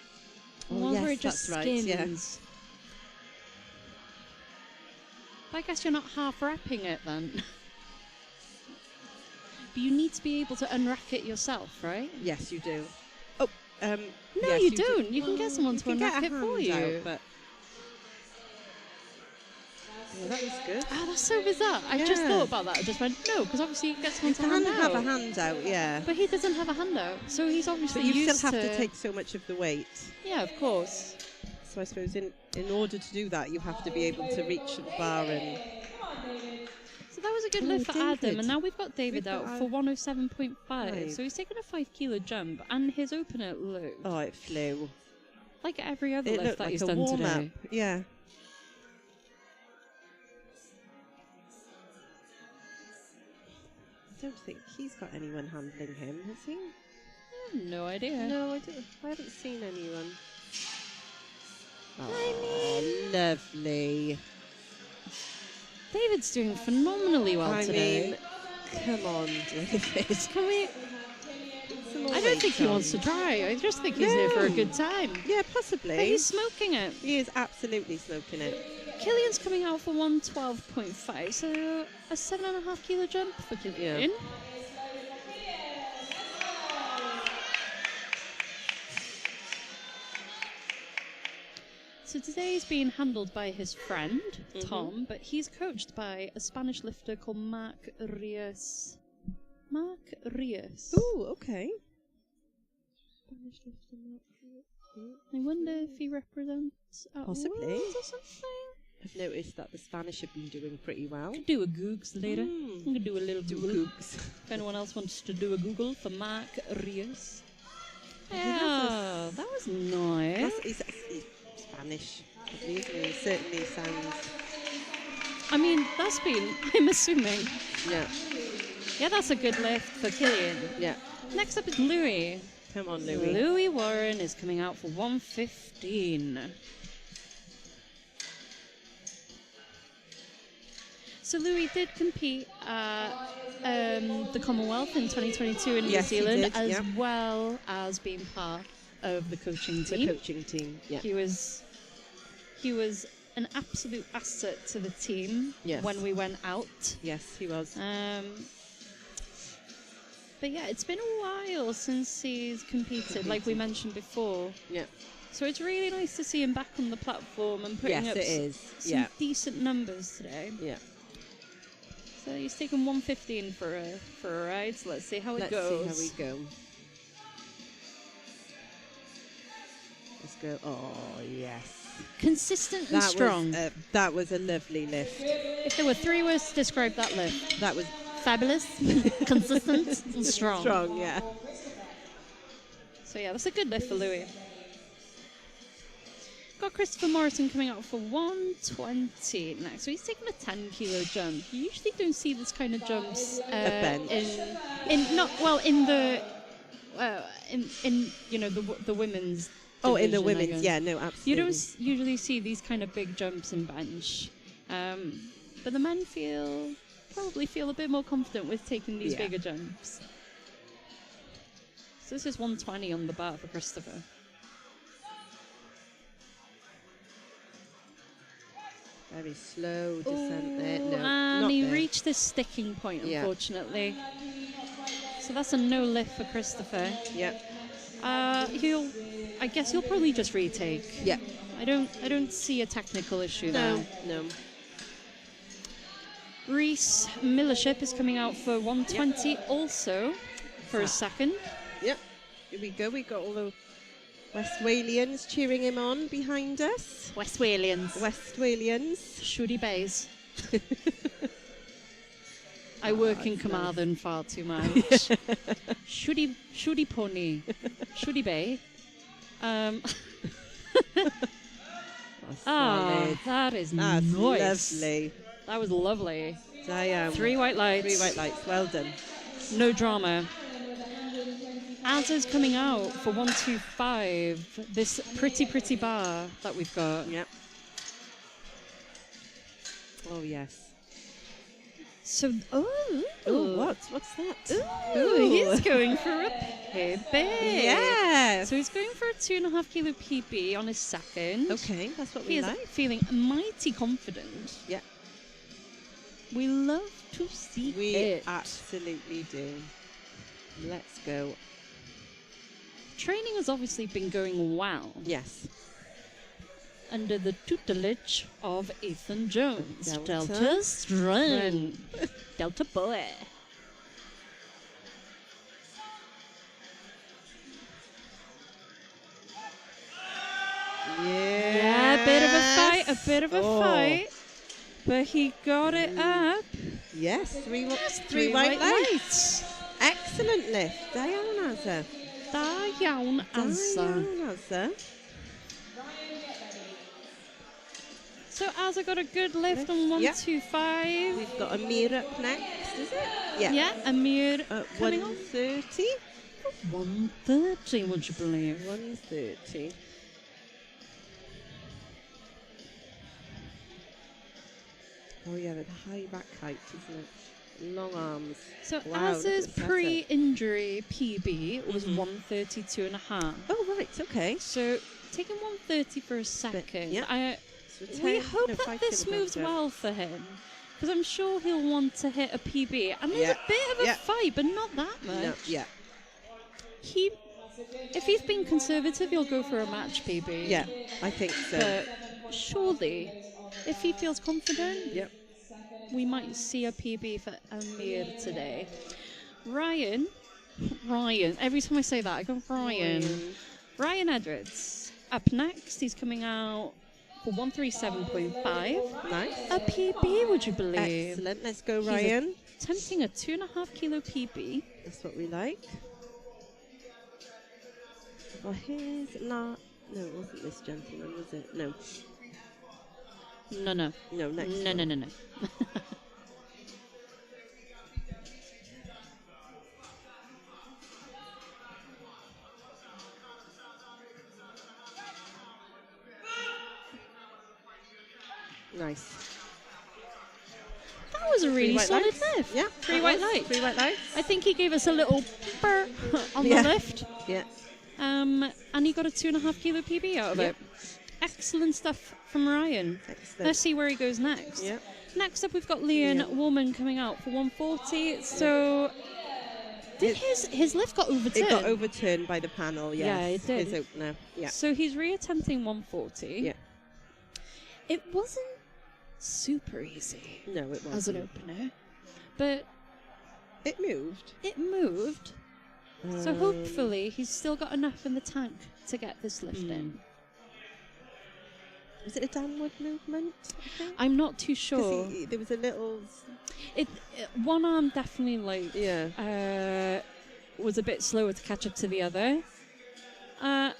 The Oh, ones yes, where it just that's right, skins. yeah. But I guess you're not half wrapping it then. But you need to be able to unrack it yourself, right? Yes, you do. Oh, No, yes, you don't. You can get someone to you can unrack get it a for hand you. out, but yeah, that was good. Ah, that's so bizarre. I just Yeah. thought about that. I just went, no, because obviously you get someone to You hand can out. have a hand out, yeah. But he doesn't have a handout, so he's obviously But you used still have to take so much of the weight. Yeah, of course. So I suppose in order to do that, you have to be able to reach the bar and... So that was a good Oh, lift for David. Adam, and now we've got David We've got out for 107.5. Right. So he's taken a 5 kilo jump, and his opener looked Oh, it flew. like every other It lift looked that like he's a done warm-up. today. Yeah. I don't think he's got anyone handling him, has he? No idea. No, I haven't seen anyone. Oh, lovely. David's doing phenomenally well I today. mean, come on, David. Can we? Some more I don't weight think he on. wance to try. I just think he's here for a No. good time. Yeah, But possibly. he's smoking it. He is absolutely smoking it. Killian's coming out for 112.5, so a 7.5 kilo jump for Killian. So today's being handled by his friend, Tom, but he's coached by a Spanish lifter called Mark Rios. Mark Rios. Ooh, okay. Spanish lifter, Mark Rios. I wonder if he represents Possibly. Wales or something. I've noticed that the Spanish have been doing pretty well. Could do a Googs later. I'm gonna do a little Google. If anyone else wants to do a Google for Mark Rios. Yeah, that was nice. He's Spanish. He certainly sounds. I mean, that's been, I'm assuming. Yeah. Yeah, that's a good lift for Killian. Yeah. Next up is Louis. Come on, Louis. Louis Warren is coming out for 115. So Louis did compete at the Commonwealth in 2022 in New Yes, he Zealand, did, as yeah. well as being part of the coaching team. The coaching team, yeah. He was an absolute asset to the team Yes. when we went out. Yes, he was. But yeah, it's been a while since he's competed, like we mentioned before. Yeah. So it's really nice to see him back on the platform and putting Yes, up it is. some Yeah. decent numbers today. Yeah. So he's taken 115 for a ride. So let's see how it Let's goes. see how we go. Let's go. Oh, yes. Consistent and strong. That was a lovely lift. If there were 3 words to describe that lift, That was fabulous, consistent, and strong. strong, yeah. So yeah, that's a good lift for Louis. Got Christopher Morrison coming out for 120 next. So he's taking a 10-kilo jump. You usually don't see this kind of jumps bench. in not well in the in you know the women's. Oh, in the division, I women's, guess. yeah, no, absolutely. You don't usually see these kind of big jumps in bench, but the men probably feel a bit more confident with taking these Yeah. bigger jumps. So this is 120 on the bar for Christopher. Very slow descent there. No, And not he there. reached the sticking point, Yeah. unfortunately. So that's a no lift for Christopher. Yeah, I guess he'll probably just retake. yeah. I don't see a technical issue there. No. Reese Millership is coming out for 120 also for a second. Yep. Here we go. We got all the West Walians cheering him on behind us. West Walians. West Walians. Shooty Bays. I work in Carmarthen far too much. Shooty Pony. Shooty Bay. That is That's nice. lovely. That was lovely. Diane. 3 white lights. 3 white lights. Well done. No drama. Azza's coming out for 125. This pretty bar that we've got. Yep. Oh, yes. So, Oh, what's that? Ooh, he's going for a PB. Yeah. So he's going for a 2.5 kilo PB on his second. Okay, that's what He we is like. feeling mighty confident. Yeah. We love to see We it. absolutely do. Let's go. Training has obviously been going well Yes. under the tutelage of Ethan Jones. Delta Strong. Delta boy. Yeah. A bit of a fight. But he got it up. Yes, three Three white lights. lights. Excellent lift. Diane Azza. Da iawn, Azza. Diane Azza. So Azza got a good lift on Yep. 125. We've got Amir up next, is it? Yeah. Yeah, Amir At coming on. 130. 130, would you believe? 130. Oh yeah, the high back height, isn't it? Long arms. So Wow, look Azza's at the setup. pre-injury PB was Mhm. 132.5. Oh right, okay. So taking 130 for a second. yeah. So We 10, hope no, that 5 this kilograms moves jump. well for him. Because I'm sure he'll want to hit a PB. And there's Yeah. a bit of a Yeah. fight, but not that much. No, yeah. If he's being conservative, he'll go for a match PB. Yeah, I think so. But surely, if he feels confident, Yep. we might see a PB for Amir today. Ryan, every time I say that, I go Ryan. Ryan Edwards up next. He's coming out for 137.5. Nice. A PB, would you believe? Excellent. Let's go, He's Ryan. Attempting a 2.5 kilo PB. That's what we like. Well, here's not. No, it wasn't this gentleman, was it? No. No, no. No, next No, one. no, no, no. Nice. That was a really white solid lights. lift. Yeah. 3 that white was. lights. 3 white lights. I think he gave us a little burr on Yeah. the lift. Yeah. And he got a 2.5 kilo PB out of Yeah. it. Excellent stuff from Ryan. Excellent. Let's see where he goes next. Yeah. Next up, we've got Liam Woolman coming out for 140. So, did his lift got overturned? It got overturned by the panel, yes. Yeah, it did. His opener, yeah. So he's reattempting 140. Yeah. It wasn't super easy No, it wasn't. as an opener, but It moved. it moved. So hopefully he's still got enough in the tank to get this lift in. Was it a downward movement, I think? I'm not too 'Cause sure. there was a little... One arm definitely Yeah. was a bit slower to catch up to the other. And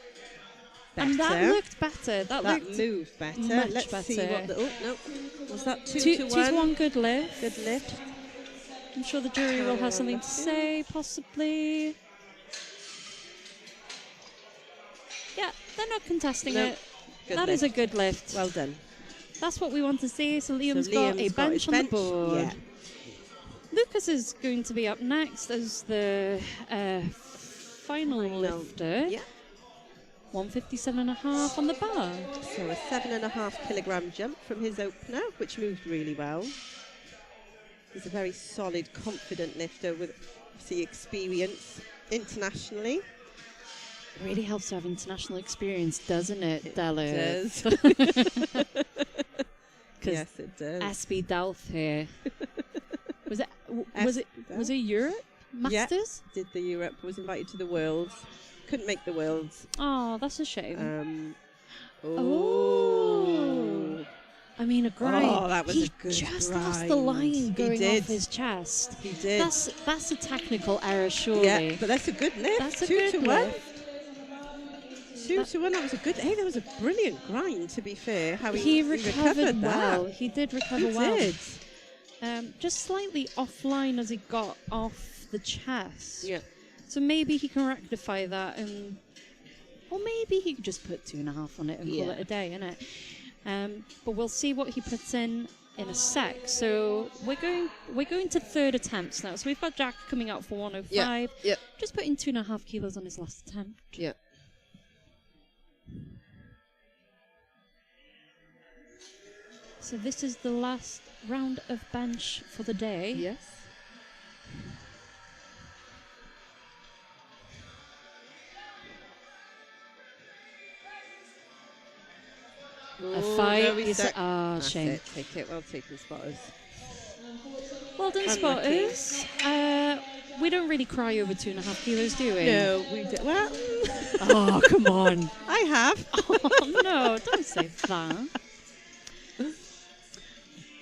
that Better. looked better. That looked moved better. much Let's see better. what the... Oh, no. Was that 2 two to to 1? 1 good lift. Good lift. I'm sure the jury will have something to say, possibly. Yeah, they're not contesting No. it. Good That is lift. a good lift. Well done. That's what we want to see. So Liam's So got a Liam's bench his on the board. Yeah. Lucas is going to be up next as the final lifter. Yeah. 157.5 on the bar. So a 7.5 kilogram jump from his opener, which moved really well. He's a very solid, confident lifter with obviously experience internationally. Really helps to have international experience, doesn't it, Della? Does. Because Yes, it does. SB Delft here. Was it Europe Masters? Did the Europe, was invited to the Worlds. Couldn't make the Worlds. Oh, that's a shame. Oh. I mean, a grind. Oh, that was he a good just lost the grind. line He going did. off his chest. He did. That's a technical error, surely. Yeah, but that's a good lift. That's a 2 good to 1. lift. 2 to 1, that was a good... Hey, that was a brilliant grind, to be fair. How He recovered well. that. He did recover He well. did. Just slightly offline as he got off the chest. Yeah. So maybe he can rectify that, or maybe he could just put 2.5 on it and call Yeah. it a day, innit? But we'll see what he puts in a sec. So we're going to third attempts now. So we've got Jack coming out for 105. Yeah. Just putting 2.5 kilos on his last attempt. Yeah. So this is the last round of bench for the day. Yes. A fight very is stuck. a shame. That's it. Take it. Well taken, spotters. Well done, Unlucky. spotters. We don't really cry over 2.5 kilos, do we? No, we did. Well, Oh, come on. I have. Oh, no, don't say that.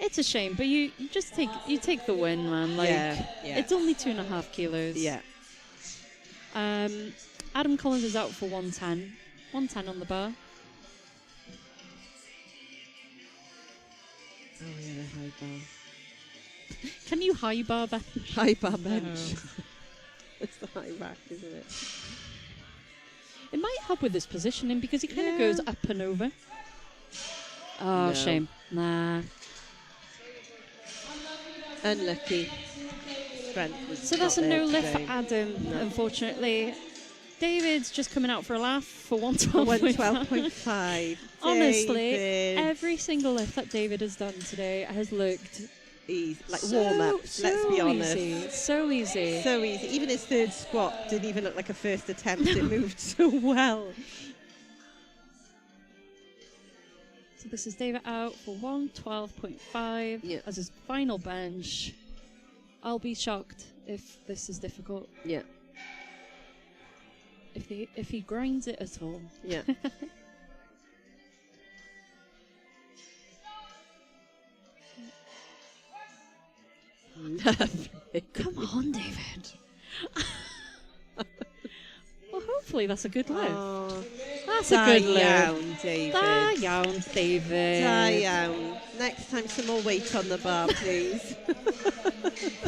It's a shame, but you just take the win, man. Like, Yeah. it's only 2.5 kilos. Yeah. Adam Collins is out for 110. 110 on the bar. Oh yeah, high bar. Can you high bar bench? High bar bench. It's the high rack, isn't it? It might help with his positioning because he kind of Yeah. goes up and over. Oh, No. shame. Nah. Unlucky. Strength was So that's a not no there lift for today. Adam, No. unfortunately. David's just coming out for a laugh for 112.5. 112.5. Honestly, David. every single lift that David has done today has looked Easy. Like so, warm up. so Let's be honest. easy. So easy. So easy. Even his third squat didn't even look like a first attempt. It moved so well. So this is David out for 112.5 Yeah. as his final bench. I'll be shocked if this is difficult. Yeah. If if he grinds it at all. Yeah. Lovely. Come on, David. Well, hopefully that's a good lift. Oh, That's a good lift. iawn, David. Da iawn, David. Da iawn. Next time, some more weight on the bar, please.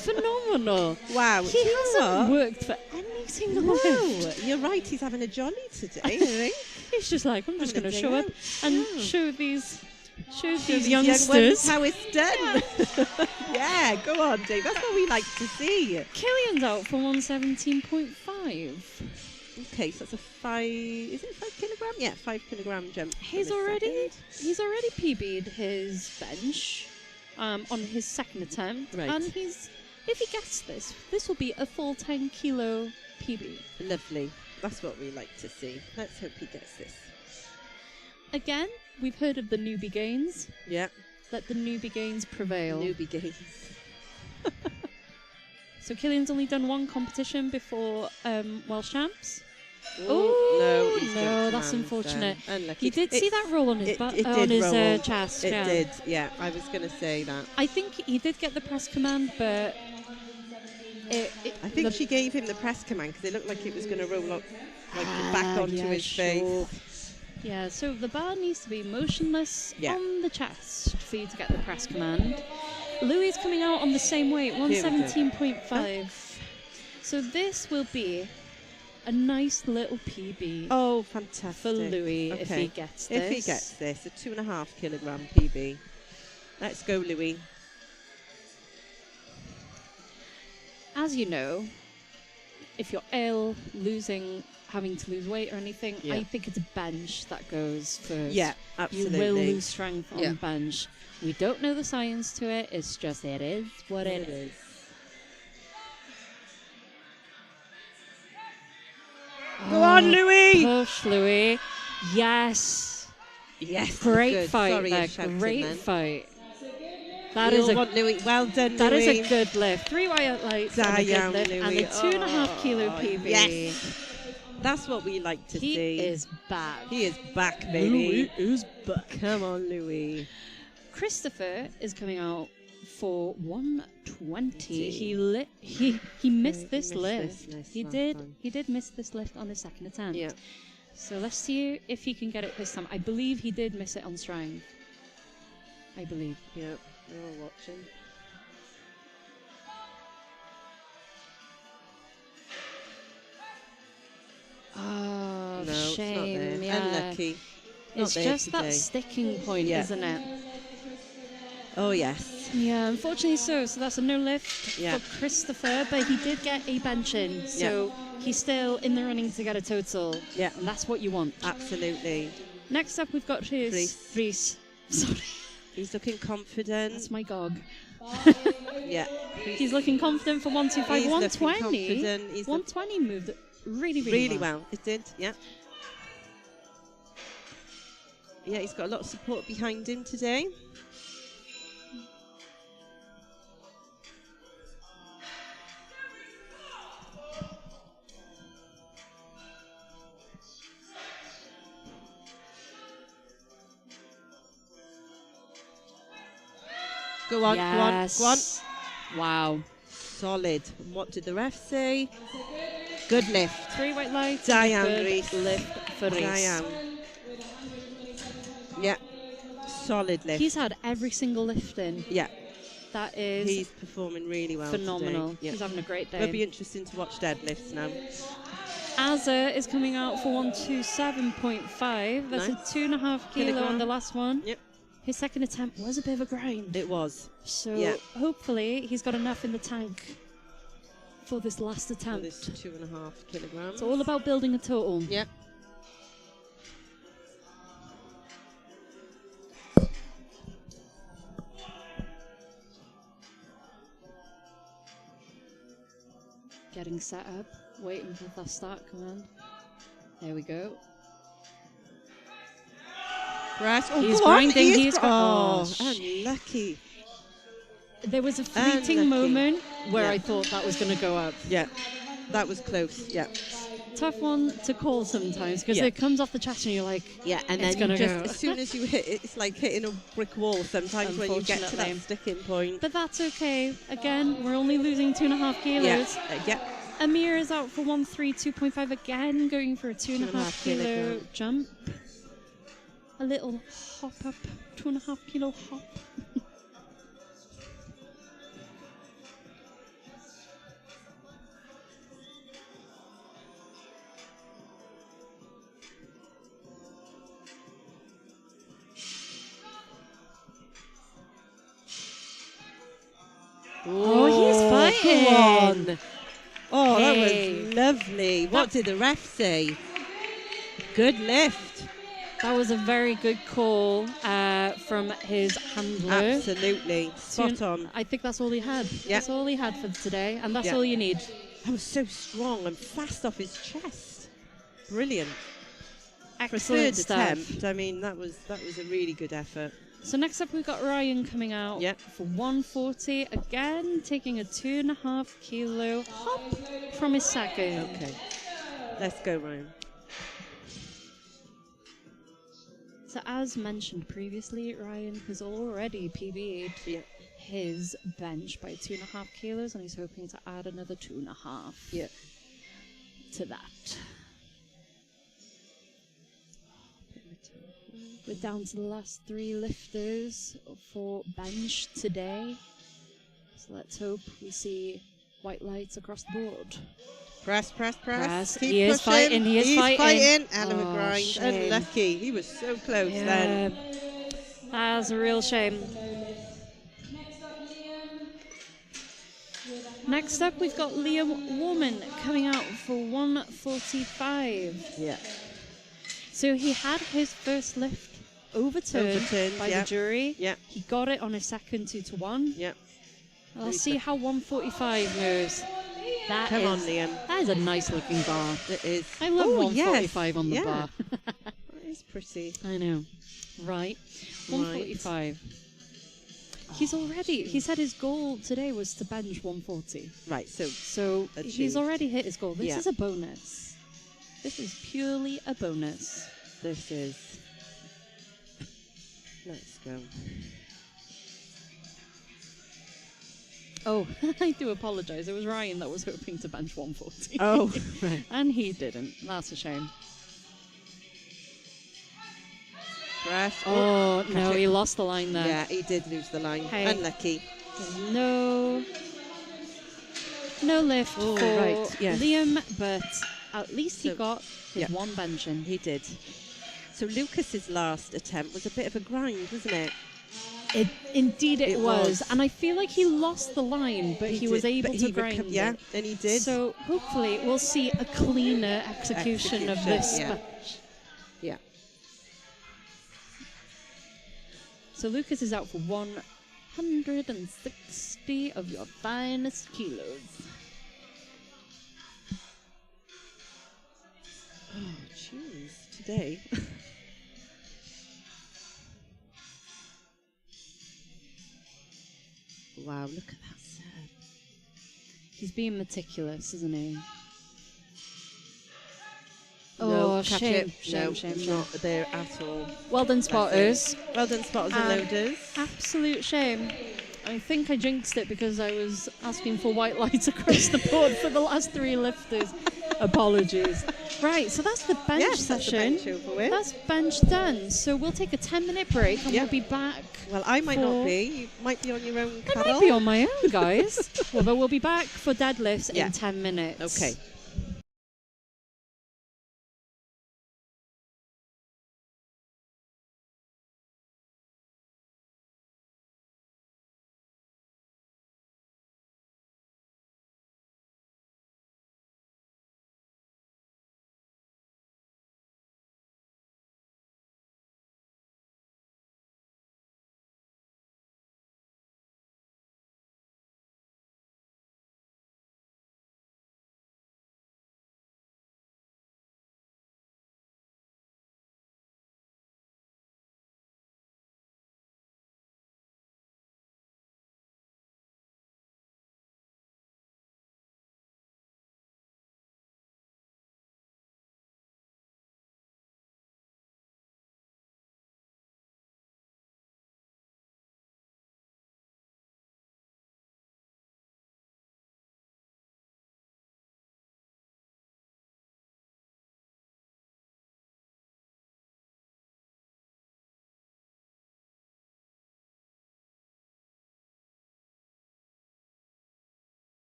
Phenomenal. Wow. He do you know hasn't what? worked for any single lift. No, you're right. He's having a jolly today, I think. He's just like, I'm just Having going a to show day up out. and Yeah. show these These young ones youngsters. how it's done. Yeah, go on, Dave. That's what we like to see. Killian's out for 117.5. Okay, so that's a 5. Is it 5 kilogram? Yeah, 5 kilogram jump. He's for the already second. PB'd his bench on his second attempt, Right. and if he gets this will be a full 10 kilo PB. Lovely. That's what we like to see. Let's hope he gets this. Again, we've heard of the newbie gains. Yeah. Let the newbie gains prevail. Newbie games. So Killian's only done one competition before Welsh Champs. Oh, Ooh, he's no, jumped that's around, unfortunate. Unlucky. He did see that roll on his it did on his roll. chest. It yeah. did, yeah. I was going to say that. I think he did get the press command, but I think she gave him the press command because it looked like it was going to roll up, back onto his face. Yeah, so the bar needs to be motionless Yeah. on the chest for you to get the press command. Louis is coming out on the same weight, we go. 117.5. So this will be a nice little PB Oh, fantastic. for Louis if Okay. he gets this. If he gets this, a 2.5 kilogram PB. Let's go, Louis. As you know, if you're ill, having to lose weight or anything, Yeah. I think it's a bench that goes first. Yeah, absolutely. You will lose strength on Yeah. bench. We don't know the science to it. It's just it is what it is. Go on, Louis! Push, Louis. Yes. Yes. Great good. fight Sorry, there. I'm shouting Great then. fight. That We is all a want Louis. Well done, that is Louis. a good lift. 3 white lights and a good Damn, lift and Louis. a 2.5 kilo Oh, PB. yes. That's what we like to He see. is back. He is back, baby. is back. Come on, Louis. Christopher is coming out for 120. He missed this lift. He did miss this lift on his second attempt. Yeah. So let's see if he can get it this time. I believe he did miss it on strength. I believe. Yeah. We're all watching. Oh, No, shame. it's not there. Yeah. Unlucky. It's Not there just that today. sticking point, Yeah. isn't it? Oh, yes. Yeah, unfortunately so. So that's a no lift Yeah. for Christopher, but he did get a bench in. So he's still in the running to get a total. Yeah. And that's what you want. Absolutely. Next up, we've got his Reese. Sorry, He's looking confident. that's my gog. Yeah. He's looking confident for 125. He's looking 120. confident. He's 120 moved really really well. It did, yeah. Yeah, he's got a lot of support behind him today. Go on, Yes. go on, go on. Wow. Solid. And what did the ref say? Good lift. 3 white lights. Diane and a good Reese. lift for Reese. Diane. Yeah. Solid lift. He's had every single lift in. yeah. That is He's performing really well phenomenal. today. Yeah. He's having a great It'll be day. interesting to watch deadlifts now. Azza is coming out for 127.5. That's Nice. a 2.5 kilo Kilogram. on the last one. Yep. His second attempt was a bit of a grind. It was. So Yeah. hopefully he's got enough in the tank for this last For attempt. this 2.5 kilograms. It's all about building a total. Yeah. Getting set up, waiting for the start command. There we go. Right. Oh, He's go on. grinding, He is he's oh, got- unlucky. There was a fleeting Unlucky. moment where Yeah. I thought that was going to go up. Yeah. That was close. Yeah. tough one to call sometimes because Yeah. it comes off the chest and you're like, Yeah, and it's then gonna you just, go. as soon as you hit it, it's like hitting a brick wall sometimes when you get to that Unfortunately. sticking point. But that's okay. Again, we're only losing 2.5 kilos. Yeah. Amir is out for 132.5 again, going for a 2.5 kilo kilogram. jump. A little hop up, 2.5 kilo hop. Oh, he's fighting. Go on. Oh, Hey. that was lovely. What did the ref say? Good lift. That was a very good call from his handler. Absolutely. Spot on. I think that's all he had. Yeah. That's all he had for today, and that's Yeah. all you need. That was so strong and fast off his chest. Brilliant. For a Excellent third stuff. attempt, I mean, that was a really good effort. So next up, we've got Ryan coming out Yep. for 140. Again, taking a 2.5 kilo hop from his second. Okay. Let's go, Ryan. So as mentioned previously, Ryan has already PB'd Yeah. his bench by 2.5 kilos, and he's hoping to add another 2.5 Yeah. to that. We're down to the last 3 lifters for bench today. So let's hope we see white lights across the board. Press. Press. Keep He is pushing. fighting, he is He's fighting. Hell of a Oh, grind. shame. Unlucky. He was so close then. That's a real shame. Next up, we've got Liam Warman coming out for 145. Yeah. So he had his first lift overturned by yeah. the jury. Yeah. He got it on his second 2-1. Yeah. Let's see how 145 goes. Come on, Liam. That is a nice looking bar. It is. I love Oh, 145 yes. on the Yeah. bar. That is pretty. I know. Right. 145. He said his goal today was to bench 140. Right, so So he's Achieved. already hit his goal. This Yeah. is a bonus. This is purely a bonus. this is. Let's go. Oh, I do apologise. It was Ryan that was hoping to bench 140. Oh, right. And he didn't. That's a shame. Press. Oh, catch no, it. he lost the line there. Yeah, he did lose the line. Hey. Unlucky. No lift Oh, for right, yes. Liam, but at least he So- got his yeah. one benching. He did. So Lucas's last attempt was a bit of a grind, wasn't it? Indeed it It was. was. And I feel like he lost the line, but he was did, able but to he grind yeah, it. and he did. So hopefully we'll see a cleaner execution of this yeah. bench. Yeah. So Lucas is out for 160 of your finest kilos. Oh, jeez. Today. Wow, look at that set. He's being meticulous, isn't he? No, Oh, catch shame, it. No, shame. not there at all. Well done, spotters. Well done, spotters and loaders. Absolute shame. I think I jinxed it because I was asking for white lights across the board for the last 3 lifters. Apologies. Right, so that's the bench Yes, that's the session. bench over with. That's bench done. So we'll take a 10-minute break and Yep. we'll be back. Well, I might for- not be. You might be on your own, I Carol. might be on my own, guys. Well, but we'll be back for deadlifts Yeah. in 10 minutes. Okay.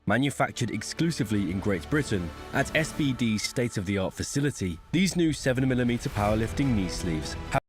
Manufactured exclusively in Great Britain at SBD's state-of-the-art facility, these new 7mm powerlifting knee sleeves have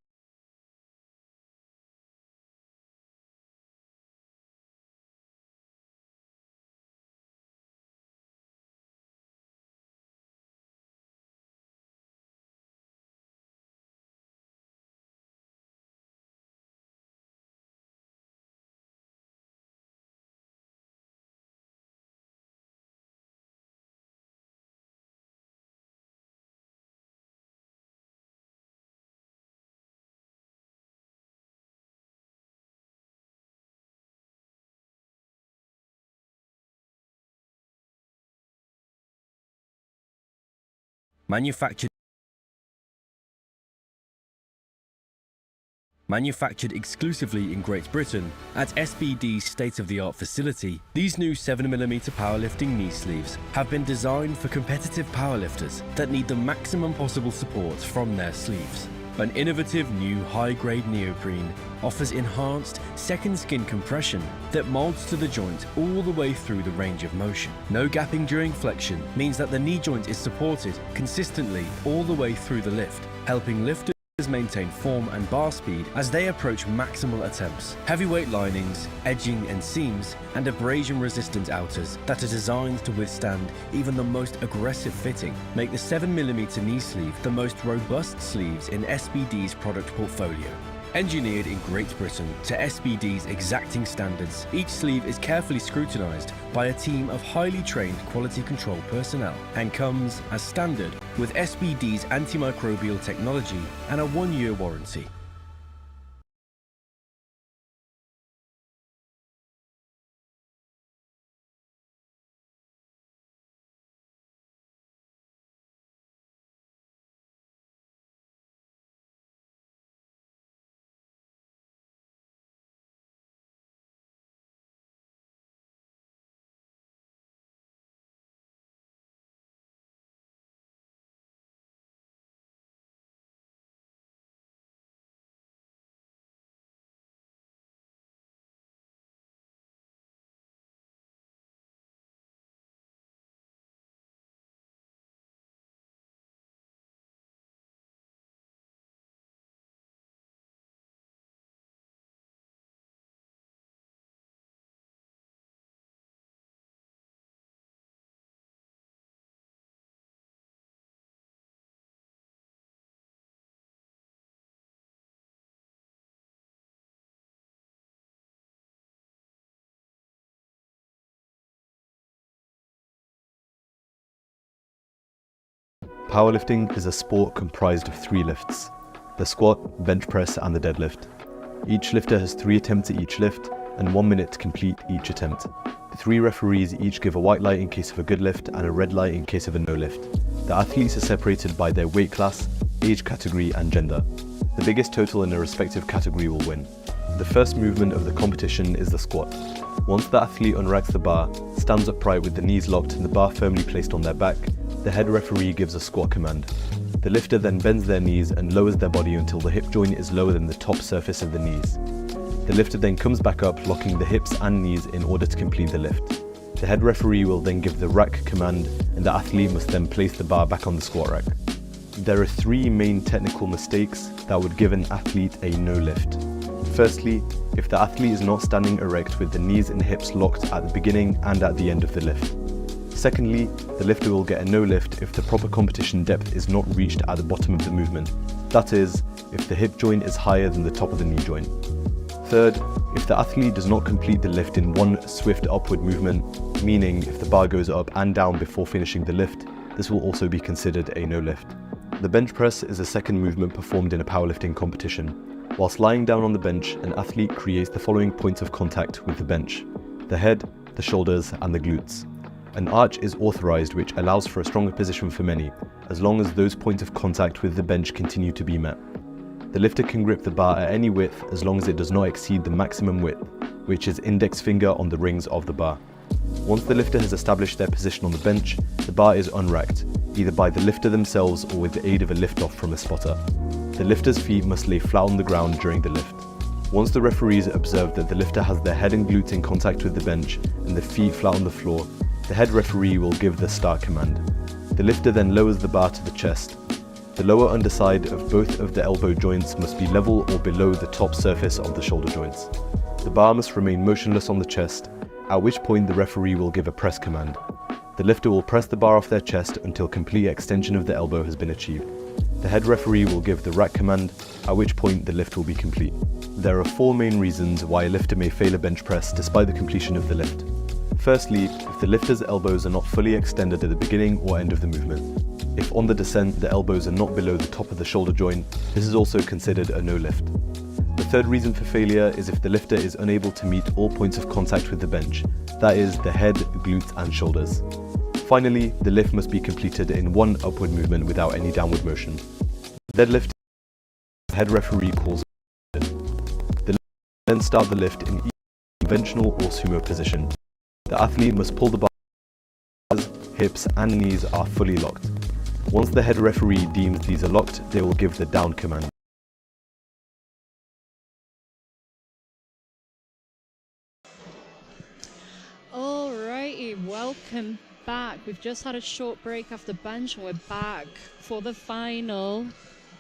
manufactured exclusively in Great Britain at SBD's state-of-the-art facility, these new 7mm powerlifting knee sleeves have been designed for competitive powerlifters that need the maximum possible support from their sleeves. An innovative new high-grade neoprene offers enhanced second skin compression that molds to the joint all the way through the range of motion. No gapping during flexion means that the knee joint is supported consistently all the way through the lift, helping lifters maintain form and bar speed as they approach maximal attempts. Heavyweight linings, edging and seams, and abrasion-resistant outers that are designed to withstand even the most aggressive fitting make the 7mm knee sleeve the most robust sleeves in SBD's product portfolio. Engineered in Great Britain to SBD's exacting standards, each sleeve is carefully scrutinised by a team of highly trained quality control personnel and comes, as standard, with SBD's antimicrobial technology and a 1-year warranty. Powerlifting is a sport comprised of 3 lifts: the squat, bench press and the deadlift. Each lifter has 3 attempts at each lift and 1 minute to complete each attempt. 3 referees each give a white light in case of a good lift and a red light in case of a no lift. The athletes are separated by their weight class, age category and gender. The biggest total in a respective category will win. The first movement of the competition is the squat. Once the athlete unracks the bar, stands upright with the knees locked and the bar firmly placed on their back, the head referee gives a squat command. The lifter then bends their knees and lowers their body until the hip joint is lower than the top surface of the knees. The lifter then comes back up, locking the hips and knees in order to complete the lift. The head referee will then give the rack command and the athlete must then place the bar back on the squat rack. There are 3 main technical mistakes that would give an athlete a no lift. Firstly, if the athlete is not standing erect with the knees and hips locked at the beginning and at the end of the lift. Secondly, the lifter will get a no lift if the proper competition depth is not reached at the bottom of the movement. That is, if the hip joint is higher than the top of the knee joint. Third, if the athlete does not complete the lift in one swift upward movement, meaning if the bar goes up and down before finishing the lift, this will also be considered a no lift. The bench press is a second movement performed in a powerlifting competition. Whilst lying down on the bench, an athlete creates the following points of contact with the bench: the head, the shoulders and the glutes. An arch is authorized, which allows for a stronger position for many, as long as those points of contact with the bench continue to be met. The lifter can grip the bar at any width as long as it does not exceed the maximum width, which is index finger on the rings of the bar. Once the lifter has established their position on the bench, the bar is unracked, either by the lifter themselves or with the aid of a lift-off from a spotter. The lifter's feet must lay flat on the ground during the lift. Once the referees observe that the lifter has their head and glutes in contact with the bench and the feet flat on the floor, The head referee will give the start command. The lifter then lowers the bar to the chest. The lower underside of both of the elbow joints must be level or below the top surface of the shoulder joints. The bar must remain motionless on the chest, at which point the referee will give a press command. The lifter will press the bar off their chest until complete extension of the elbow has been achieved. The head referee will give the rack command, at which point the lift will be complete. There are 4 main reasons why a lifter may fail a bench press despite the completion of the lift. Firstly, if the lifter's elbows are not fully extended at the beginning or end of the movement. If on the descent the elbows are not below the top of the shoulder joint, this is also considered a no lift. The third reason for failure is if the lifter is unable to meet all points of contact with the bench, that is, the head, glutes and shoulders. Finally, the lift must be completed in one upward movement without any downward motion. Deadlift, the head referee calls it. The lifter then start the lift in either conventional or sumo position. The athlete must pull the bar as hips and knees are fully locked. Once the head referee deems these are locked, they will give the down command. Alrighty, welcome back. We've just had a short break after bench and we're back for the final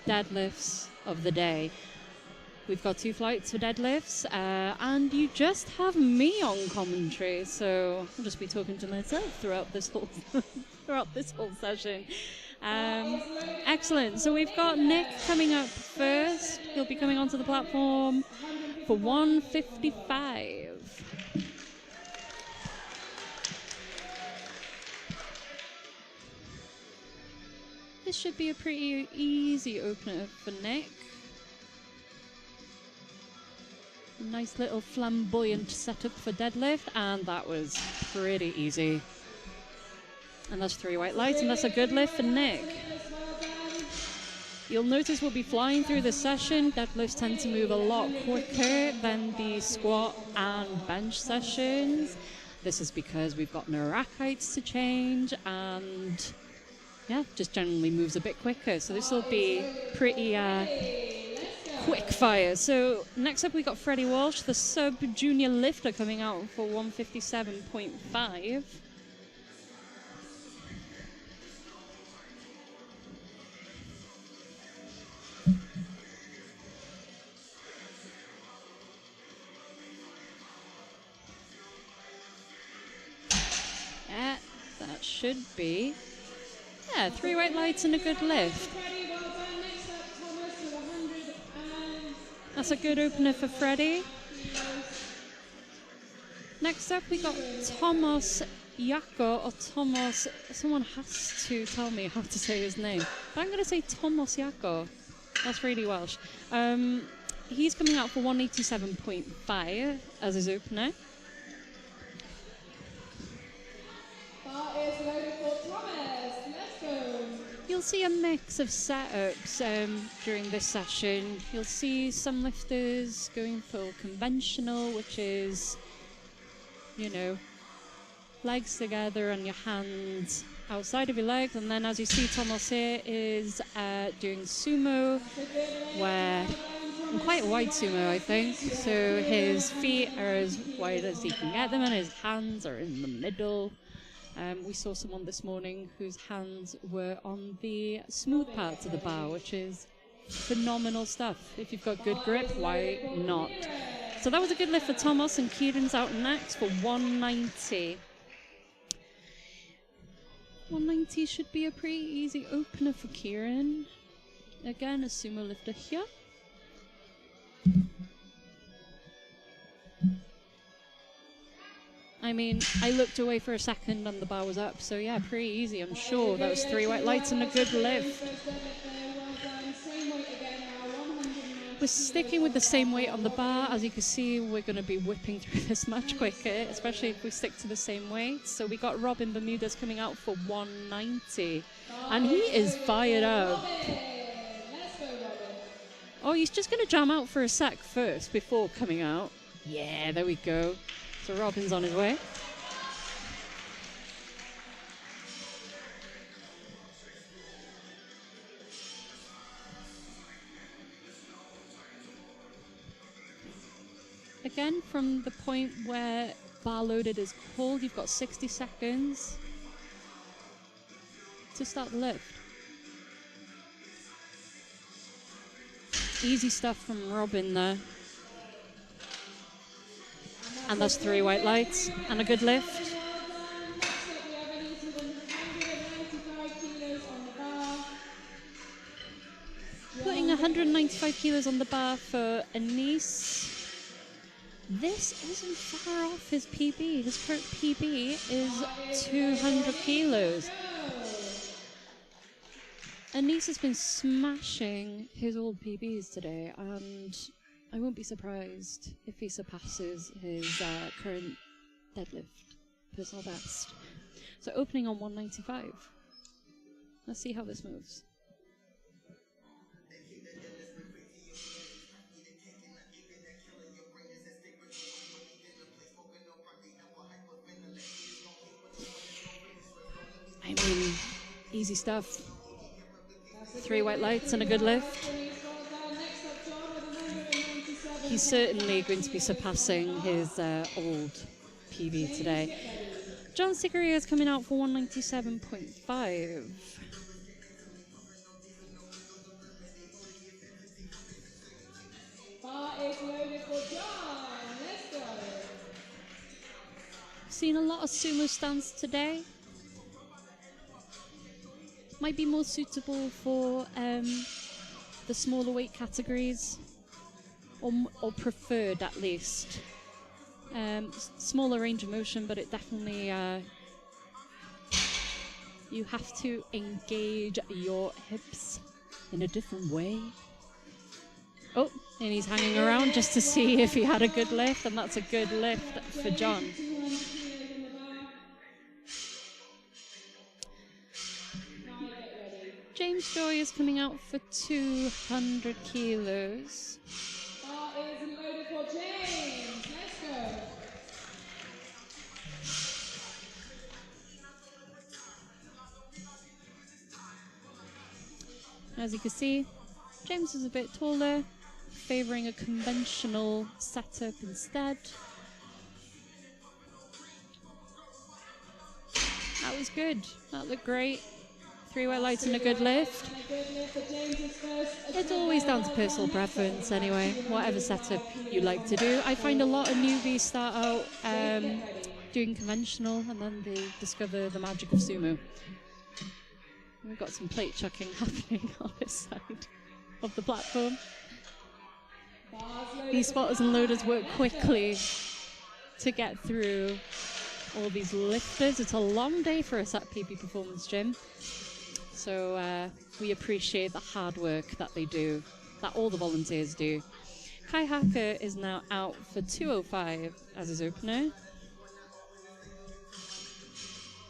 deadlifts of the day. We've got 2 flights for deadlifts and you just have me on commentary, so I'll just be talking to myself throughout this whole session. Excellent. So we've got Nick coming up first. He'll be coming onto the platform for 155. This should be a pretty easy opener for Nick. Nice little flamboyant setup for deadlift, and that was pretty easy. And that's 3 white lights, and that's a good lift for Nick. You'll notice we'll be flying through the session. Deadlifts tend to move a lot quicker than the squat and bench sessions. This is because we've got no rack heights to change, and yeah, just generally moves a bit quicker. So this will be pretty quick fire. So next up we got Freddie Walsh, the sub-junior lifter, coming out for 157.5. Yeah, that should be. Yeah, 3 white lights and a good lift. That's a good opener for Freddie. Next up we got Tomas Yako, or Tomas, someone has to tell me how to say his name. But I'm going to say Tomas Yako. That's really Welsh. He's coming out for 187.5 as his opener. You'll see a mix of setups during this session. You'll see some lifters going for conventional, which is, you know, legs together and your hands outside of your legs. And then, as you see, Thomas here is doing sumo, where quite a wide sumo, I think. So his feet are as wide as he can get them, and his hands are in the middle. We saw someone this morning whose hands were on the smooth parts of the bar, which is phenomenal stuff. If you've got good grip, why not? So that was a good lift for Thomas, and Kieran's out next for 190. 190 should be a pretty easy opener for Kieran. Again, a sumo lifter here. I mean, I looked away for a second and the bar was up, so yeah, pretty easy, I'm sure. That was 3 white lights and a good lift. We're sticking with the same weight on the bar. As you can see, we're going to be whipping through this much quicker, especially if we stick to the same weight. So we got Robin Bermudez coming out for 190, and he is fired up. Oh, he's just going to jam out for a sec first before coming out. Yeah, there we go. So Robin's on his way. Again, from the point where bar loaded is called, you've got 60 seconds to start the lift. Easy stuff from Robin there. And that's 3 white lights and a good lift. Putting 195 kilos on the bar for Anis. This isn't far off his PB. His current PB is 200 kilos. Anis has been smashing his old PBs today, and I won't be surprised if he surpasses his current deadlift personal best. So opening on 195. Let's see how this moves. I mean, easy stuff. 3 white lights and a good lift. He's certainly going to be surpassing his old PB today. John Siggeria is coming out for 197.5. Bar is loaded for John. Let's go. Seen a lot of sumo stands today. Might be more suitable for the smaller weight categories, or preferred at least. Smaller range of motion, but it definitely you have to engage your hips in a different way. Oh, and he's hanging around just to see if he had a good lift, and that's a good lift for John. James Joy is coming out for 200 kilos. Bar is loaded for James. Let's go. As you can see, James is a bit taller, favouring a conventional setup instead. That was good. That looked great. 3 white lights and a good lift. It's always down to personal preference anyway, whatever setup you like to do. I find a lot of newbies start out doing conventional and then they discover the magic of sumo. We've got some plate chucking happening on this side of the platform. These spotters and loaders work quickly to get through all these lifters. It's a long day for us at PP Performance Gym. So we appreciate the hard work that they do, that all the volunteers do. Kai Hacker is now out for 205 as his opener.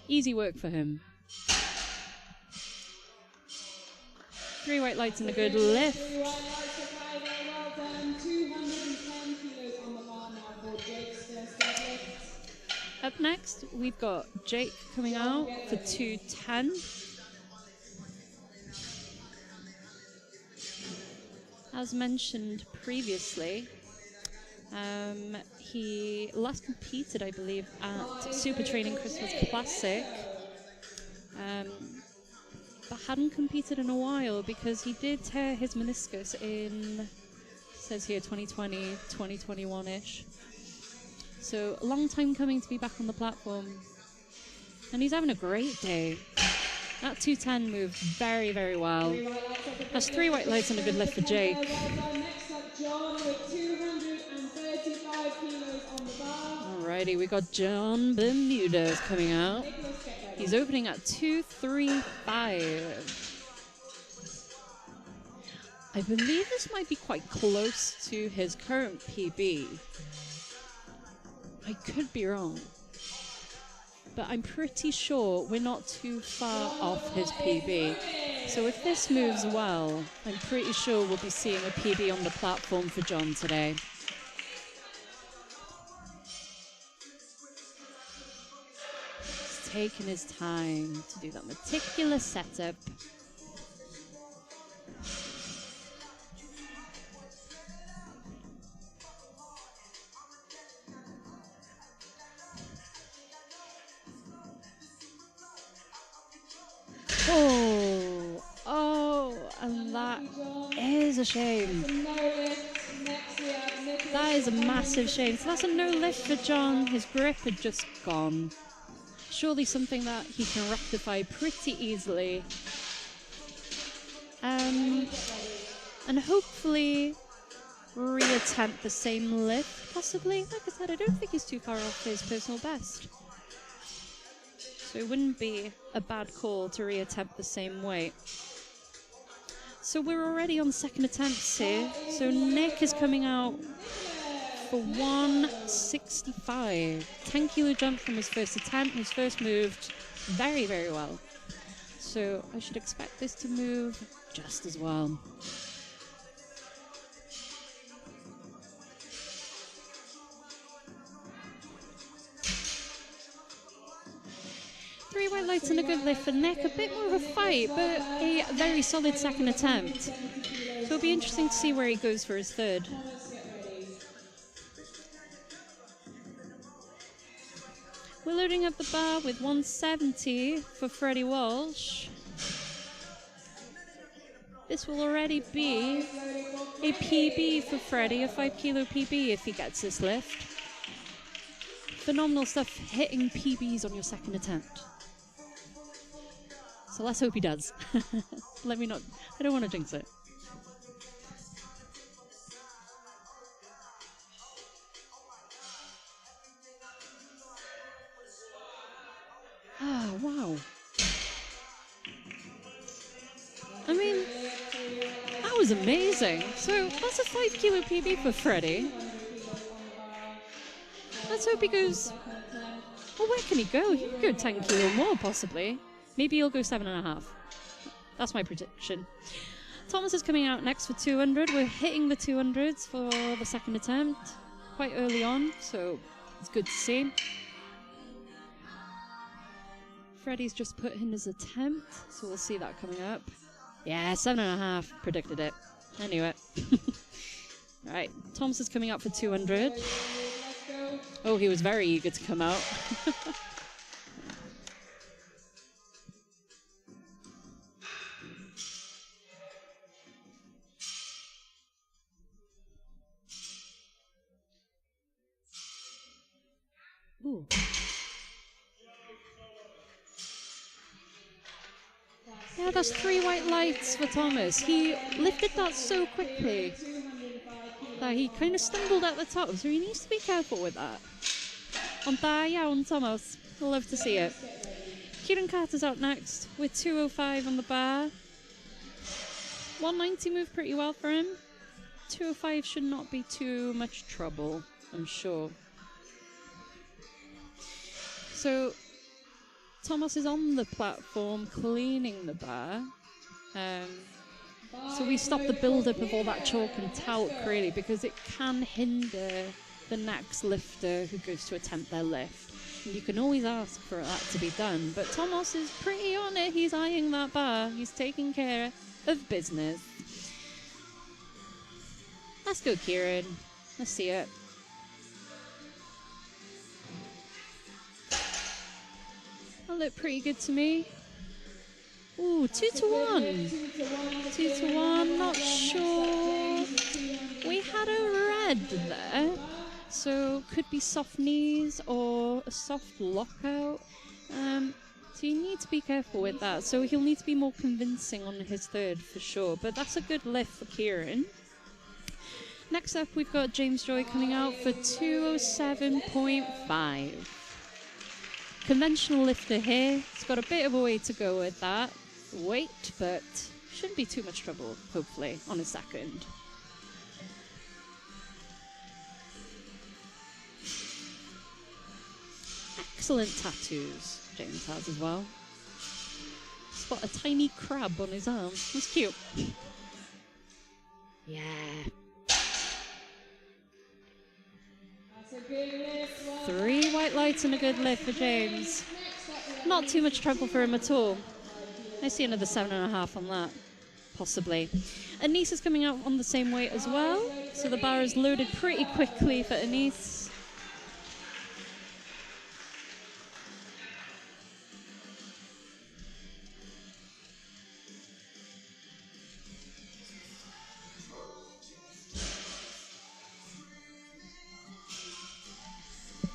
Easy work for him. 3 white lights and a good lift. 3 white lights for Kai there, well done. 210 kilos on the bar now for Jake's first deadlift. Up next, we've got Jake coming out for 210. As mentioned previously, he last competed, I believe, at Super Training Christmas Classic, but hadn't competed in a while because he did tear his meniscus in, says here, 2020, 2021-ish. So a long time coming to be back on the platform. And he's having a great day. That 210 moved very, very well. That's 3 white lights and a good lift for Jake. Next up, John with 235 kilos on the bar. Alrighty, we got John Bermudez coming out. He's opening at 235. I believe this might be quite close to his current PB. I could be wrong, but I'm pretty sure we're not too far off his PB. So if this moves well, I'm pretty sure we'll be seeing a PB on the platform for John today. He's taking his time to do that meticulous setup. is a shame. No lift. Next we have Nicholas. That is a massive shame. So that's a no lift for John. His grip had just gone. Surely something that he can rectify pretty easily. And hopefully reattempt the same lift, possibly. Like I said, I don't think he's too far off his personal best. So it wouldn't be a bad call to reattempt the same weight. So we're already on second attempts here. So Nick is coming out for 165. 10 kilo jump from his first attempt. His first moved very, very well. So I should expect this to move just as well. Three white lights and a good lift for Nick. A bit more of a fight, but a very solid second attempt. So it'll be interesting to see where he goes for his third. We're loading up the bar with 170 for Freddie Walsh. This will already be a PB for Freddie, a 5 kilo PB if he gets this lift. Phenomenal stuff, hitting PBs on your second attempt. So let's hope he does. Let me not, I don't want to jinx it. Ah, wow. I mean, that was amazing. So that's a 5 kilo PB for Freddie. Let's hope he goes, well, where can he go? He could go 10 kilo more, possibly. Maybe he'll go 7.5. That's my prediction. Thomas is coming out next for 200. We're hitting the 200s for the second attempt quite early on, so it's good to see. Freddie's just put in his attempt, so we'll see that coming up. Yeah, 7.5. Predicted it. I knew it. Alright, Thomas is coming out for 200. Oh, he was very eager to come out. Ooh. Yeah, that's 3 white lights for Thomas. He lifted that so quickly that he kind of stumbled at the top, so he needs to be careful with that. Ond da iawn, Thomas. We'll love to see it. Kieran Carter's out next with 205 on the bar. 190 moved pretty well for him. 205 should not be too much trouble, I'm sure. So Thomas is on the platform cleaning the bar. So we stop the build-up of all that chalk and talc, really, because it can hinder the next lifter who goes to attempt their lift. And you can always ask for that to be done, but Thomas is pretty on it. He's eyeing that bar. He's taking care of business. Let's go, Kieran. Let's see it. That looked pretty good to me. Ooh, 2 to 1. 2 to 1, not sure. We had a red there, so could be soft knees or a soft lockout. So you need to be careful with that. So he'll need to be more convincing on his third for sure. But that's a good lift for Kieran. Next up, we've got James Joy coming out for 207.5. Conventional lifter here. He's got a bit of a way to go with that weight, but shouldn't be too much trouble, hopefully, on his second. Excellent tattoos James has as well. Spot a tiny crab on his arm. That's cute. Yeah. That's a good lift. 3 white lights and a good lift for James. Not too much trouble for him at all. I see another 7.5 on that, possibly. Anise is coming out on the same weight as well, so the bar is loaded pretty quickly for Anise.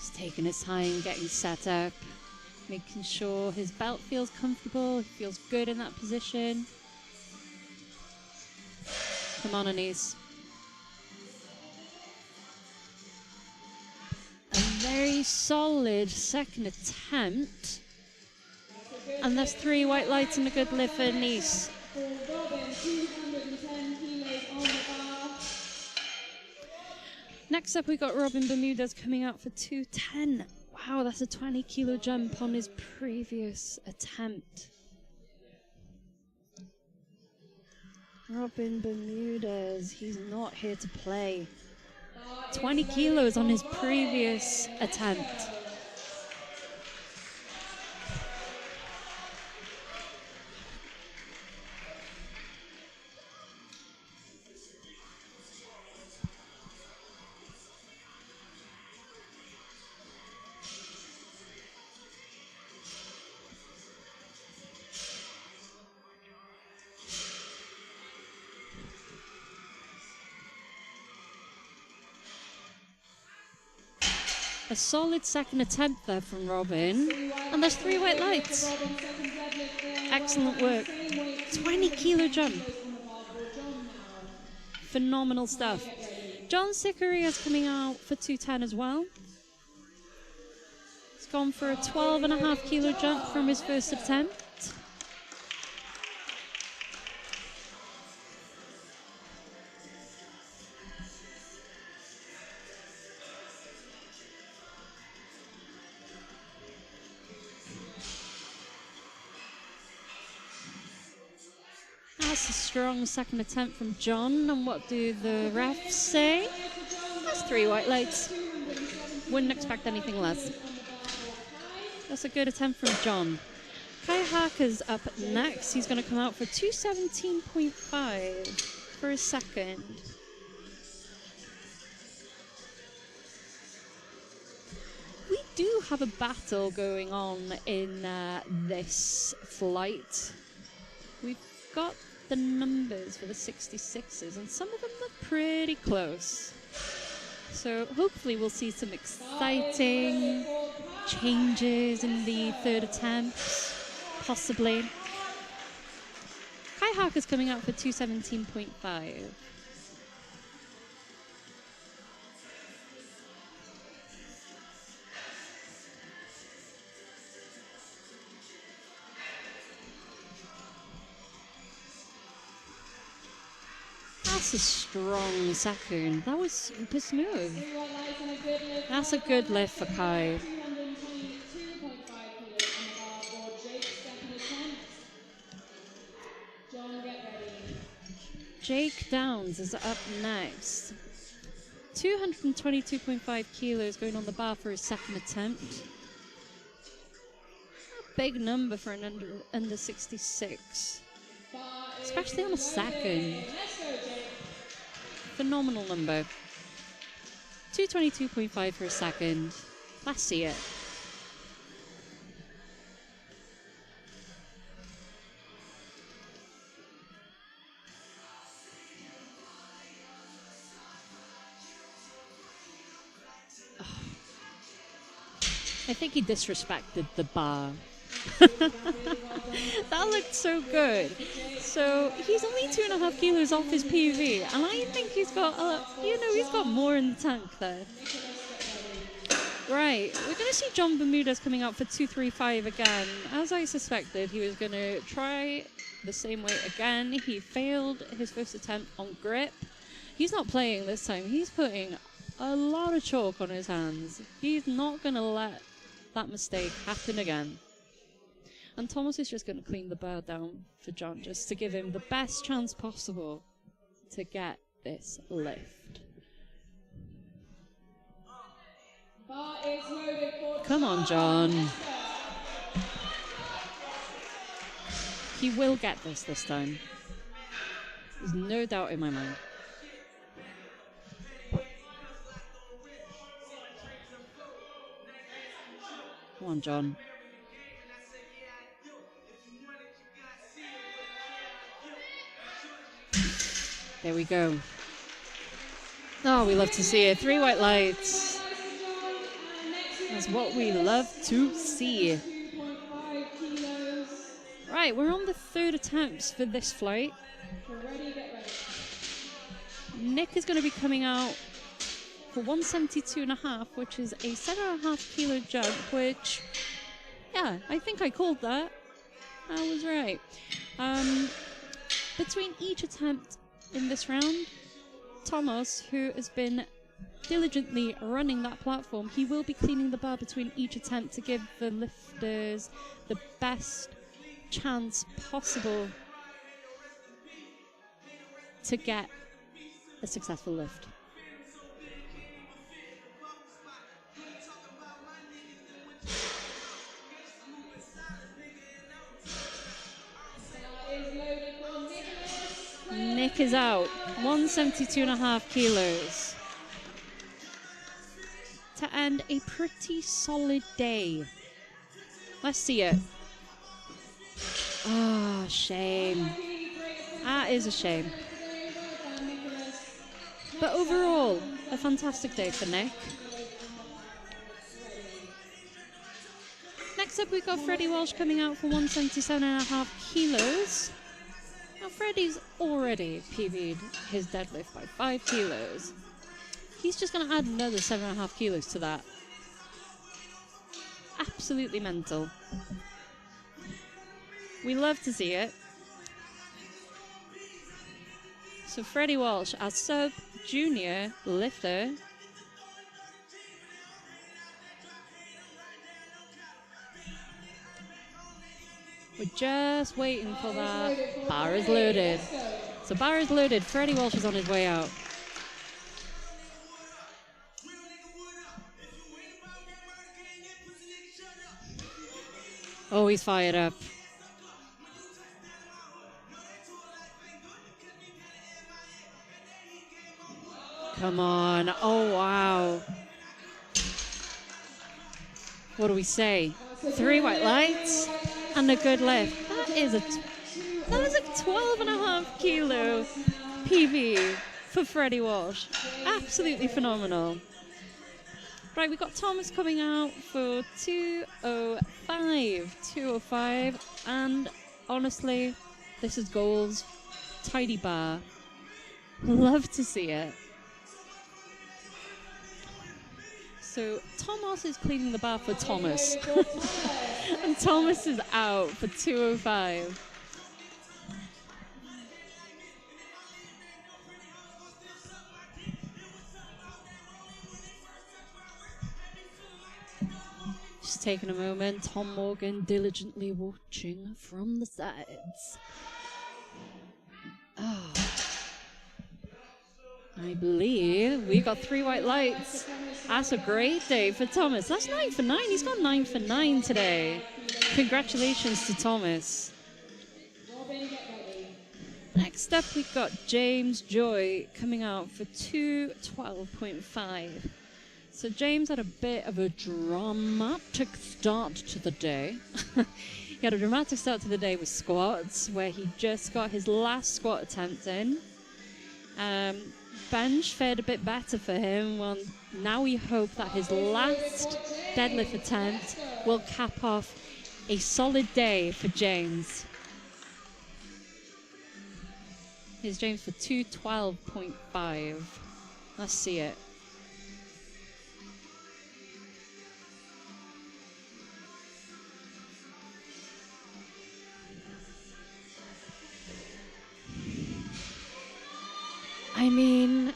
Just taking his time, getting set up, making sure his belt feels comfortable, he feels good in that position. Come on, Anise. A very solid second attempt. And there's 3 white lights and a good lift for Anise. For Robin, 210 kilos on the bar. Next up, we got Robin Bermudez coming out for 210. Wow, that's a 20 kilo jump on his previous attempt. Robin Bermudez, he's not here to play. 20 kilos on his previous attempt. A solid second attempt there from Robin. And there's 3 white lights. Excellent work. 20 kilo jump. Phenomenal stuff. John Sickery is coming out for 210 as well. He's gone for a 12.5 kilo jump from his first attempt. That's a strong second attempt from John. And what do the refs say? That's 3 white lights. Wouldn't expect anything less. That's a good attempt from John. Kai Harker's up next. He's going to come out for 217.5 for a second. We do have a battle going on in this flight. We've got the numbers for the 66s, and some of them look pretty close. So hopefully we'll see some exciting changes in the third attempts, possibly. Kai Harker's coming out for 217.5. That's a strong second. That was super smooth. That's a good lift for Kai. 222.5 kilos on the bar for Jake's second attempt. John, get ready. Jake Downs is up next. 222.5 kilos going on the bar for his second attempt. A big number for an under 66. Especially on a second. Phenomenal number. 222.5 for a second. Let's see it. Oh. I think he disrespected the bar. That looked so good. So he's only 2.5 kilos off his PV, and I think he's got, he's got more in the tank there. Right, we're going to see John Bermudez coming out for 235 again. As I suspected, he was going to try the same weight again. He failed his first attempt on grip. He's not playing this time. He's putting a lot of chalk on his hands. He's not going to let that mistake happen again. And Thomas is just going to clean the bar down for John, just to give him the best chance possible to get this lift. Bar is loaded for Come on, John. He will get this time. There's no doubt in my mind. Come on, John. There we go. Oh, we love to see it. 3 white lights. That's what we love to see. 2.5 kilos. Right, we're on the third attempt for this flight. Get ready, get ready. Nick is going to be coming out for 172.5, which is a 7.5 kilo jump, which, yeah, I think I called that. I was right. Between each attempt in this round, Thomas, who has been diligently running that platform, he will be cleaning the bar between each attempt to give the lifters the best chance possible to get a successful lift. Nick is out, 172.5 kilos. To end a pretty solid day. Let's see it. Ah, shame. That is a shame. But overall, a fantastic day for Nick. Next up, we've got Freddie Welsh coming out for 177.5 kilos. Now, Freddie's already PB'd his deadlift by 5 kilos. He's just going to add another 7.5 kilos to that. Absolutely mental. We love to see it. So Freddie Welsh, our sub-junior lifter, we're just waiting for that. Bar is loaded. So bar is loaded. Freddie Welsh is on his way out. Oh, he's fired up. Come on. Oh, wow. What do we say? 3 white lights and a good lift. That is a 12.5 kilo PB for Freddie Walsh. Absolutely phenomenal. Right, we've got Thomas coming out for 205, and honestly, this is goals. Tidy bar. Love to see it. So Thomas is cleaning the bar for Thomas. And Thomas is out for 205. Just taking a moment, Tom Morgan diligently watching from the sides. Oh. I believe we got 3 white lights. That's a great day for Thomas. That's 9 for 9. He's got 9 for 9 today. Congratulations to Thomas. Next up, we've got James Joy coming out for 212.5. So James had a bit of a dramatic start to the day. He had a dramatic start to the day with squats, where he just got his last squat attempt in. Bench fared a bit better for him. Well, now we hope that his last deadlift attempt will cap off a solid day for James. Here's James for 212.5. Let's see it. I mean,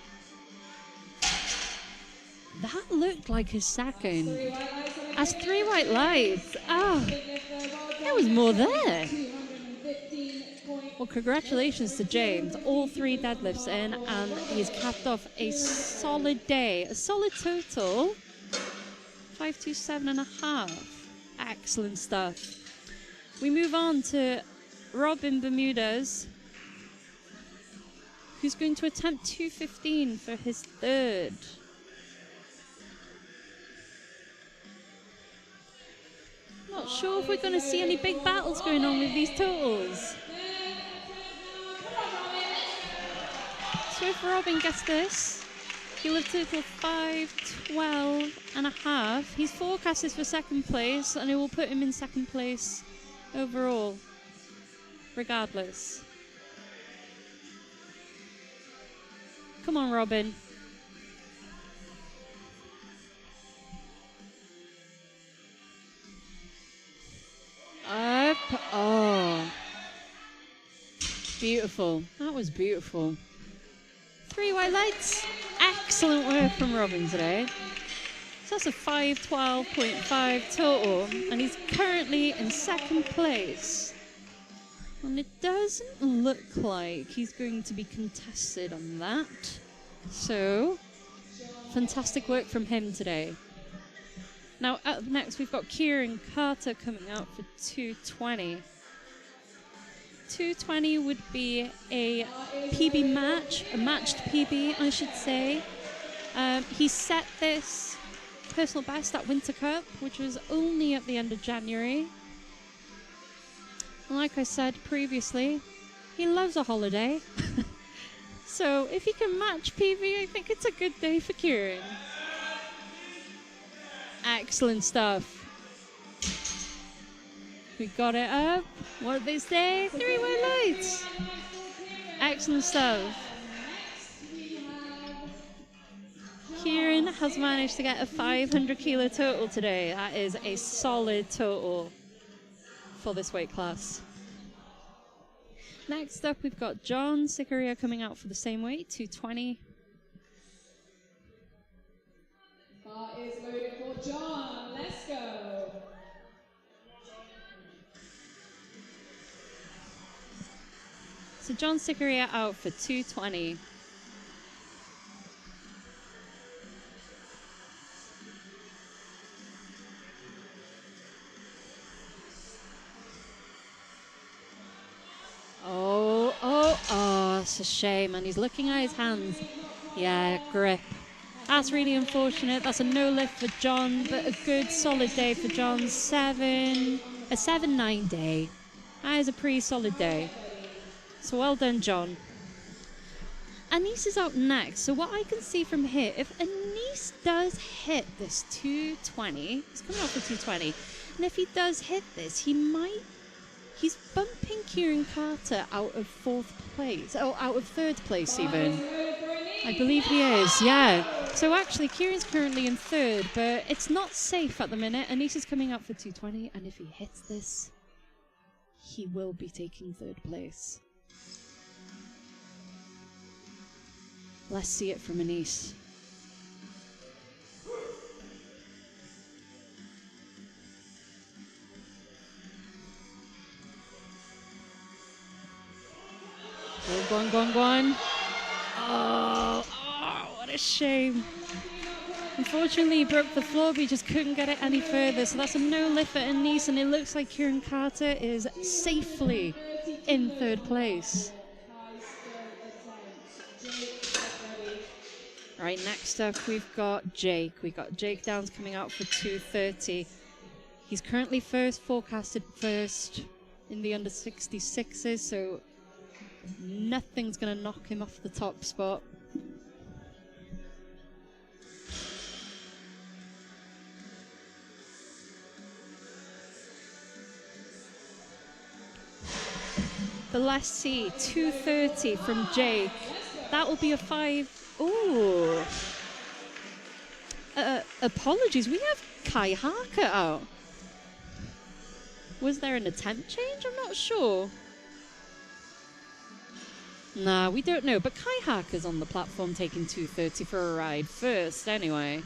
that looked like his second. As 3 white lights. Oh, there was more there. Well, congratulations to James. All 3 deadlifts in, and he's capped off a solid day. A solid total, 527.5. Excellent stuff. We move on to Robin Bermudez, who's going to attempt 215 for his third. Not sure if we're going to see any big battles going on with these totals. So if Robin gets this, he'll have total 512.5. enough. He's forecasted for second place, and it will put him in second place overall, regardless. Come on, Robin. Up. Oh. Beautiful. That was beautiful. 3 white lights. Excellent work from Robin today. So that's a 512.5 total, and he's currently in second place. And it doesn't look like he's going to be contested on that. So, fantastic work from him today. Now, up next, we've got Kieran Carter coming out for 220. 220 would be a PB match, a matched PB, I should say. He set this personal best at Winter Cup, which was only at the end of January. And like I said previously, he loves a holiday. So if he can match PB, I think it's a good day for Kieran. Excellent stuff. We got it up. What did they say? 3 white lights. Excellent stuff. Kieran has managed to get a 500 kilo total today. That is a solid total for this weight class. Next up, we've got John Sicaria coming out for the same weight, 220. Bar is loaded for John. Let's go. So John Sicaria out for 220. Oh, it's a shame. And he's looking at his hands. Yeah, grip. That's really unfortunate. That's a no lift for John, but a good solid day for John. A 7-9 day. That is a pretty solid day. So well done, John. Anise is out next. So what I can see from here, if Anise does hit this 220, he's coming out for 220, and if he does hit this, he's bumping Kieran Carter out of 4th place, oh, out of 3rd place even. I believe he is, yeah. So actually, Kieran's currently in 3rd, but it's not safe at the minute. Anise is coming out for 220, and if he hits this, he will be taking 3rd place. Let's see it from Anise. Go on. Oh, what a shame. Unfortunately, he broke the floor, but he just couldn't get it any further. So that's a no lift for Anise, and it looks like Kieran Carter is safely in 3rd place. Right, next up we've got Jake. We've got Jake Downs coming out for 230. He's currently forecasted first in the under 66s, so nothing's going to knock him off the top spot. But let's see, 230 from Jake. That will be a 5. Ooh. Apologies, we have Kai Harker out. Was there an attempt change? I'm not sure. Nah, we don't know. But Kai Harker's on the platform taking 230 for a ride first anyway.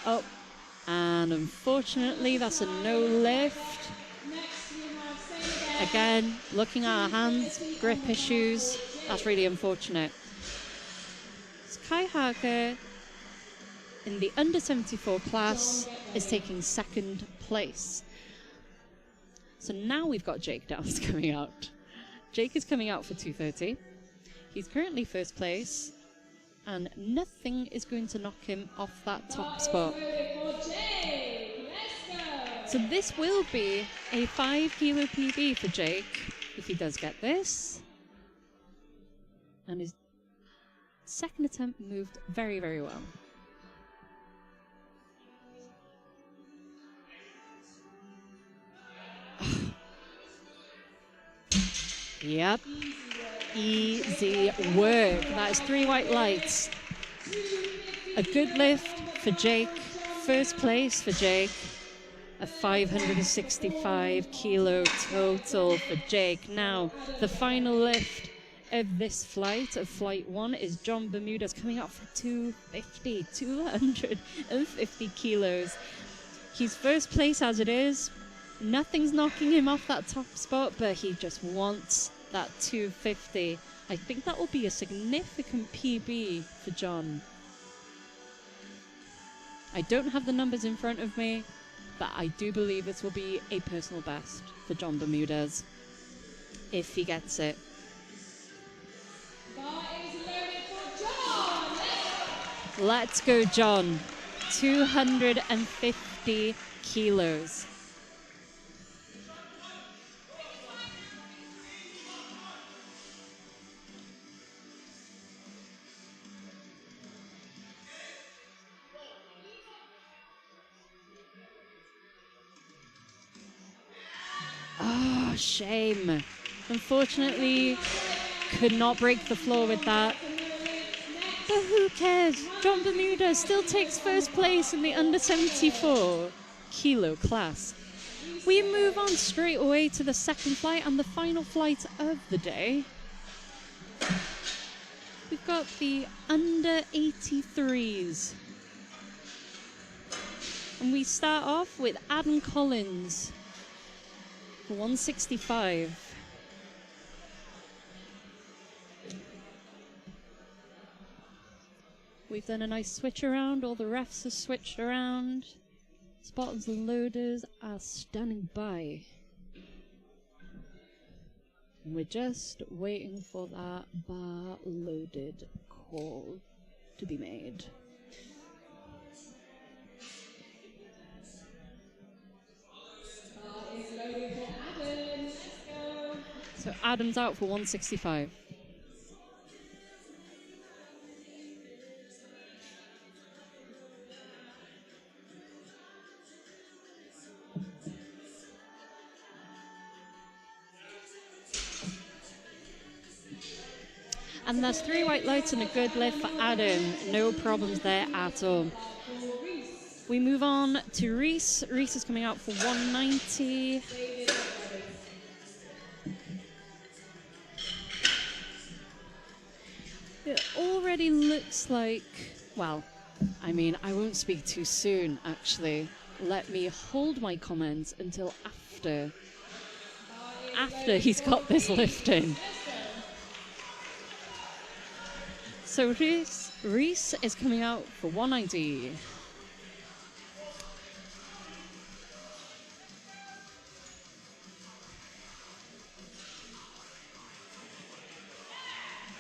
Oh, and unfortunately that's a no lift. Again, looking at our hands, grip issues. That's really unfortunate. So Kai Harker in the under 74 class is taking 2nd place. So now we've got Jake Downs coming out. Jake is coming out for 230. He's currently 1st place, and nothing is going to knock him off that top spot. So this will be a 5 kilo PB for Jake if he does get this. And his 2nd attempt moved very, very well. Yep. Easy work. That is 3 white lights. A good lift for Jake. First place for Jake. A 565 kilo total for Jake. Now, the final lift of this flight, of flight 1, is John Bermuda's coming up for 250 kilos. He's first place as it is. Nothing's knocking him off that top spot, but he just wants that 250. I think that will be a significant PB for John. I don't have the numbers in front of me, but I do believe this will be a personal best for John Bermudez, if he gets it. Let's go, John. 250 kilos. Oh, shame. Unfortunately, could not break the floor with that. But who cares? John Bermuda still takes first place in the under 74 kilo class. We move on straight away to the second flight and the final flight of the day. We've got the under 83s. And we start off with Adam Collins for 165. We've done a nice switch around. All the refs are switched around. Spotters and loaders are standing by. And we're just waiting for that bar loaded call to be made. So Adam's out for 165. And there's 3 white lights and a good lift for Adam. No problems there at all. We move on to Reese. Reese is coming out for 190. It already looks like, well, I mean, I won't speak too soon, actually. Let me hold my comments until after he's got this lift in. So Reese is coming out for 190.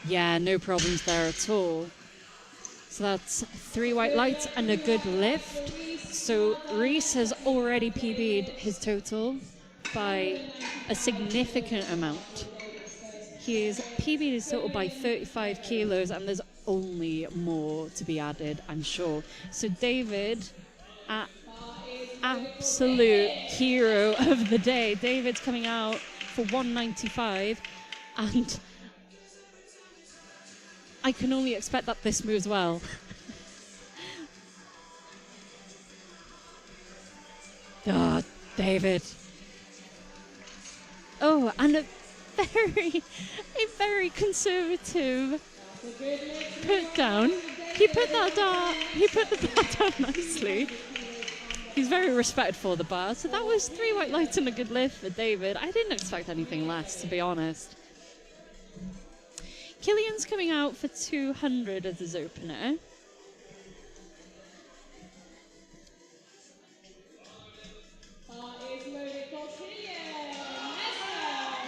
Yeah, no problems there at all. So that's 3 white lights and a good lift. So Reese has already PB'd his total by a significant amount. He has PB'd his total by 35 kilos, and there's only more to be added, I'm sure. So David, absolute hero of the day. David's coming out for 195, and I can only expect that this moves well. Ah, David. Oh, and a very conservative put down. He put the bar down nicely. He's very respectful of the bar. So that was 3 white lights and a good lift for David. I didn't expect anything less, to be honest. Killian's coming out for 200 as his opener.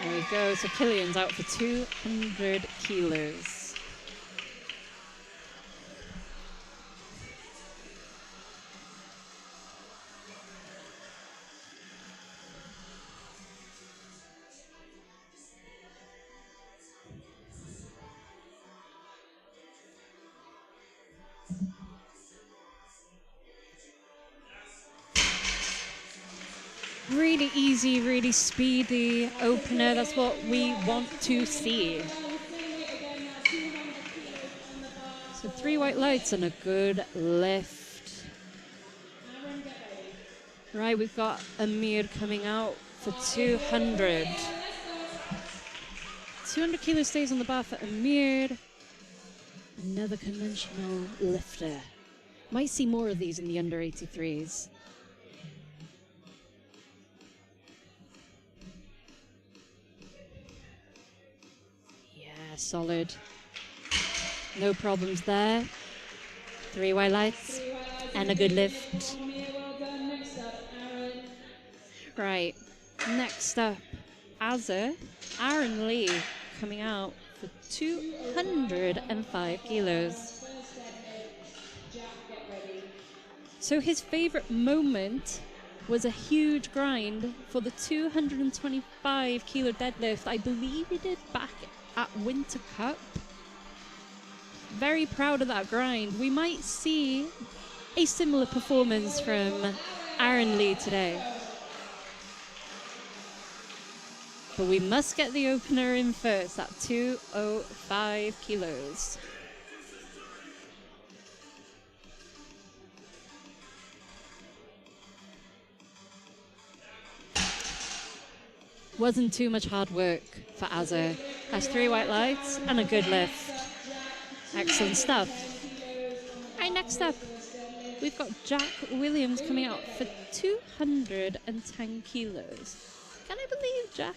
There we go. So Killian's out for 200 kilos. really easy, really speedy opener. That's what we want to see. So 3 white lights and a good lift. Right, we've got Amir coming out for 200. 200 kilo stays on the bar for Amir. Another conventional lifter. Might see more of these in the under 83s. Yeah, solid. No problems there. 3 white lights and a good lift. Right, next up, Aaron Lee coming out for 205 kilos. So his favorite moment was a huge grind for the 225 kilo deadlift. I believe he did back at Winter Cup. Very proud of that grind. We might see a similar performance from Aaron Lee today. But we must get the opener in first at 205 kilos. Wasn't too much hard work for Azza. Has 3 white lights and a good lift. Excellent stuff. Right, next up, we've got Jack Williams coming out for 210 kilos. Can I believe Jack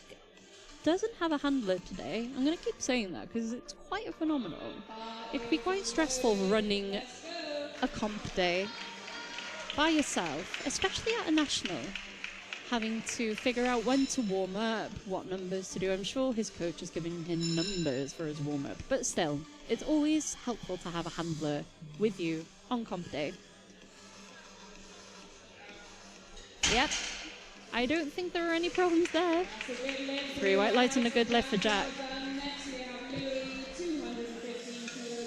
doesn't have a handler today? I'm going to keep saying that because it's quite a phenomenal. It could be quite stressful running a comp day by yourself, especially at a national, having to figure out when to warm up, what numbers to do. I'm sure his coach is giving him numbers for his warm-up, but still, it's always helpful to have a handler with you on comp day. Yep, I don't think there are any problems there. 3 white lights and a good lift for Jack.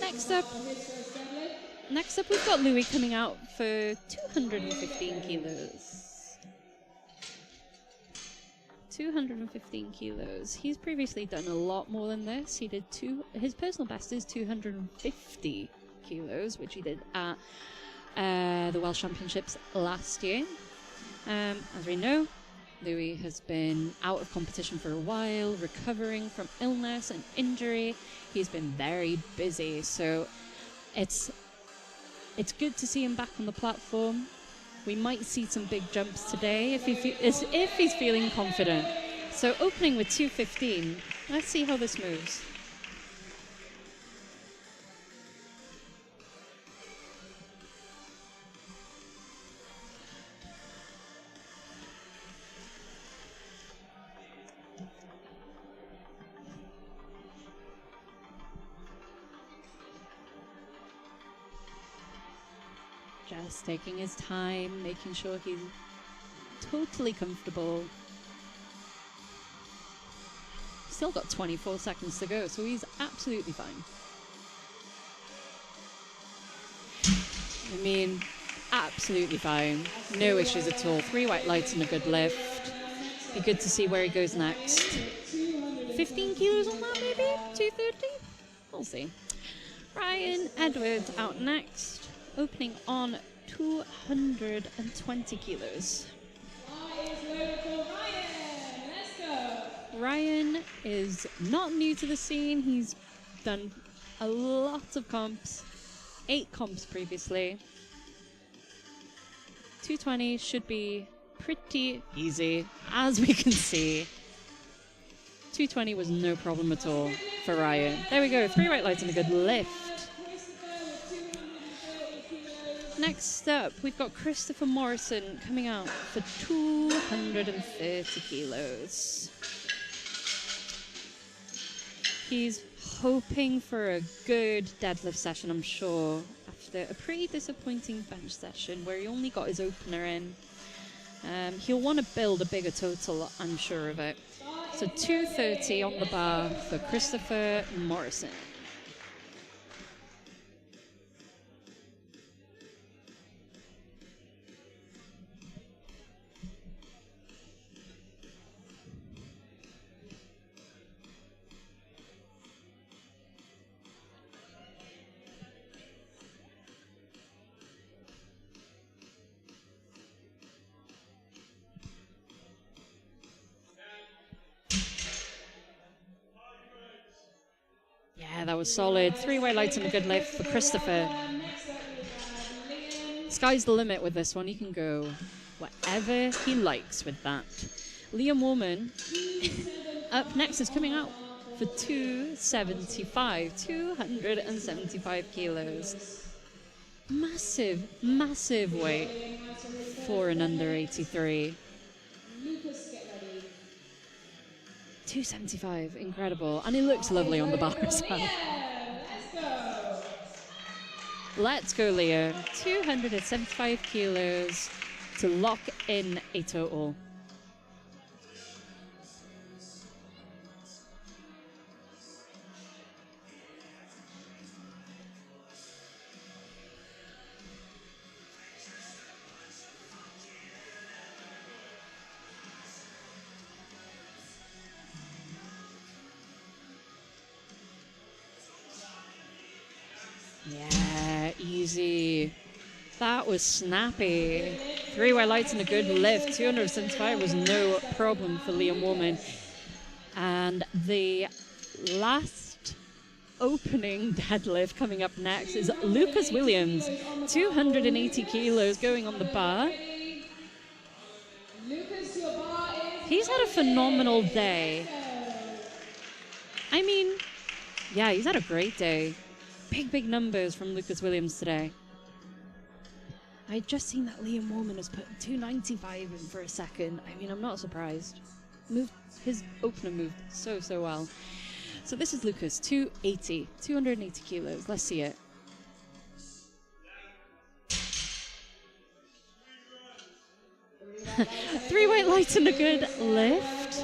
Next up, we've got Louis coming out for 215 kilos. 215 kilos. He's previously done a lot more than this. He did his personal best is 250 kilos, which he did at the Welsh Championships last year. As we know, Louis has been out of competition for a while, recovering from illness and injury. He's been very busy, so it's good to see him back on the platform. We might see some big jumps today if he's feeling confident. So opening with 215, let's see how this moves. Just taking his time, making sure he's totally comfortable. Still got 24 seconds to go, so he's absolutely fine. I mean, absolutely fine. No issues at all. 3 white lights and a good lift. Be good to see where he goes next. 15 kilos on that, maybe? 230? We'll see. Ryan Edwards out next. Opening on 220 kilos. Ryan is not new to the scene. He's done a lot of comps, 8 comps previously. 220 should be pretty easy, as we can see. 220 was no problem at all for Ryan. There we go, 3 white lights and a good lift. Next up, we've got Christopher Morrison coming out for 230 kilos. He's hoping for a good deadlift session, I'm sure, after a pretty disappointing bench session where he only got his opener in. He'll want to build a bigger total, I'm sure of it. So 230 on the bar for Christopher Morrison. was solid. 3 weight lights and a good lift for Christopher. Sky's the limit with this one. He can go whatever he likes with that. Liam Warman up next is coming out for 275 kilos. Massive, massive weight for an under 83. 275, incredible. And he looks lovely on the bar as well. Let's go, Leo. 275 kilos to lock in a total. Yeah, easy. That was snappy. 3 weight lights and a good lift. 275 was no problem for Liam Warman. And the last opening deadlift coming up next is Lucas Williams. 280 kilos going on the bar. He's had a phenomenal day. I mean, yeah, he's had a great day. Big numbers from Lucas Williams today. I had just seen that Liam Warman has put 295 in for a second. I mean, I'm not surprised. His opener moved so well. So this is Lucas, 280 kilos. Let's see it. Three weight lights and a good lift.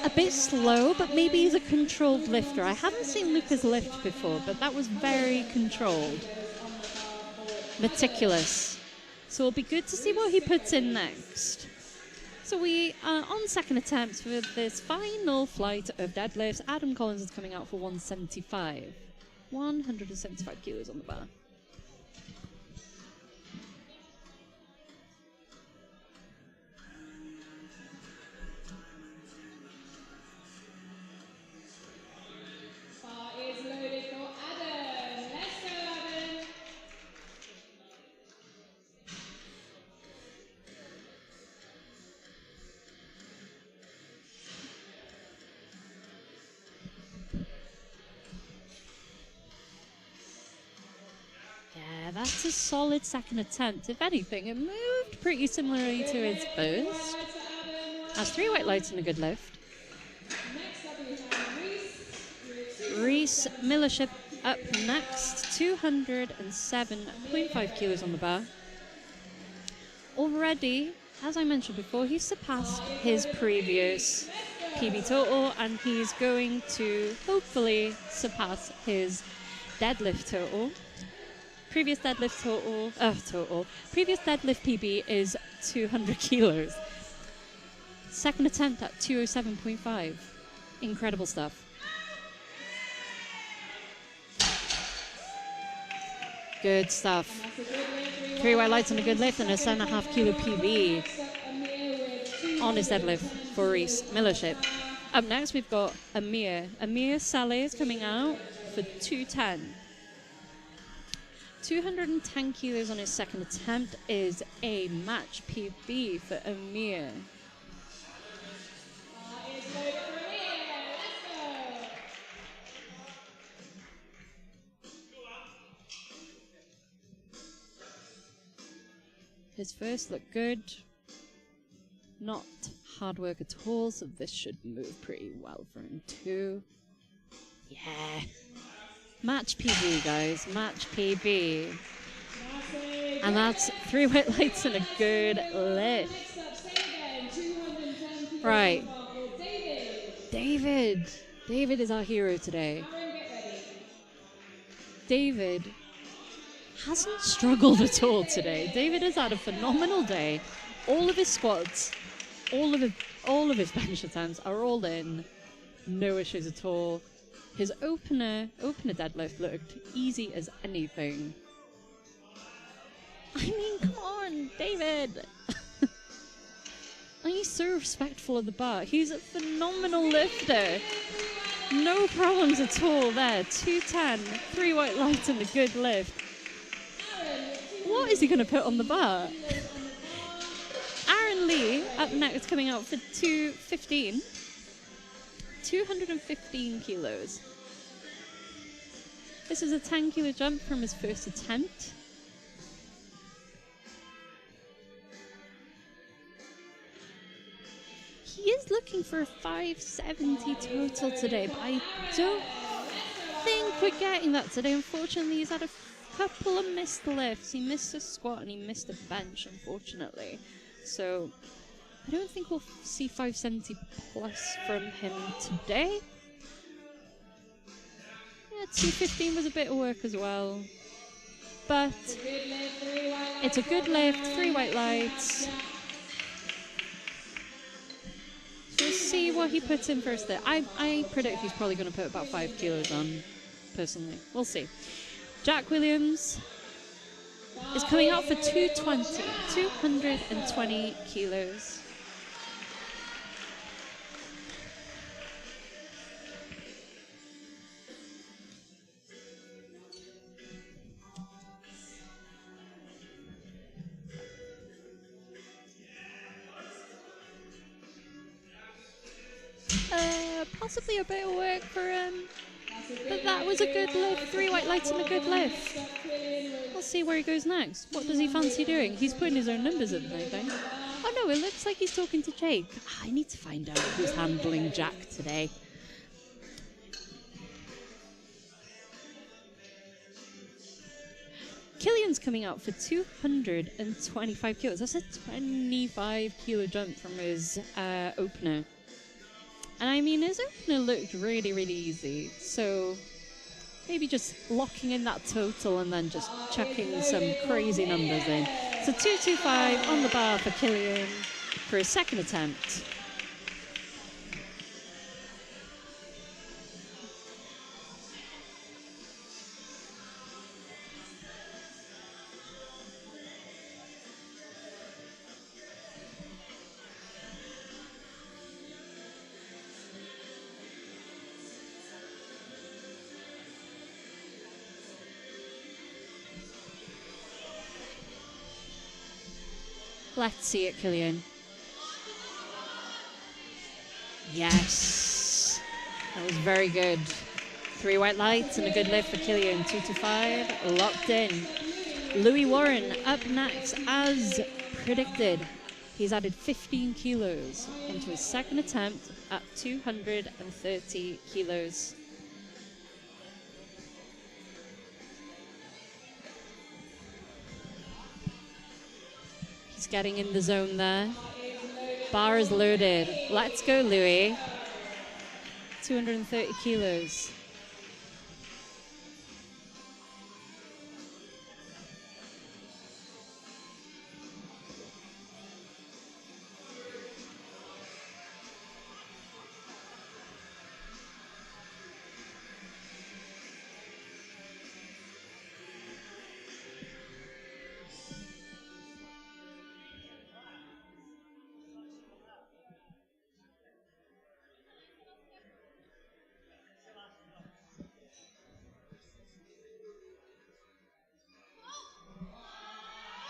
A bit slow, but maybe he's a controlled lifter. I haven't seen Lucas lift before, but that was very controlled. Meticulous. So it'll be good to see what he puts in next. So we are on second attempt for this final flight of deadlifts. Adam Collins is coming out for 175. 175 kilos on the bar. That's a solid second attempt. If anything, it moved pretty similarly to his first. Has 3 weight lights and a good lift. Reese Millership up next, 207.5 kilos on the bar. Already, as I mentioned before, he's surpassed his previous PB total, and he's going to hopefully surpass his deadlift total. Previous deadlift Previous deadlift PB is 200 kilos. Second attempt at 207.5. Incredible stuff. Good stuff. 3 weight lights and a good lift and a 7.5 kilo PB on his deadlift for Reese Millership. Up next we've got Amir. Amir Saleh is coming out for 210. 210 kilos on his second attempt is a match PB for Amir. His first looked good. Not hard work at all, so this should move pretty well for him too. Yeah. Match PB, guys. Match PB. And that's 3 weight lights and a good lift. Right. David. David is our hero today. David hasn't struggled at all today. David has had a phenomenal day. All of his squats, all of his bench attempts are all in. No issues at all. His opener deadlift looked easy as anything. I mean, come on, David. And he's so respectful of the bar. He's a phenomenal lifter. no problems at all there. 210, 3 white lights and a good lift. What is he going to put on the bar? Aaron Lee up next, coming out for 215. 215 kilos. This is a 10 kilo jump from his first attempt. He is looking for a 570 total today, but I don't think we're getting that today. Unfortunately, he's had a couple of missed lifts. He missed a squat and he missed a bench, unfortunately. So I don't think we'll see 570 plus from him today. Yeah, 215 was a bit of work as well. But it's a good lift, 3 white lights. So we'll see what he puts in first there. I predict he's probably going to put about 5 kilos on, personally. We'll see. Jack Williams is coming out for 220 kilos. Possibly a bit of work for him, but that was a good lift. 3 white lights and a good lift. We'll see where he goes next. What does he fancy doing? He's putting his own numbers in, I think. Oh no, it looks like he's talking to Jake. I need to find out who's handling Jack today. Killian's coming out for 225 kilos. That's a 25 kilo jump from his opener. And I mean, his opener looked really, really easy. So maybe just locking in that total and then just chucking some crazy numbers in. So 225 on the bar for Killian for his second attempt. Let's see it, Killian. Yes. That was very good. 3 white lights and a good lift for Killian. 225, locked in. Louis Warren up next, as predicted. He's added 15 kilos into his second attempt at 230 kilos. He's getting in the zone there. Bar is loaded. Let's go, Louis. 230 kilos.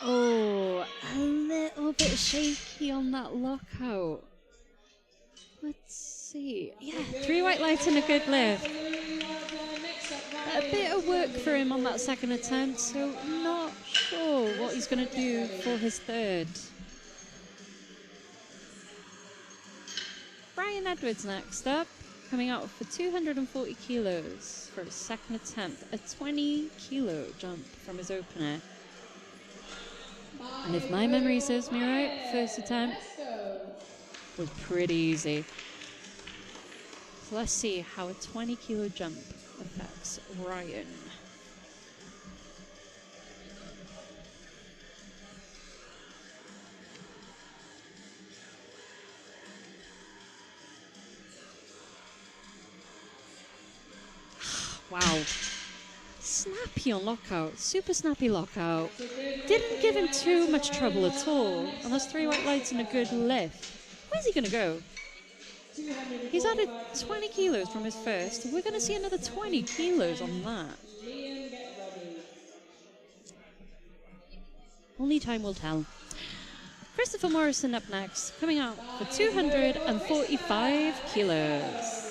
Oh, a little bit shaky on that lockout. Let's see. Yeah, 3 white lights and a good lift. A bit of work for him on that second attempt, so not sure what he's going to do for his third. Brian Edwards next up, coming out for 240 kilos for his second attempt. A 20 kilo jump from his opener. And if my memory serves me right, first attempt was pretty easy. So let's see how a 20 kilo jump affects Ryan. Wow. Snappy on lockout, super snappy lockout. Didn't give him too much trouble at all. And those 3 white lights and a good lift. Where's he gonna go? He's added 20 kilos from his first. We're going to see another 20 kilos on that. Only time will tell. Christopher Morrison up next, coming out for 245 kilos.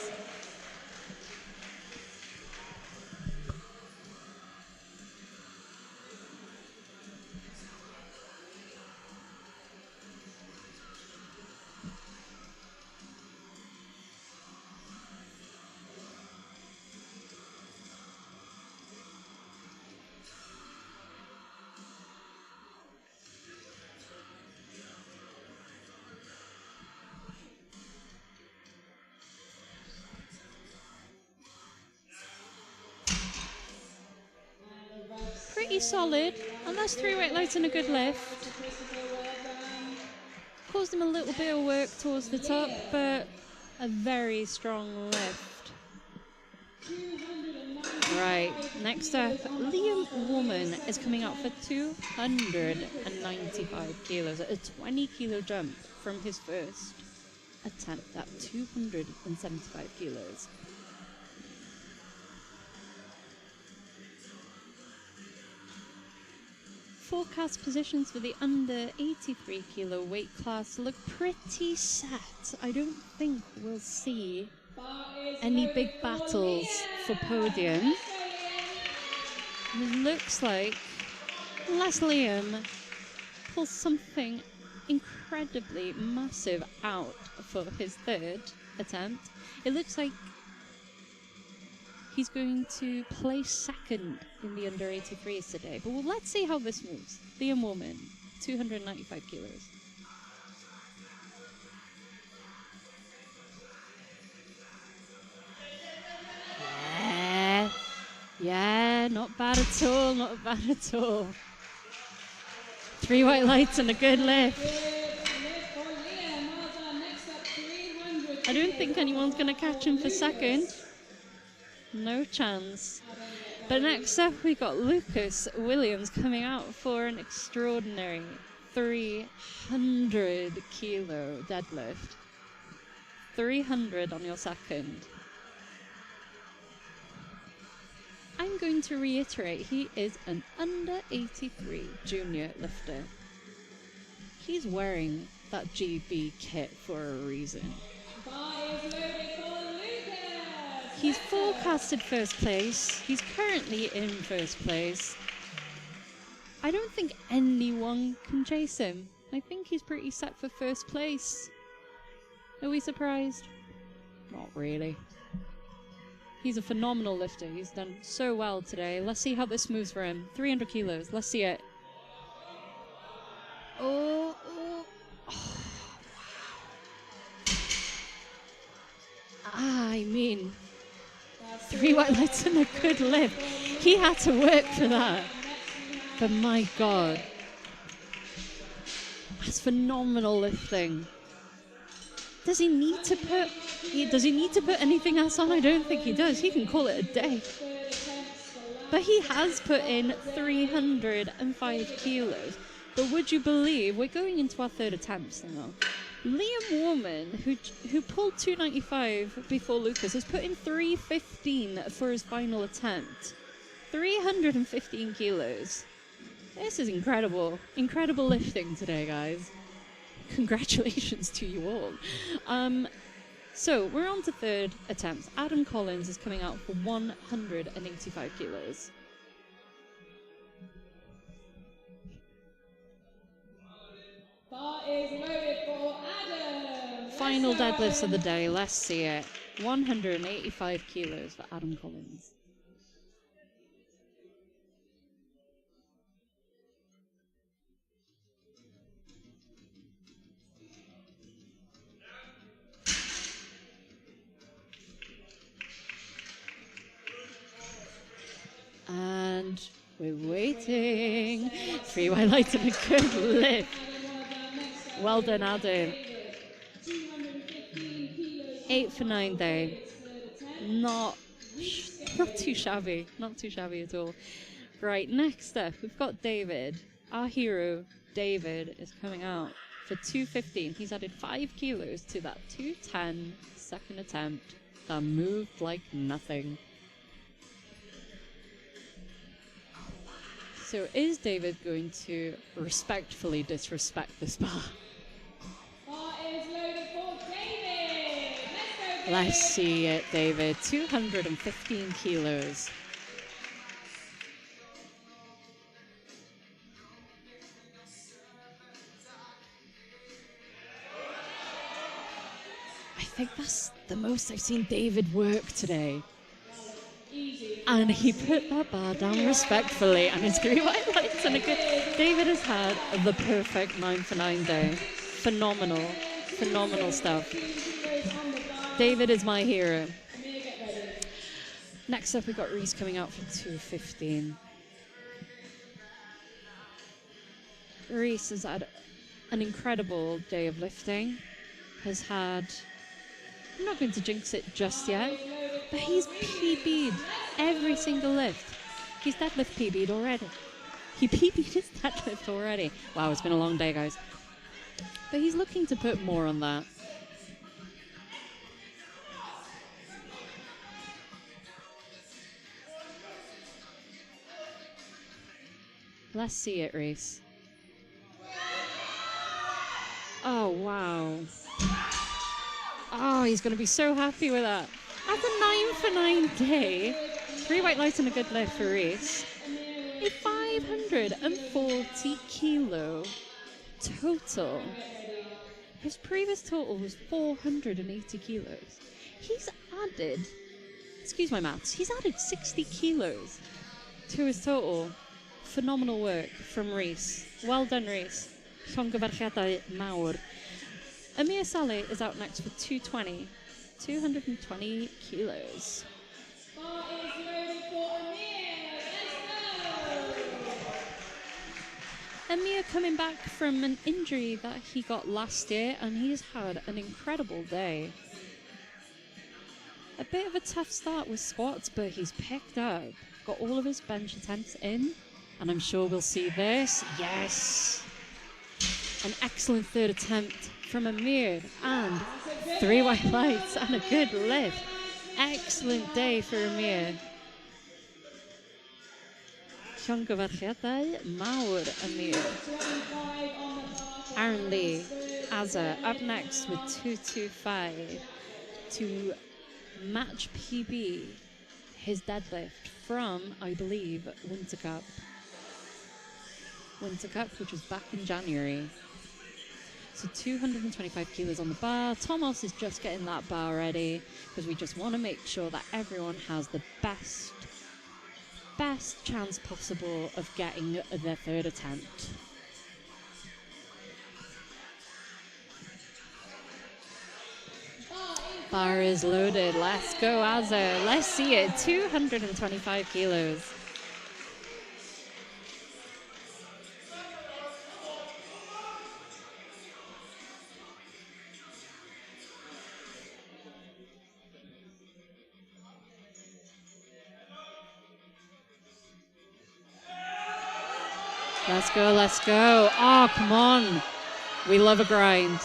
Pretty solid, and that's 3 weight lights and a good lift. Caused him a little bit of work towards the top, but a very strong lift. Right, next up, Liam Woman is coming out for 295 kilos, a 20 kilo jump from his first attempt at 275 kilos. Forecast positions for the under 83 kilo weight class look pretty set. I don't think we'll see any big battles for podium. It looks like, unless Liam pulls something incredibly massive out for his third attempt, it looks like he's going to place second in the under 83s today. But let's see how this moves. Liam Woman, 295 kilos. Yeah, not bad at all, not bad at all. 3 white lights and a good lift. I don't think anyone's going to catch him for second. No chance. But next up, we got Lucas Williams coming out for an extraordinary 300 kilo deadlift. 300 on your second. I'm going to reiterate, he is an under 83 junior lifter. He's wearing that GB kit for a reason. He's forecasted first place. He's currently in first place. I don't think anyone can chase him. I think he's pretty set for first place. Are we surprised? Not really. He's a phenomenal lifter. He's done so well today. Let's see how this moves for him. 300 kilos. Let's see it. Oh, oh. Oh. I mean, 3 white lights and a good lift. He had to work for that. But my God. That's phenomenal lifting. Does he need to put anything else on? I don't think he does. He can call it a day. But he has put in 305 kilos. But would you believe, we're going into our third attempts now. Liam Woman, who pulled 295 before Lucas, has put in 315 for his final attempt. 315 kilos. This is incredible. Incredible lifting today, guys. Congratulations to you all. So we're on to third attempts. Adam Collins is coming out for 185 kilos. Bar is loaded for Adam. Final deadlifts of the day. Let's see it. 185 kilos for Adam Collins. And we're waiting. 3 white lights and a good lift. Well done, Adam. 8 for 9 day. Not too shabby. Not too shabby at all. Right, next up, we've got David. Our hero, David, is coming out for 215. He's added 5 kilos to that 210 second attempt that moved like nothing. So is David going to respectfully disrespect this bar? Bar is loaded for David. Let's go, David. Let's see it, David. 215 kilos. I think that's the most I've seen David work today. Easy. And he put that bar down respectfully, and his 3 white lights and a good... David has had the perfect 9 for 9 day. Phenomenal. Phenomenal stuff. David is my hero. Next up, we got Reese coming out for 215. Reese has had an incredible day of lifting. Has had... I'm not going to jinx it just yet, but he's PB'd every single lift. He's deadlift PB'd already. He PB'd his deadlift already. Wow, it's been a long day, guys. But he's looking to put more on that. Let's see it, Reese. Oh, wow. Oh, he's going to be so happy with that. At a 9 for 9 day, 3 white lights and a good lift for Reese. A 540 kilo total. His previous total was 480 kilos. He's added, excuse my maths, he's added 60 kilos to his total. Phenomenal work from Reese. Well done, Reese. Llongyfarchiadau mawr. Amir Saleh is out next for 220. 220 kilos. Bar is loaded for Amir. Let's go. Amir coming back from an injury that he got last year, and he's had an incredible day. A bit of a tough start with squats, but he's picked up. Got all of his bench attempts in, and I'm sure we'll see this. Yes! An excellent third attempt from Amir, and 3 white lights and a good lift. Excellent day for Amir. Llongyfarchiadau mawr, Amir. 25 on the bar. Aaron Lee, Azza, up next with 225 to match PB his deadlift from, I believe, Winter Cup. Winter Cup, which was back in January. So 225 kilos on the bar. Thomas is just getting that bar ready because we just want to make sure that everyone has the best chance possible of getting their third attempt. Bar is loaded. Let's go, Azza. Let's see it. 225 kilos. Let's go, let's go. Oh, come on. We love a grind.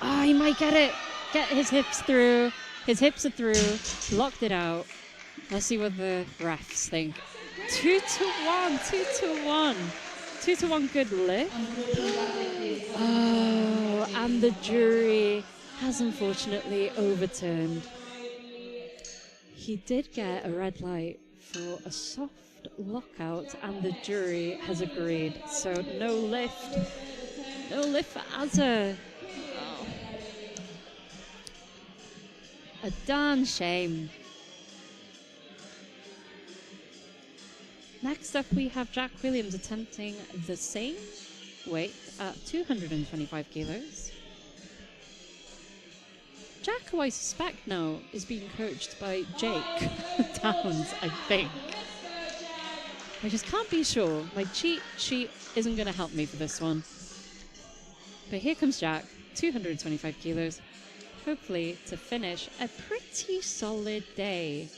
Oh, he might get it. Get his hips through. His hips are through. Locked it out. Let's see what the refs think. 2 to 1, 2 to 1. 2 to 1 good lift. Oh, and the jury has unfortunately overturned. He did get a red light for a soft lockout, and the jury has agreed. So no lift. No lift for Azza. Oh. A darn shame. Next up, we have Jack Williams attempting the same weight at 225 kilos. Jack, who I suspect now is being coached by Jake Downs, I think. I just can't be sure. My cheat sheet isn't going to help me for this one. But here comes Jack, 225 kilos, hopefully to finish a pretty solid day.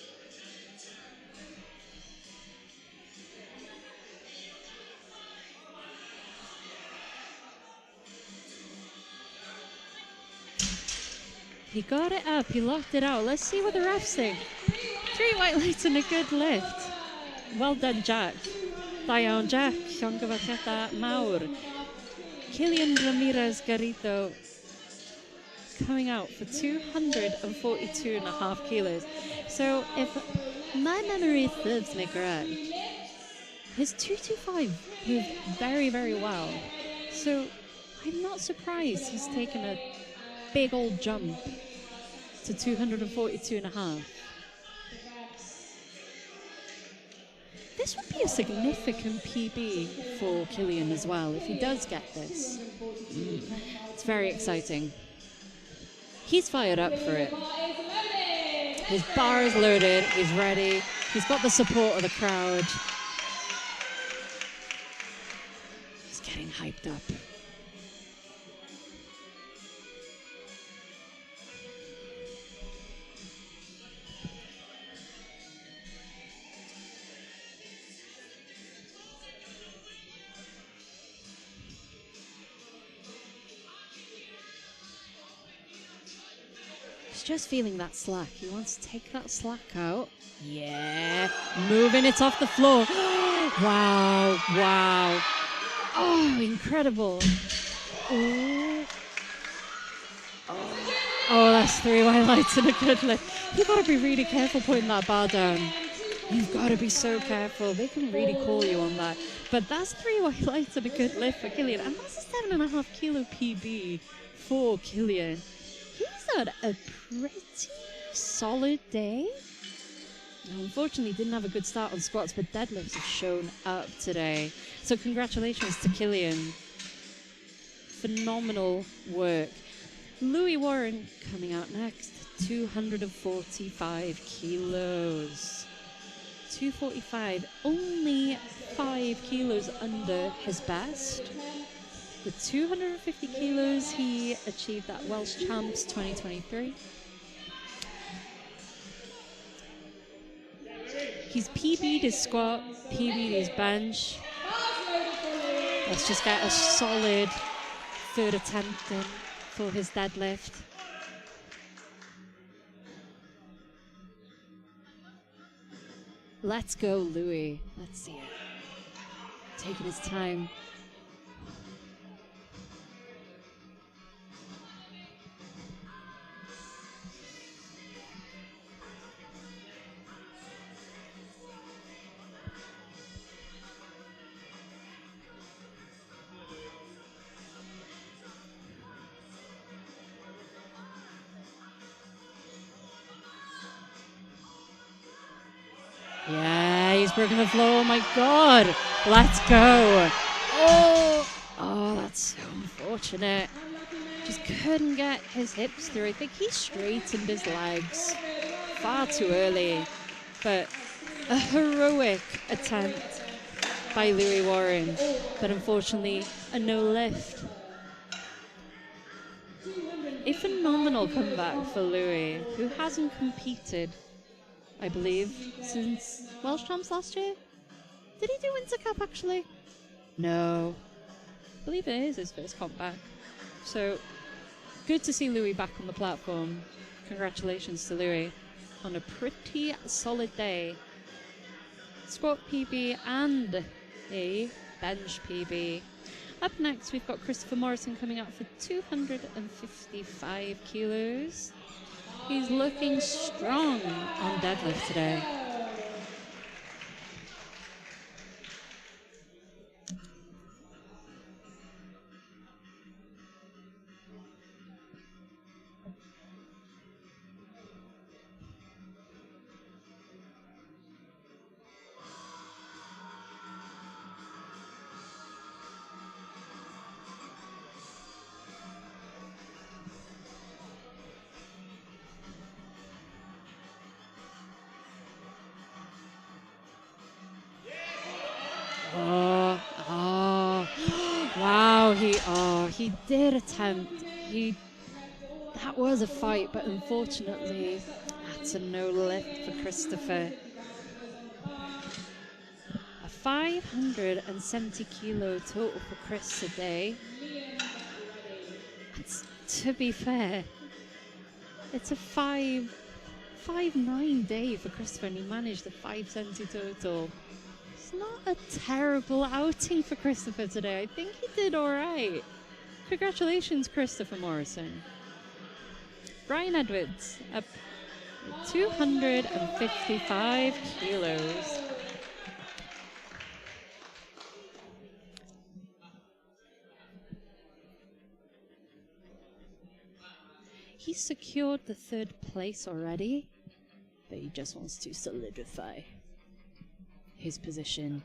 He got it up. He locked it out. Let's see what the refs think. 3 white lights and a good lift. Well done, Jack. Da iawn, Jack. Llongyfarchiadau mawr. Killian Ramirez Garrido coming out for 242.5 kilos. So if my memory serves me correct, his 225 moved very, very well. So I'm not surprised he's taken a big old jump to 242.5. This would be a significant PB for Killian as well if he does get this. It's very exciting. He's fired up for it. His bar is loaded, he's ready, he's got the support of the crowd. He's getting hyped up. Just feeling that slack. He wants to take that slack out. Yeah. Moving it off the floor. Wow. Wow. Oh, incredible. Oh. Oh, that's 3 white lights and a good lift. You've got to be really careful putting that bar down. You've got to be so careful. They can really call you on that. But that's 3 white lights and a good lift for Killian. And that's a 7.5 kilo PB for Killian. He's had a pretty solid day. Now, unfortunately, didn't have a good start on squats, but deadlifts have shown up today. So congratulations to Killian. Phenomenal work. Louis Warren coming out next. 245 kilos. 245, only 5 kilos under his best. The 250 kilos he achieved at Welsh Champs 2023. He's PB'd his squat, PB'd his bench. Let's just get a solid 3rd attempt in for his deadlift. Let's go, Louis. Let's see it. Taking his time. Yeah, he's broken the floor. Oh my God. Let's go. Oh, that's so unfortunate. Just couldn't get his hips through. I think he straightened his legs far too early. But a heroic attempt by Louis Warren. But unfortunately, a no lift. A phenomenal comeback for Louis, who hasn't competed, I believe, since Welsh Champs last year. Did he do Winter Cup actually? No. I believe it is his first comp back. So good to see Louis back on the platform. Congratulations to Louis on a pretty solid day. Squat PB and a bench PB. Up next, we've got Christopher Morrison coming out for 255 kilos. He's looking strong on deadlift today. Wow, he did attempt. That was a fight, but unfortunately, that's a no lift for Christopher. A 570 kilo total for Chris today. And to be fair, It's a 5'9" day for Christopher, and he managed the 570 total. It's not a terrible outing for Christopher today. I think he did all right. Congratulations, Christopher Morrison. Brian Edwards, up 255 kilos. He's secured the 3rd place already, but he just wants to solidify his position.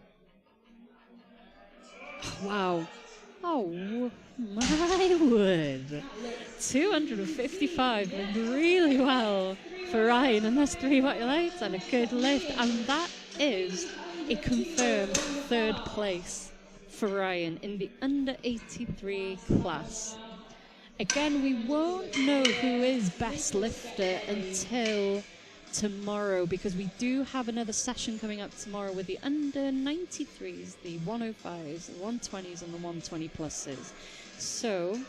Wow. Oh my word. 255 went really well for Ryan, and that's 3 lights and a good lift, and that is a confirmed 3rd place for Ryan in the under 83 class. Again, we won't know who is best lifter until tomorrow, because we do have another session coming up tomorrow with the under 93s, the 105s, the 120s, and the 120 pluses. So,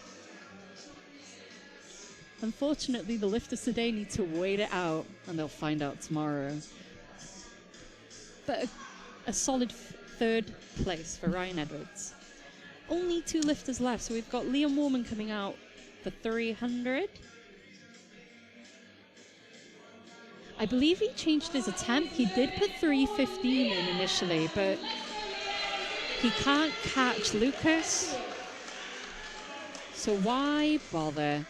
unfortunately, the lifters today need to wait it out, and they'll find out tomorrow. But a solid 3rd place for Ryan Edwards. Only 2 lifters left, so we've got Liam Warman coming out for 300. I believe he changed his attempt. He did put 315 in initially, but he can't catch Lucas. So why bother?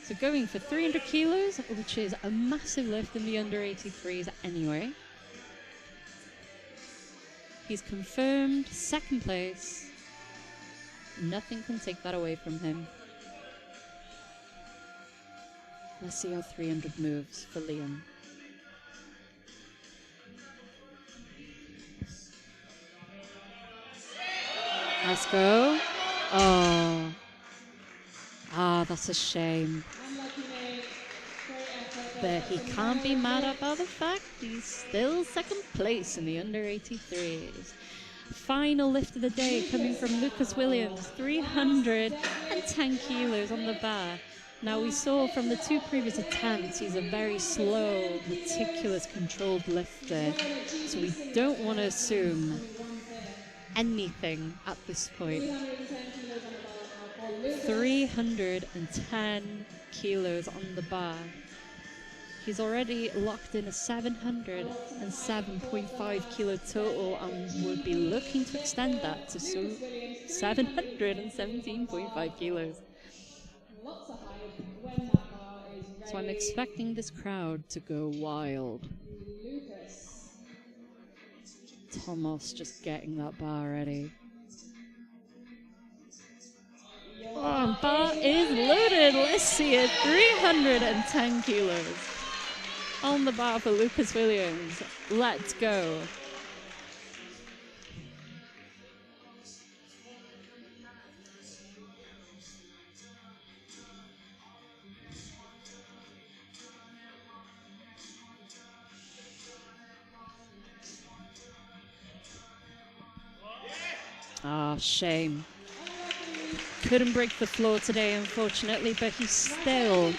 So going for 300 kilos, which is a massive lift in the under 83s anyway. He's confirmed 2nd place. Nothing can take that away from him. Let's see how 300 moves for Liam. Let's go. Oh. Ah, that's a shame. But he can't be mad about the fact he's still 2nd place in the under 83s. Final lift of the day coming from Lucas Williams, 310 kilos on the bar. Now, we saw from the 2 previous attempts, he's a very slow, meticulous, controlled lifter. So we don't want to assume anything at this point. 310 kilos on the bar. He's already locked in a 707.5 kilo total and would be looking to extend that to 717.5 kilos. So I'm expecting this crowd to go wild. Thomas just getting that bar ready. Oh, bar is loaded. Let's see it. 310 kilos on the bar for Lucas Williams. Let's go. Ah, shame. Couldn't break the floor today, unfortunately, but he's still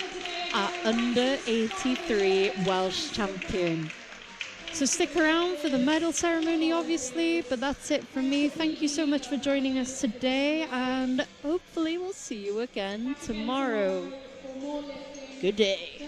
our under 83 Welsh champion. So stick around for the medal ceremony, obviously, but that's it from me. Thank you so much for joining us today, and hopefully we'll see you again tomorrow. Good day.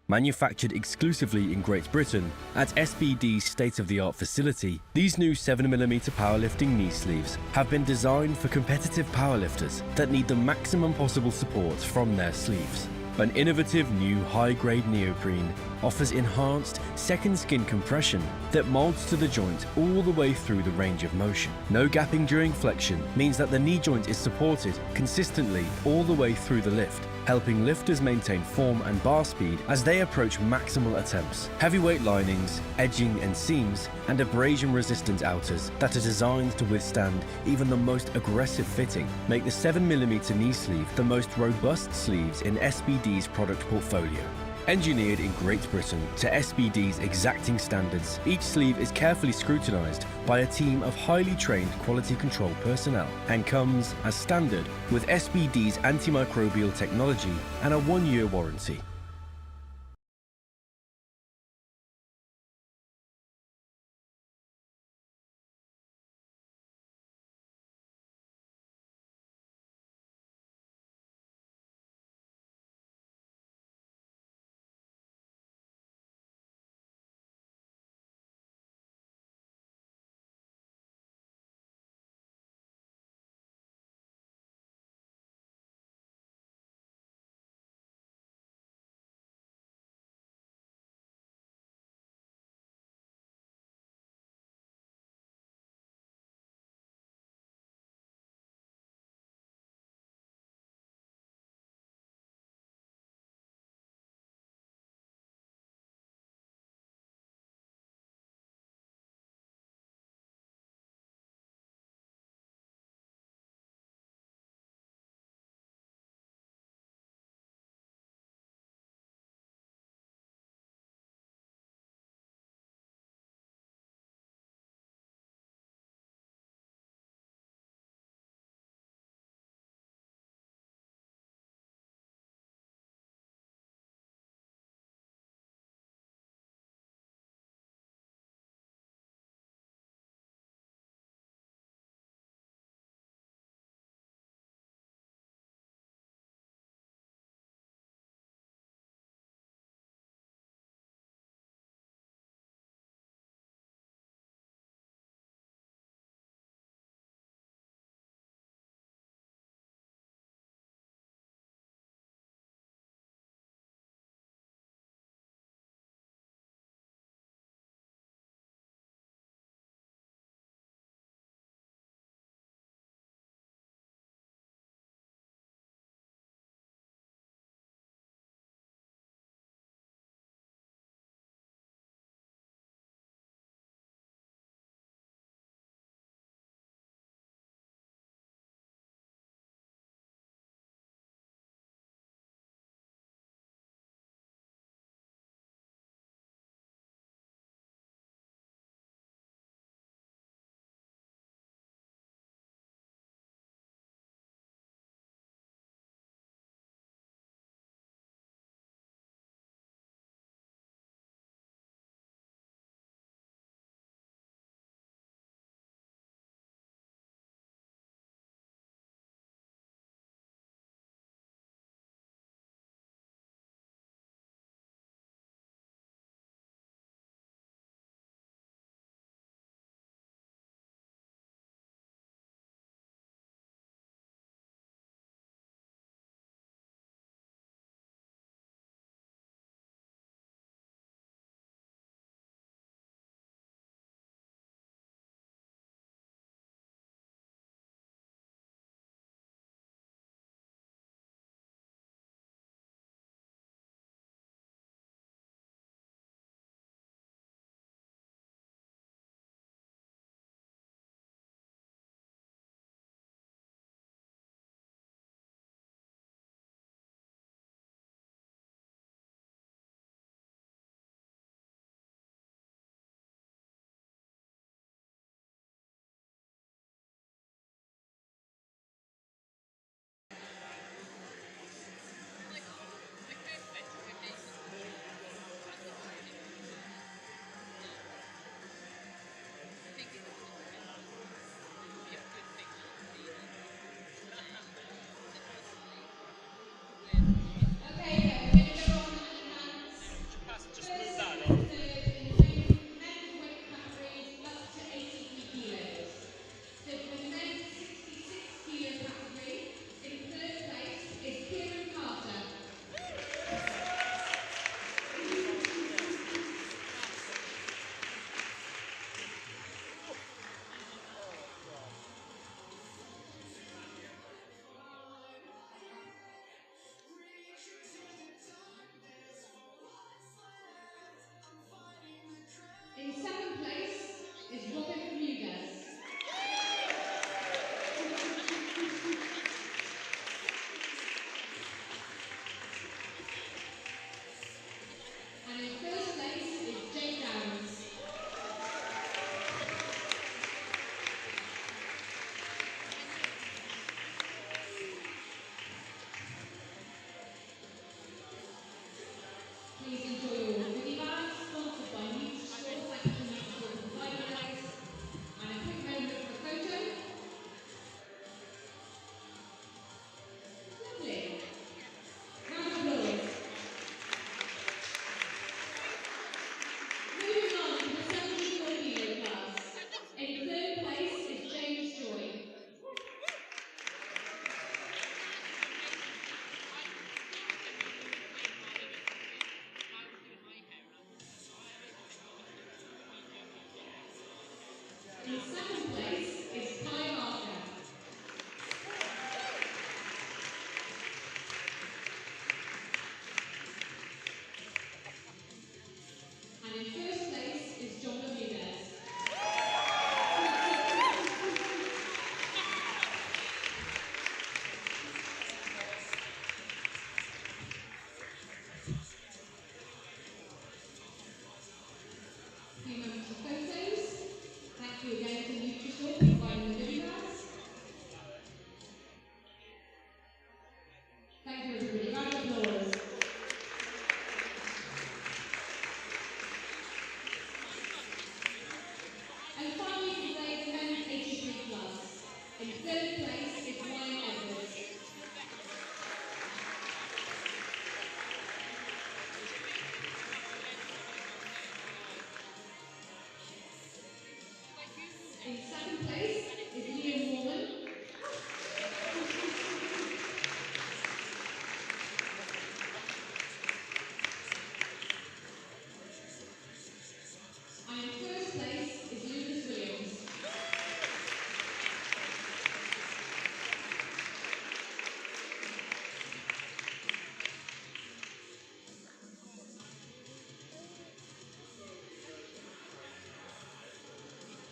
Manufactured exclusively in Great Britain at SBD's state-of-the-art facility, these new 7mm powerlifting knee sleeves have been designed for competitive powerlifters that need the maximum possible support from their sleeves. An innovative new high-grade neoprene offers enhanced second skin compression that molds to the joint all the way through the range of motion. No gapping during flexion means that the knee joint is supported consistently all the way through the lift, helping lifters maintain form and bar speed as they approach maximal attempts. Heavyweight linings, edging and seams, and abrasion-resistant outers that are designed to withstand even the most aggressive fitting make the 7mm knee sleeve the most robust sleeves in SBD's product portfolio. Engineered in Great Britain to SBD's exacting standards, each sleeve is carefully scrutinised by a team of highly trained quality control personnel and comes as standard with SBD's antimicrobial technology and a 1-year warranty.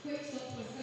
Quick stop 20